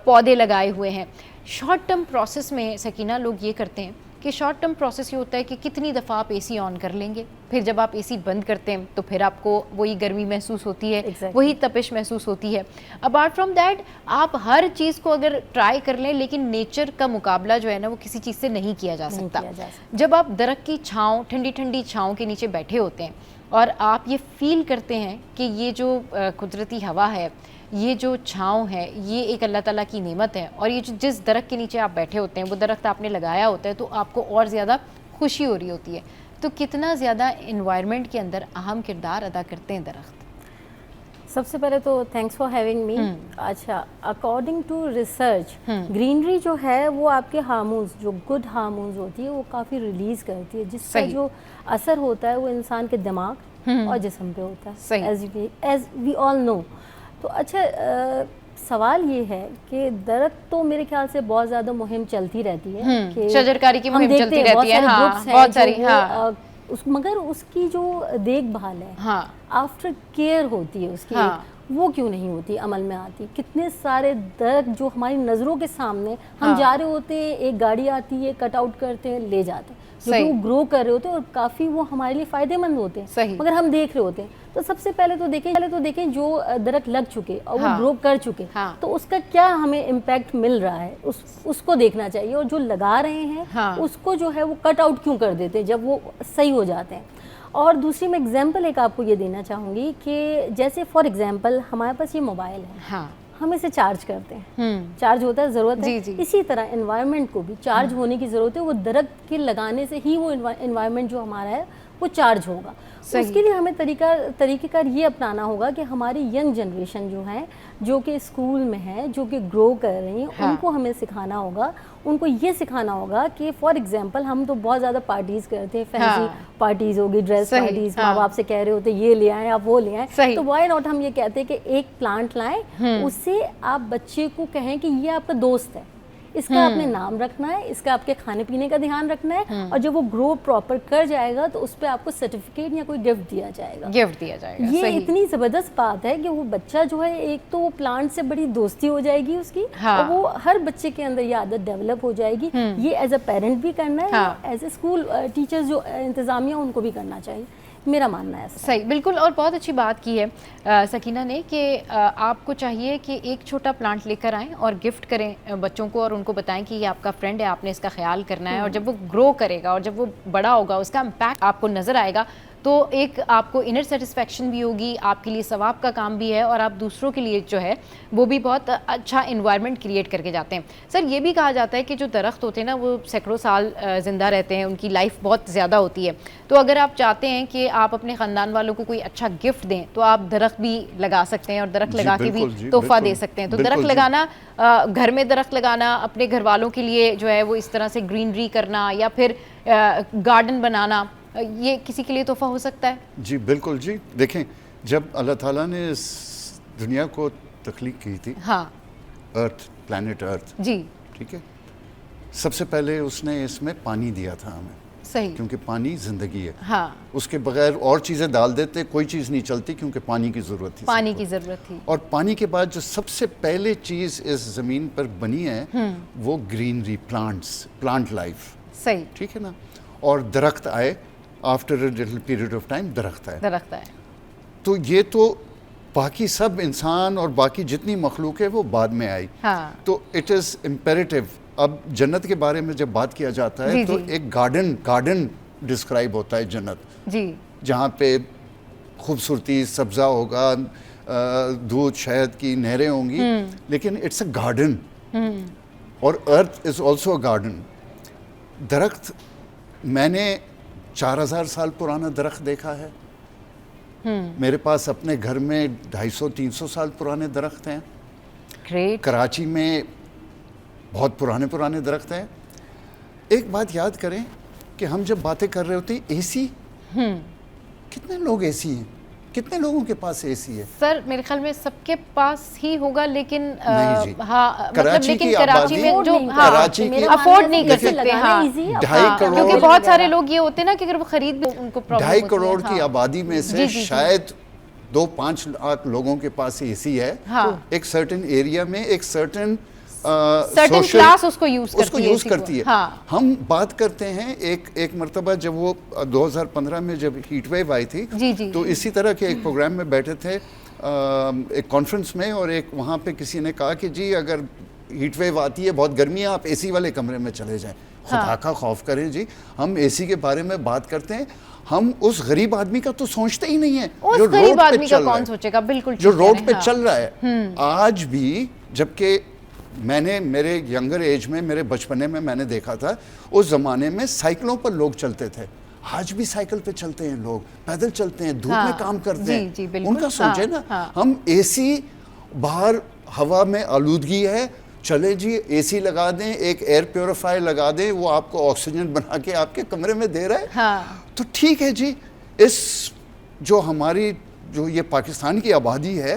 पौधे लगाए हुए हैं। शॉर्ट टर्म प्रोसेस में सकीना लोग ये करते हैं कि शॉर्ट टर्म प्रोसेस ये होता है कि कितनी दफ़ा आप एसी ऑन कर लेंगे, फिर जब आप एसी बंद करते हैं तो फिर आपको वही गर्मी महसूस होती है। Exactly. वही तपिश महसूस होती है। अपार्ट फ्रॉम दैट, आप हर चीज़ को अगर ट्राई कर लें, लेकिन नेचर का मुकाबला जो है ना वो किसी चीज़ से नहीं किया जा सकता। जब आप दरख्त की छाँव, ठंडी ठंडी छाँव के नीचे बैठे होते हैं और आप ये फील करते हैं कि ये जो कुदरती हवा है, ये जो छाँव है, ये एक अल्लाह ताला की नेमत है, और ये जो जिस दरख्त के नीचे आप बैठे होते हैं वो दरख्त आपने लगाया होता है, तो आपको और ज़्यादा खुशी हो रही होती है। तो कितना ज़्यादा इन्वायरमेंट के अंदर अहम किरदार अदा करते हैं दरख्त। सबसे पहले तो थैंक्स फॉर हैविंग मी। अच्छा, अकॉर्डिंग टू रिसर्च, ग्रीनरी जो है वो आपके हार्मोन्स, जो गुड हार्मोन्स होती है, वो काफ़ी रिलीज़ करती है, जिसका जो असर होता है वो इंसान के दिमाग और जिस्म पे होता है, एज वी ऑल नो। तो अच्छा, सवाल ये है कि दरख्त तो मेरे ख्याल से बहुत ज़्यादा मुहिम चलती रहती है कि शजरकारी की मुहिम चलती रहती है। हाँ, बहुत सारी। हाँ। मगर उसकी जो देखभाल है, हाँ, आफ्टर केयर होती है उसकी, हाँ, वो क्यों नहीं होती, अमल में आती। कितने सारे दरख्त जो हमारी नज़रों के सामने हम जा रहे होते हैं, एक गाड़ी आती है, कट आउट करते हैं, ले जाते हैं, जो वो ग्रो कर रहे होते हैं और काफ़ी वो हमारे लिए फ़ायदेमंद होते हैं, मगर हम देख रहे होते हैं। तो सबसे पहले तो देखें जो दरख्त लग चुके और वो ग्रो कर चुके, तो उसका क्या हमें इम्पैक्ट मिल रहा है, उसको देखना चाहिए। और जो लगा रहे हैं उसको जो है वो कट आउट क्यों कर देते हैं जब वो सही हो जाते हैं। और दूसरी मैं एग्जांपल एक आपको ये देना चाहूँगी कि जैसे फॉर एग्जांपल हमारे पास ये मोबाइल है, हाँ, हम इसे चार्ज करते हैं, चार्ज होता है, ज़रूरत है। इसी तरह एनवायरनमेंट को भी चार्ज होने की ज़रूरत है। वो दरख्त के लगाने से ही वो एनवायरनमेंट जो हमारा है वो चार्ज होगा। तो उसके लिए हमें तरीक़ेकार ये अपनाना होगा कि हमारी यंग जनरेशन जो है, जो कि स्कूल में है, जो कि ग्रो कर रही हैं, हाँ, उनको हमें सिखाना होगा, उनको ये सिखाना होगा कि फॉर एग्जांपल हम तो बहुत ज़्यादा पार्टीज़ करते हैं, फैंसी पार्टीज़ होगी, ड्रेस पार्टीज़, माँ बाप से कह रहे होते ये ले आएँ, आप वो ले आएँ, तो वाई नॉट हम ये कहते हैं कि एक प्लांट लाएँ, उससे आप बच्चे को कहें कि ये आपका दोस्त है, इसका आपने नाम रखना है, इसका आपके खाने पीने का ध्यान रखना है, और जब वो ग्रो प्रॉपर कर जाएगा तो उस पर आपको सर्टिफिकेट या कोई गिफ्ट दिया जाएगा। ये इतनी ज़बरदस्त बात है कि वो बच्चा जो है, एक तो वो प्लांट से बड़ी दोस्ती हो जाएगी उसकी, हाँ, और वो हर बच्चे के अंदर ये आदत डेवलप हो जाएगी। ये एज अ पेरेंट भी करना है, हाँ, एज ए स्कूल टीचर्स जो इंतज़ामिया उनको भी करना चाहिए, मेरा मानना है। सही, बिल्कुल। और बहुत अच्छी बात की है सकीना ने कि आपको चाहिए कि एक छोटा प्लांट लेकर आएँ और गिफ्ट करें बच्चों को, और उनको बताएं कि ये आपका फ्रेंड है, आपने इसका ख्याल करना है, और जब वो ग्रो करेगा और जब वो बड़ा होगा उसका इम्पैक्ट आपको नज़र आएगा, तो एक आपको इनर सेटिस्फेक्शन भी होगी, आपके लिए सवाब का काम भी है, और आप दूसरों के लिए जो है वो भी बहुत अच्छा इन्वायरमेंट क्रिएट करके जाते हैं। सर, ये भी कहा जाता है कि जो दरख्त होते हैं ना वो सैकड़ों साल ज़िंदा रहते हैं, उनकी लाइफ बहुत ज़्यादा होती है। तो अगर आप चाहते हैं कि आप अपने ख़ानदान वालों को कोई अच्छा गिफ्ट दें तो आप दरख्त भी लगा सकते हैं और दरख्त लगा के भी तोहफा दे सकते हैं। तो दरख्त लगाना, घर में दरख्त लगाना, अपने घर वालों के लिए जो है वो इस तरह से ग्रीनरी करना या फिर गार्डन बनाना, ये किसी के लिए तोहफा हो सकता है। जी बिल्कुल जी। देखें, जब अल्लाह ताला ने इस दुनिया को तख्लीक की थी, हाँ, अर्थ, प्लैनेट अर्थ, जी, ठीक है, सबसे पहले उसने इसमें पानी दिया था हमें, सही, क्योंकि पानी जिंदगी है, हाँ, उसके बगैर और चीज़ें डाल देते कोई चीज़ नहीं चलती, क्योंकि पानी की ज़रूरत थी, पानी की ज़रूरत थी। और पानी के बाद जो सबसे पहले चीज़ इस ज़मीन पर बनी है वो ग्रीनरी, प्लांट लाइफ, सही, ठीक है ना। और दरख्त आए, after a little period of time दरख्त आए। दरख्त आए, तो ये तो बाकी सब इंसान और बाकी जितनी मखलूक है वो बाद में आई। तो इट इज़ इम्पेरेटिव। अब जन्नत के बारे में जब बात किया जाता है तो एक गार्डन डिस्क्राइब होता है जन्नत जी, जहाँ पे खूबसूरती, सब्ज़ा होगा, दूध शहद की नहरें होंगी, लेकिन इट्स अ गार्डन। और earth is also a garden. दरख्त, मैंने 4000 साल पुराना दरख्त देखा है। मेरे पास अपने घर में 250-300 साल पुराने दरख्त हैं। Great. कराची में बहुत पुराने दरख्त हैं। एक बात याद करें कि हम जब बातें कर रहे होते हैं एसी, कितने लोग एसी हैं, कितने लोगों के पास एसी है? सर मेरे ख्याल में सबके पास ही होगा, लेकिन हाँ, कराची की कराची में जो अफोर्ड नहीं कर सकते, हाँ, 2.5 करोड़, क्योंकि बहुत सारे लोग ये होते हैं ना कि अगर वो खरीद उनको प्रॉब्लम 2.5 करोड़ की आबादी में से शायद 2-5 लाख लोगों के पास एसी है। एक सर्टेन एरिया में एक सर्टेन क्लास उसको यूज करती है। हाँ। हम बात करते हैं एक मर्तबा जब वो 2015 में जब हीट वेव आई थी, तो इसी तरह के एक प्रोग्राम में बैठे थे एक कॉन्फ्रेंस में, और एक वहाँ पे किसी ने कहा कि जी अगर हीट वेव आती है, बहुत गर्मी है, आप एसी वाले कमरे में चले जाएं। खुदा का खौफ करें जी, हम एसी के बारे में बात करते हैं, हम उस गरीब आदमी का तो सोचते ही नहीं है जो रोड पे चल रहा है। सोचेगा, बिल्कुल जो रोड पे चल रहा है आज भी। जबकि मैंने मेरे यंगर एज में, मेरे बचपने में मैंने देखा था, उस ज़माने में साइकिलों पर लोग चलते थे। आज भी साइकिल पे चलते हैं लोग, पैदल चलते हैं, धूप में काम करते हैं। उनका सोचे ना, हम एसी, बाहर हवा में आलूदगी है, चले जी एसी लगा दें, एक एयर प्योरीफायर लगा दें, वो आपको ऑक्सीजन बना के आपके कमरे में दे रहा है। तो ठीक है जी, इस जो हमारी जो ये पाकिस्तान की आबादी है,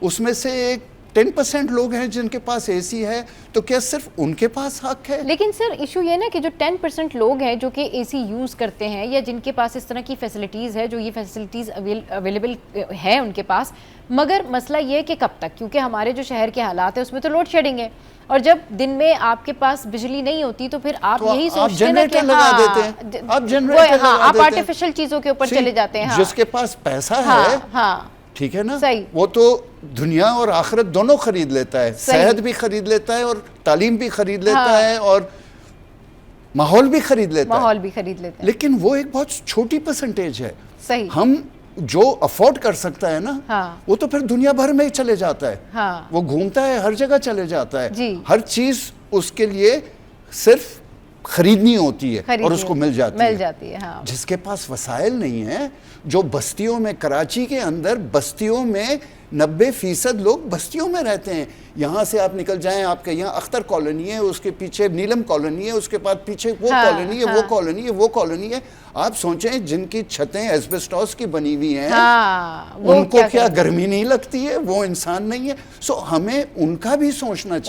उसमें से एक 10% लोग हैं जिनके पास एसी है, तो क्या सिर्फ उनके पास हक है? लेकिन सर इशू ये ना कि जो 10% लोग हैं जो कि एसी यूज़ करते हैं, या जिनके पास इस तरह की फैसिलिटीज़ है, जो ये फैसिलिटीज़ अवेलेबल है उनके पास, मगर मसला ये है कि कब तक, क्योंकि हमारे जो शहर के हालात है उसमें तो लोड शेडिंग है, और जब दिन में आपके पास बिजली नहीं होती तो फिर आप तो यही सोचते हैं कि आप आर्टिफिशियल चीज़ों के ऊपर चले जाते हैं। जिसके पास पैसा है, ठीक है ना, वो तो दुनिया और आखिरत दोनों खरीद लेता है, सेहत भी खरीद लेता है और तालीम भी खरीद लेता है और माहौल भी खरीद लेता है। लेकिन वो एक बहुत छोटी परसेंटेज है। सही। हम जो अफोर्ड कर सकता है ना, वो तो फिर दुनिया भर में ही चले जाता है। वो घूमता है, हर जगह चले जाता है, हर चीज उसके लिए सिर्फ खरीदनी होती है और उसको मिल जाती है। जिसके पास वसाइल नहीं है, जो बस्तियों में, कराची के अंदर बस्तियों में 90% लोग बस्तियों में रहते हैं। यहाँ से आप निकल जाएं, आपके यहाँ अख्तर कॉलोनी है, उसके पीछे नीलम कॉलोनी है, उसके बाद पीछे वो कॉलोनी है, वो कॉलोनी है, वो कॉलोनी है। आप सोचें जिनकी छतें एस्बेस्टॉस की बनी हुई हैं, उनको क्या गर्मी नहीं लगती है? वो इंसान नहीं है। सो हमें उनका भी सोचना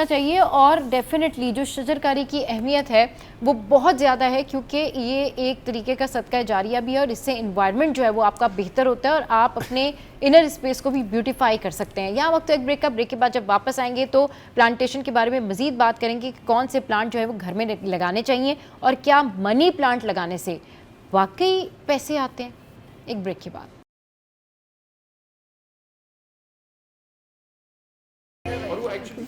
चाहिए, और डेफिनेटली जो शजरकारी की अहमियत है वो बहुत ज़्यादा है, क्योंकि ये एक तरीके का सदका जारिया भी है, और इससे इन्वायरमेंट जो है वो आपका बेहतर होता है और आप अपने इनर स्पेस को भी ब्यूटीफाई कर सकते हैं। यहाँ वक्त एक ब्रेक के बाद जब वापस आएंगे तो प्लांटेशन के बारे में मज़ीद बात करेंगे कि कौन से प्लांट जो है वो घर में लगाने चाहिए, और क्या मनी प्लांट लगाने से वाकई पैसे आते हैं। एक ब्रेक के बाद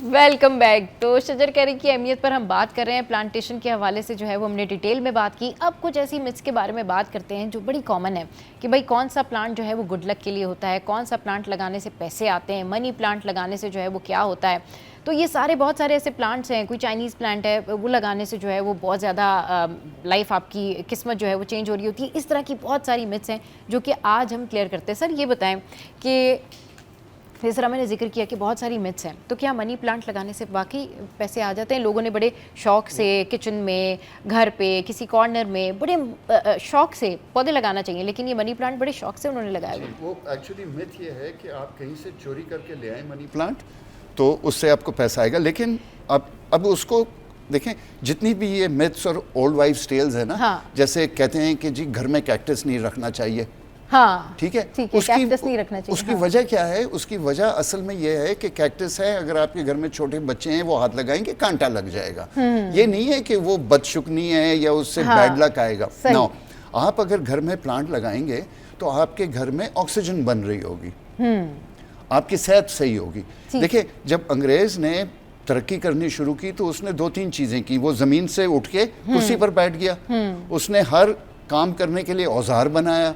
वेलकम बैक। तो शजरकारी की अहमियत पर हम बात कर रहे हैं, प्लांटेशन के हवाले से जो है वो हमने डिटेल में बात की। अब कुछ ऐसी मिथ्स के बारे में बात करते हैं जो बड़ी कॉमन है कि भाई कौन सा प्लांट जो है वो गुड लक के लिए होता है, कौन सा प्लांट लगाने से पैसे आते हैं, मनी प्लांट लगाने से जो है वो क्या होता है। तो ये बहुत सारे ऐसे प्लांट्स हैं, कोई चाइनीज़ प्लांट है वो लगाने से जो है वो बहुत ज़्यादा लाइफ आपकी किस्मत जो है वो चेंज हो रही होती है। इस तरह की बहुत सारी मिथ्स हैं जो कि आज हम क्लियर करते हैं। सर ये बताएं कि जिस तरह मैंने जिक्र किया कि बहुत सारी मिथ्स हैं, तो क्या मनी प्लांट लगाने से वाकई पैसे आ जाते हैं? लोगों ने बड़े शौक से किचन में, घर पे, किसी कॉर्नर में बड़े शौक से पौधे लगाना चाहिए, लेकिन ये मनी प्लांट बड़े शौक से उन्होंने लगाया हुआ। वो एक्चुअली मिथ ये है कि आप कहीं से चोरी करके ले आए मनी प्लांट तो उससे आपको पैसा आएगा। लेकिन अब उसको देखें, जितनी भी ये मिथ्स और ओल्ड वाइफ्स टेल्स है ना, जैसे कहते हैं कि जी घर में कैक्टस नहीं रखना चाहिए, ठीक है, कैक्टस नहीं रखना चाहिए। उसकी वजह क्या है? उसकी वजह असल में ये है कि कैक्टस है, अगर आपके घर में छोटे बच्चे हैं वो हाथ लगाएंगे कांटा लग जाएगा। ये नहीं है कि वो बदशुगनी है या उससे बैड लक आएगा। नो, आप अगर घर में प्लांट लगाएंगे तो आपके घर में ऑक्सीजन बन रही होगी, आपकी सेहत सही होगी। देखिए, जब अंग्रेज ने तरक्की करनी शुरू की तो उसने 2-3 चीजें की। वो जमीन से उठ के कुर्सी पर बैठ गया, उसने हर काम करने के लिए औजार बनाया,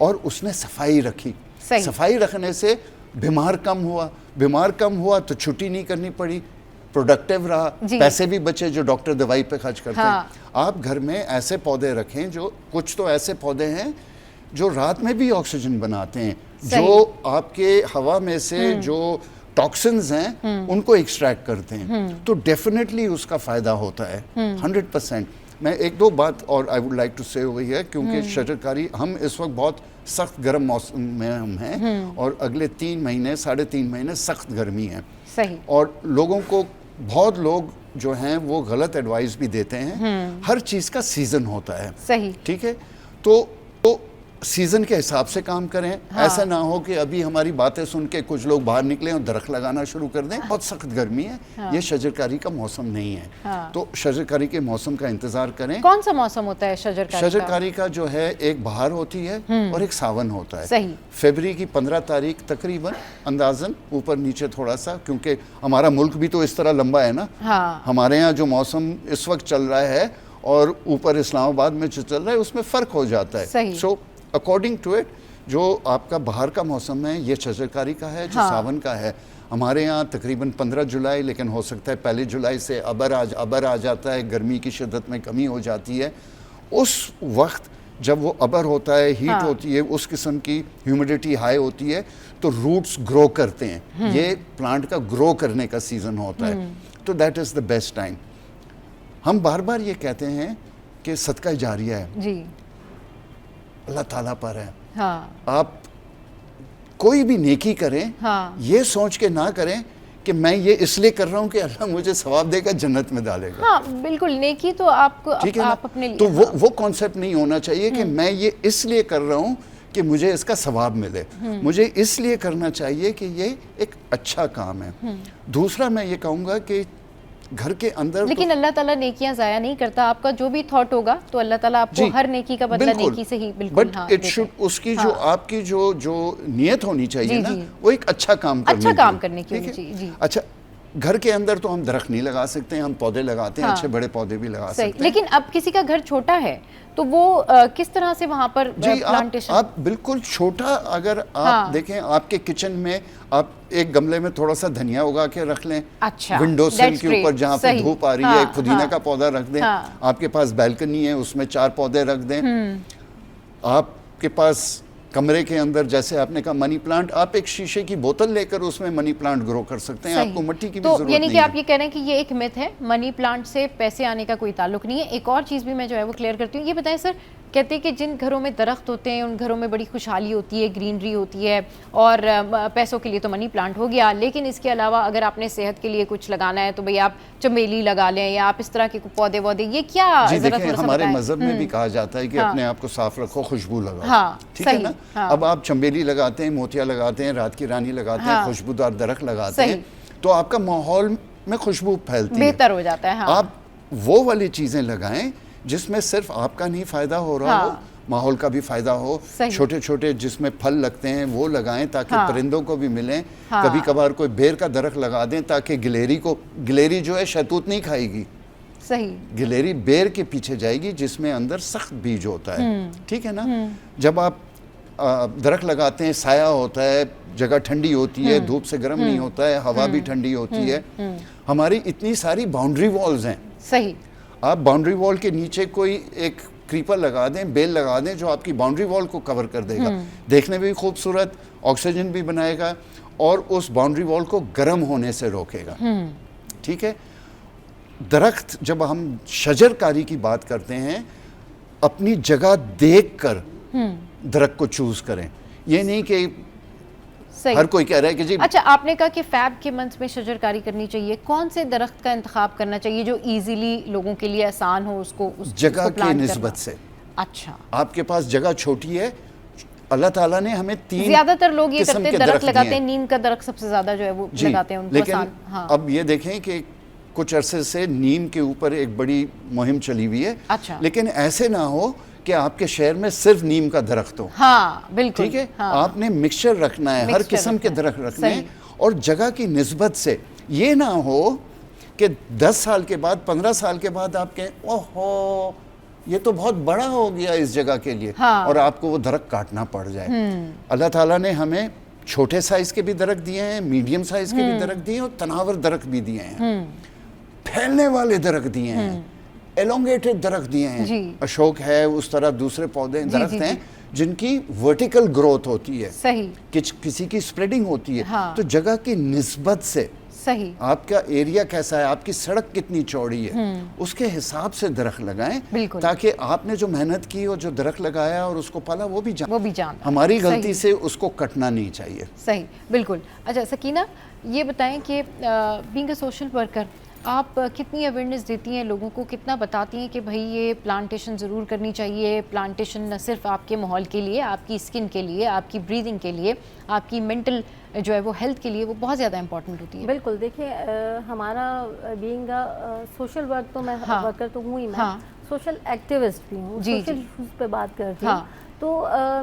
और उसने सफाई रखी। सफाई रखने से बीमार कम हुआ तो छुट्टी नहीं करनी पड़ी, प्रोडक्टिव रहा, पैसे भी बचे जो डॉक्टर दवाई पे खर्च करते हैं। आप घर में ऐसे पौधे रखें, जो कुछ तो ऐसे पौधे हैं जो रात में भी ऑक्सीजन बनाते हैं, जो आपके हवा में से जो टॉक्सिन्स हैं उनको एक्सट्रैक्ट करते हैं, तो डेफिनेटली उसका फायदा होता है 100%। मैं 1-2 बात और आई वुड लाइक टू से हुई है, क्योंकि शजरकारी, हम इस वक्त बहुत सख्त गर्म मौसम में हम हैं, और अगले 3 महीने 3.5 महीने सख्त गर्मी है। सही। और लोगों को, बहुत लोग जो हैं वो गलत एडवाइस भी देते हैं। हर चीज़ का सीजन होता है। सही। ठीक है, तो सीजन के हिसाब से काम करें। ऐसा ना हो कि अभी हमारी बातें सुन के कुछ लोग बाहर निकले और दरख्त लगाना शुरू कर दें। बहुत सख्त गर्मी है, ये शजरकारी का मौसम नहीं है। तो शजरकारी के मौसम का इंतजार करें। कौन सा मौसम होता है शजरकारी का? जो है, एक बहार होती है और एक सावन होता है। सही। फरवरी की 15 तारीख तकरीबन, अंदाजन ऊपर नीचे थोड़ा सा, क्योंकि हमारा मुल्क भी तो इस तरह लंबा है ना। हमारे यहाँ जो मौसम इस वक्त चल रहा है और ऊपर इस्लामाबाद में जो चल रहा है उसमें फ़र्क हो जाता है। सो अकॉर्डिंग टू इट, जो आपका बाहर का मौसम है ये शजरकारी का है, जो सावन का है। हमारे यहाँ तकरीबन 15 जुलाई, लेकिन हो सकता है 1 जुलाई से अबर आ जाता है, गर्मी की शिद्दत में कमी हो जाती है। उस वक्त जब वो अबर होता है, हीट होती है, उस किस्म की ह्यूमिडिटी हाई होती है, तो रूट्स ग्रो करते हैं। ये प्लांट का ग्रो करने का सीज़न होता है, तो that is the best time. हम बार बार ये कहते हैं कि सदका जारिया है जी, अल्लाह ताला पर है। आप कोई भी नेकी करें, ये सोच के ना करें कि मैं ये इसलिए कर रहा हूँ कि अल्लाह मुझे सवाब देगा, जन्नत में डालेगा। बिल्कुल, नेकी तो आपको आप अपने लिए, तो वो कॉन्सेप्ट नहीं होना चाहिए कि मैं ये इसलिए कर रहा हूँ कि मुझे इसका सवाब मिले। मुझे इसलिए करना चाहिए कि ये एक अच्छा काम है। दूसरा मैं ये कहूँगा कि घर के अंदर, लेकिन अल्लाह ताला नेकियां जाया नहीं करता। आपका जो भी थॉट होगा तो अल्लाह ताला आपको हर नेकी का बदला नेकी से ही, बिल्कुल। बट इट शुड, उसकी जो आपकी जो नियत होनी चाहिए ना, वो एक अच्छा काम करने की होनी चाहिए। अच्छा, घर के अंदर तो हम दरख्त नहीं लगा सकते हैं, हम पौधे लगाते हैं, अच्छे बड़े पौधे भी लगा सकते हैं। लेकिन अब किसी का घर छोटा है तो वो किस तरह से वहाँ पर प्लांटेशन? आप बिल्कुल छोटा, अगर आप देखें आपके किचन में, आप एक गमले में थोड़ा सा धनिया उगा के रख लें। अच्छा, विंडो सिल के ऊपर जहाँ पे धूप आ रही है, पुदीना का पौधा रख दें। आपके पास बैल्कनी है, उसमें 4 पौधे रख दें। आपके पास कमरे के अंदर, जैसे आपने कहा मनी प्लांट, आप एक शीशे की बोतल लेकर उसमें मनी प्लांट ग्रो कर सकते हैं। आपको मिट्टी की भी जरूरत नहीं है। यानी कि आप ये कह रहे हैं कि ये एक मिथ है, मनी प्लांट से पैसे आने का कोई ताल्लुक नहीं है। एक और चीज़ भी मैं जो है वो क्लियर करती हूँ। ये बताएं सर, कहते हैं कि जिन घरों में दरख्त होते हैं उन घरों में बड़ी खुशहाली होती है, ग्रीनरी होती है, और पैसों के लिए तो मनी प्लांट हो गया, लेकिन इसके अलावा अगर आपने सेहत के लिए कुछ लगाना है तो भाई आप चमेली लगा लें या आप इस तरह के पौधे वौधे, ये क्या हमारे मजहब में भी कहा जाता है कि अपने आप को साफ रखो, खुशबू लगाओ। ठीक है ना। अब आप चमेली लगाते हैं, मोतिया लगाते हैं, रात की रानी लगाते हैं, खुशबूदार दरख्त लगाते हैं, तो आपका माहौल में खुशबू फैलती है, बेहतर हो जाता है। आप वो वाली चीजें लगाएं जिसमें सिर्फ आपका नहीं फायदा हो रहा हो, माहौल का भी फायदा हो। छोटे छोटे जिसमें फल लगते हैं वो लगाएं ताकि परिंदों को भी मिलें। कभी कभार कोई बेर का दरख्त लगा दें ताकि गिलेरी जो है शहतूत नहीं खाएगी। सही। गिलेरी बेर के पीछे जाएगी जिसमें अंदर सख्त बीज होता है। ठीक है ना। जब आप दरख्त लगाते हैं, साया होता है, जगह ठंडी होती है, धूप से गर्म नहीं होता है, हवा भी ठंडी होती है। हमारी इतनी सारी बाउंड्री वॉल्स हैं। सही। आप बाउंड्री वॉल के नीचे कोई एक क्रीपर लगा दें, बेल लगा दें, जो आपकी बाउंड्री वॉल को कवर कर देगा। देखने में भी खूबसूरत, ऑक्सीजन भी बनाएगा और उस बाउंड्री वॉल को गर्म होने से रोकेगा। ठीक है। दरख्त, जब हम शजरकारी की बात करते हैं, अपनी जगह देखकर दरख्त को चूज करें। ये नहीं कि हर कोई कह रहा है कि जी। अच्छा, आपने कहा कि फैब के मंथ में शजरकारी करनी चाहिए। कौन से दरख्त का इंतखाब करना चाहिए जो इजीली लोगों के लिए आसान हो, उसको जगह की निस्बत से? अच्छा, आपके पास जगह छोटी है, अल्लाह ताला ने हमें 3 ज्यादातर लोग ये करते हैं, दरख्त लगाते हैं, नीम का दरख्त सबसे ज्यादा जो है वो लगाते हैं, उनको लेकिन आसान। अब ये देखें कि कुछ अरसे से नीम के ऊपर एक बड़ी मुहिम चली हुई है। अच्छा। लेकिन ऐसे ना हो कि आपके शहर में सिर्फ नीम का दरख्त हो। हाँ बिल्कुल, ठीक है। हाँ। आपने मिक्सचर रखना है, हर किस्म के दरख्त रखने हैं, और जगह की निस्बत से ये ना हो कि 10 साल के बाद 15 साल के बाद आप कहें ओहो ये तो बहुत बड़ा हो गया इस जगह के लिए, हाँ। और आपको वो दरख्त काटना पड़ जाए। अल्लाह ताला ने हमें छोटे साइज के भी दरख्त दिए हैं, मीडियम साइज के भी दरख्त दिए हैं, और तनावर दरख्त भी दिए हैं, फैलने वाले दरख्त दिए हैं, एलोंगेटेड दरख्त दिए हैं। अशोक है, उस तरह दूसरे पौधे दरख्त हैं जिनकी वर्टिकल ग्रोथ होती है, सही, किसी की स्प्रेडिंग होती है। हाँ। तो जगह की निस्बत से सही, आपका एरिया कैसा है, आपकी सड़क कितनी चौड़ी है, उसके हिसाब से दरख्त लगाएं, ताकि आपने जो मेहनत की और जो दरख्त लगाया और उसको पाला वो भी जान हमारी गलती से उसको कटना नहीं चाहिए। सही, बिल्कुल। अच्छा सकीना, ये बताएं कि बीइंग अ सोशल वर्कर आप कितनी अवेयरनेस देती हैं लोगों को, कितना बताती हैं कि भाई ये प्लांटेशन ज़रूर करनी चाहिए। प्लांटेशन न सिर्फ आपके माहौल के लिए, आपकी स्किन के लिए, आपकी ब्रीदिंग के लिए, आपकी मेंटल जो है वो हेल्थ के लिए वो बहुत ज़्यादा इंपॉर्टेंट होती है। बिल्कुल, देखिए हमारा बीइंग सोशल वर्क तो मैं वर्कर तो हूँ ही, मैं सोशल एक्टिविस्ट भी हूँ, सोशल इश्यूज़ पे बात करती हूँ। तो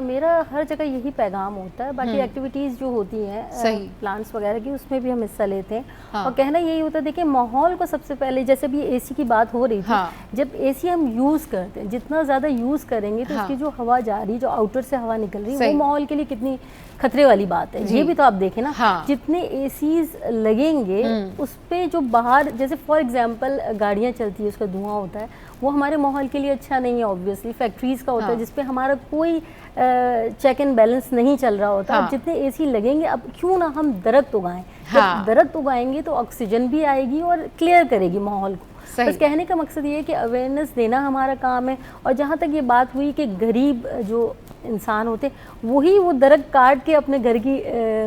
मेरा हर जगह यही पैगाम होता है। बाकी एक्टिविटीज़ जो होती हैं प्लांट्स वगैरह की, उसमें भी हम हिस्सा लेते हैं। और कहना यही होता है, देखिए माहौल को सबसे पहले, जैसे भी एसी की बात हो रही थी, जब एसी हम यूज़ करते हैं, जितना ज़्यादा यूज़ करेंगे तो उसकी जो हवा जा रही, जो आउटर से हवा निकल रही है, वो माहौल के लिए कितनी खतरे वाली बात है। ये भी तो आप देखें ना, जितने एसीज लगेंगे उस पर जो बाहर, जैसे फॉर एग्जांपल गाड़ियाँ चलती है, उसका धुआं होता है, वो हमारे माहौल के लिए अच्छा नहीं है। ऑब्वियसली फैक्ट्रीज़ का होता है जिसपे हमारा कोई चेक एंड बैलेंस नहीं चल रहा होता। अब जितने एसी लगेंगे, अब क्यों ना हम दरख्त उगाएं। जब दरख्त उगाएंगे तो ऑक्सीजन भी आएगी और क्लियर करेगी माहौल को। बस कहने का मकसद ये है कि अवेयरनेस देना हमारा काम है। और जहाँ तक ये बात हुई कि गरीब जो इंसान होते वही वो दरख्त काट के अपने घर की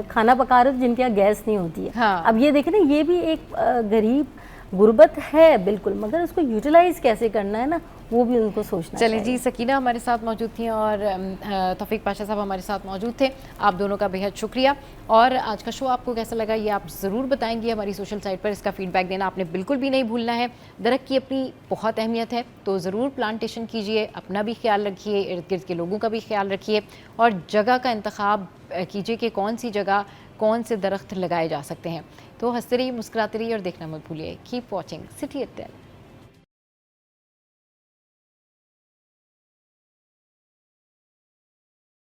खाना पका रहे थे जिनके यहाँ गैस नहीं होती है। अब ये देखें ना, ये भी एक गरीब गुर्बत है बिल्कुल, मगर उसको यूटिलाइज कैसे करना है ना, वो भी उनको सोचना चाहिए। चलिए जी, सकीना हमारे साथ मौजूद थी और तौफीक पाशा साहब हमारे साथ मौजूद थे। आप दोनों का बेहद शुक्रिया। और आज का शो आपको कैसा लगा ये आप ज़रूर बताएंगे हमारी सोशल साइट पर। इसका फीडबैक देना आपने बिल्कुल भी नहीं भूलना है। दरख्त की अपनी बहुत अहमियत है, तो ज़रूर प्लांटेशन कीजिए, अपना भी ख्याल रखिए, इर्द गिर्द के लोगों का भी ख्याल रखिए, और जगह का इंतखाब कीजिए कि कौन सी जगह कौन से दरख्त लगाए जा सकते हैं। तो हंसते रहिए, मुस्कुराते रहिए और देखना मत भूलिए। Keep watching city at 10।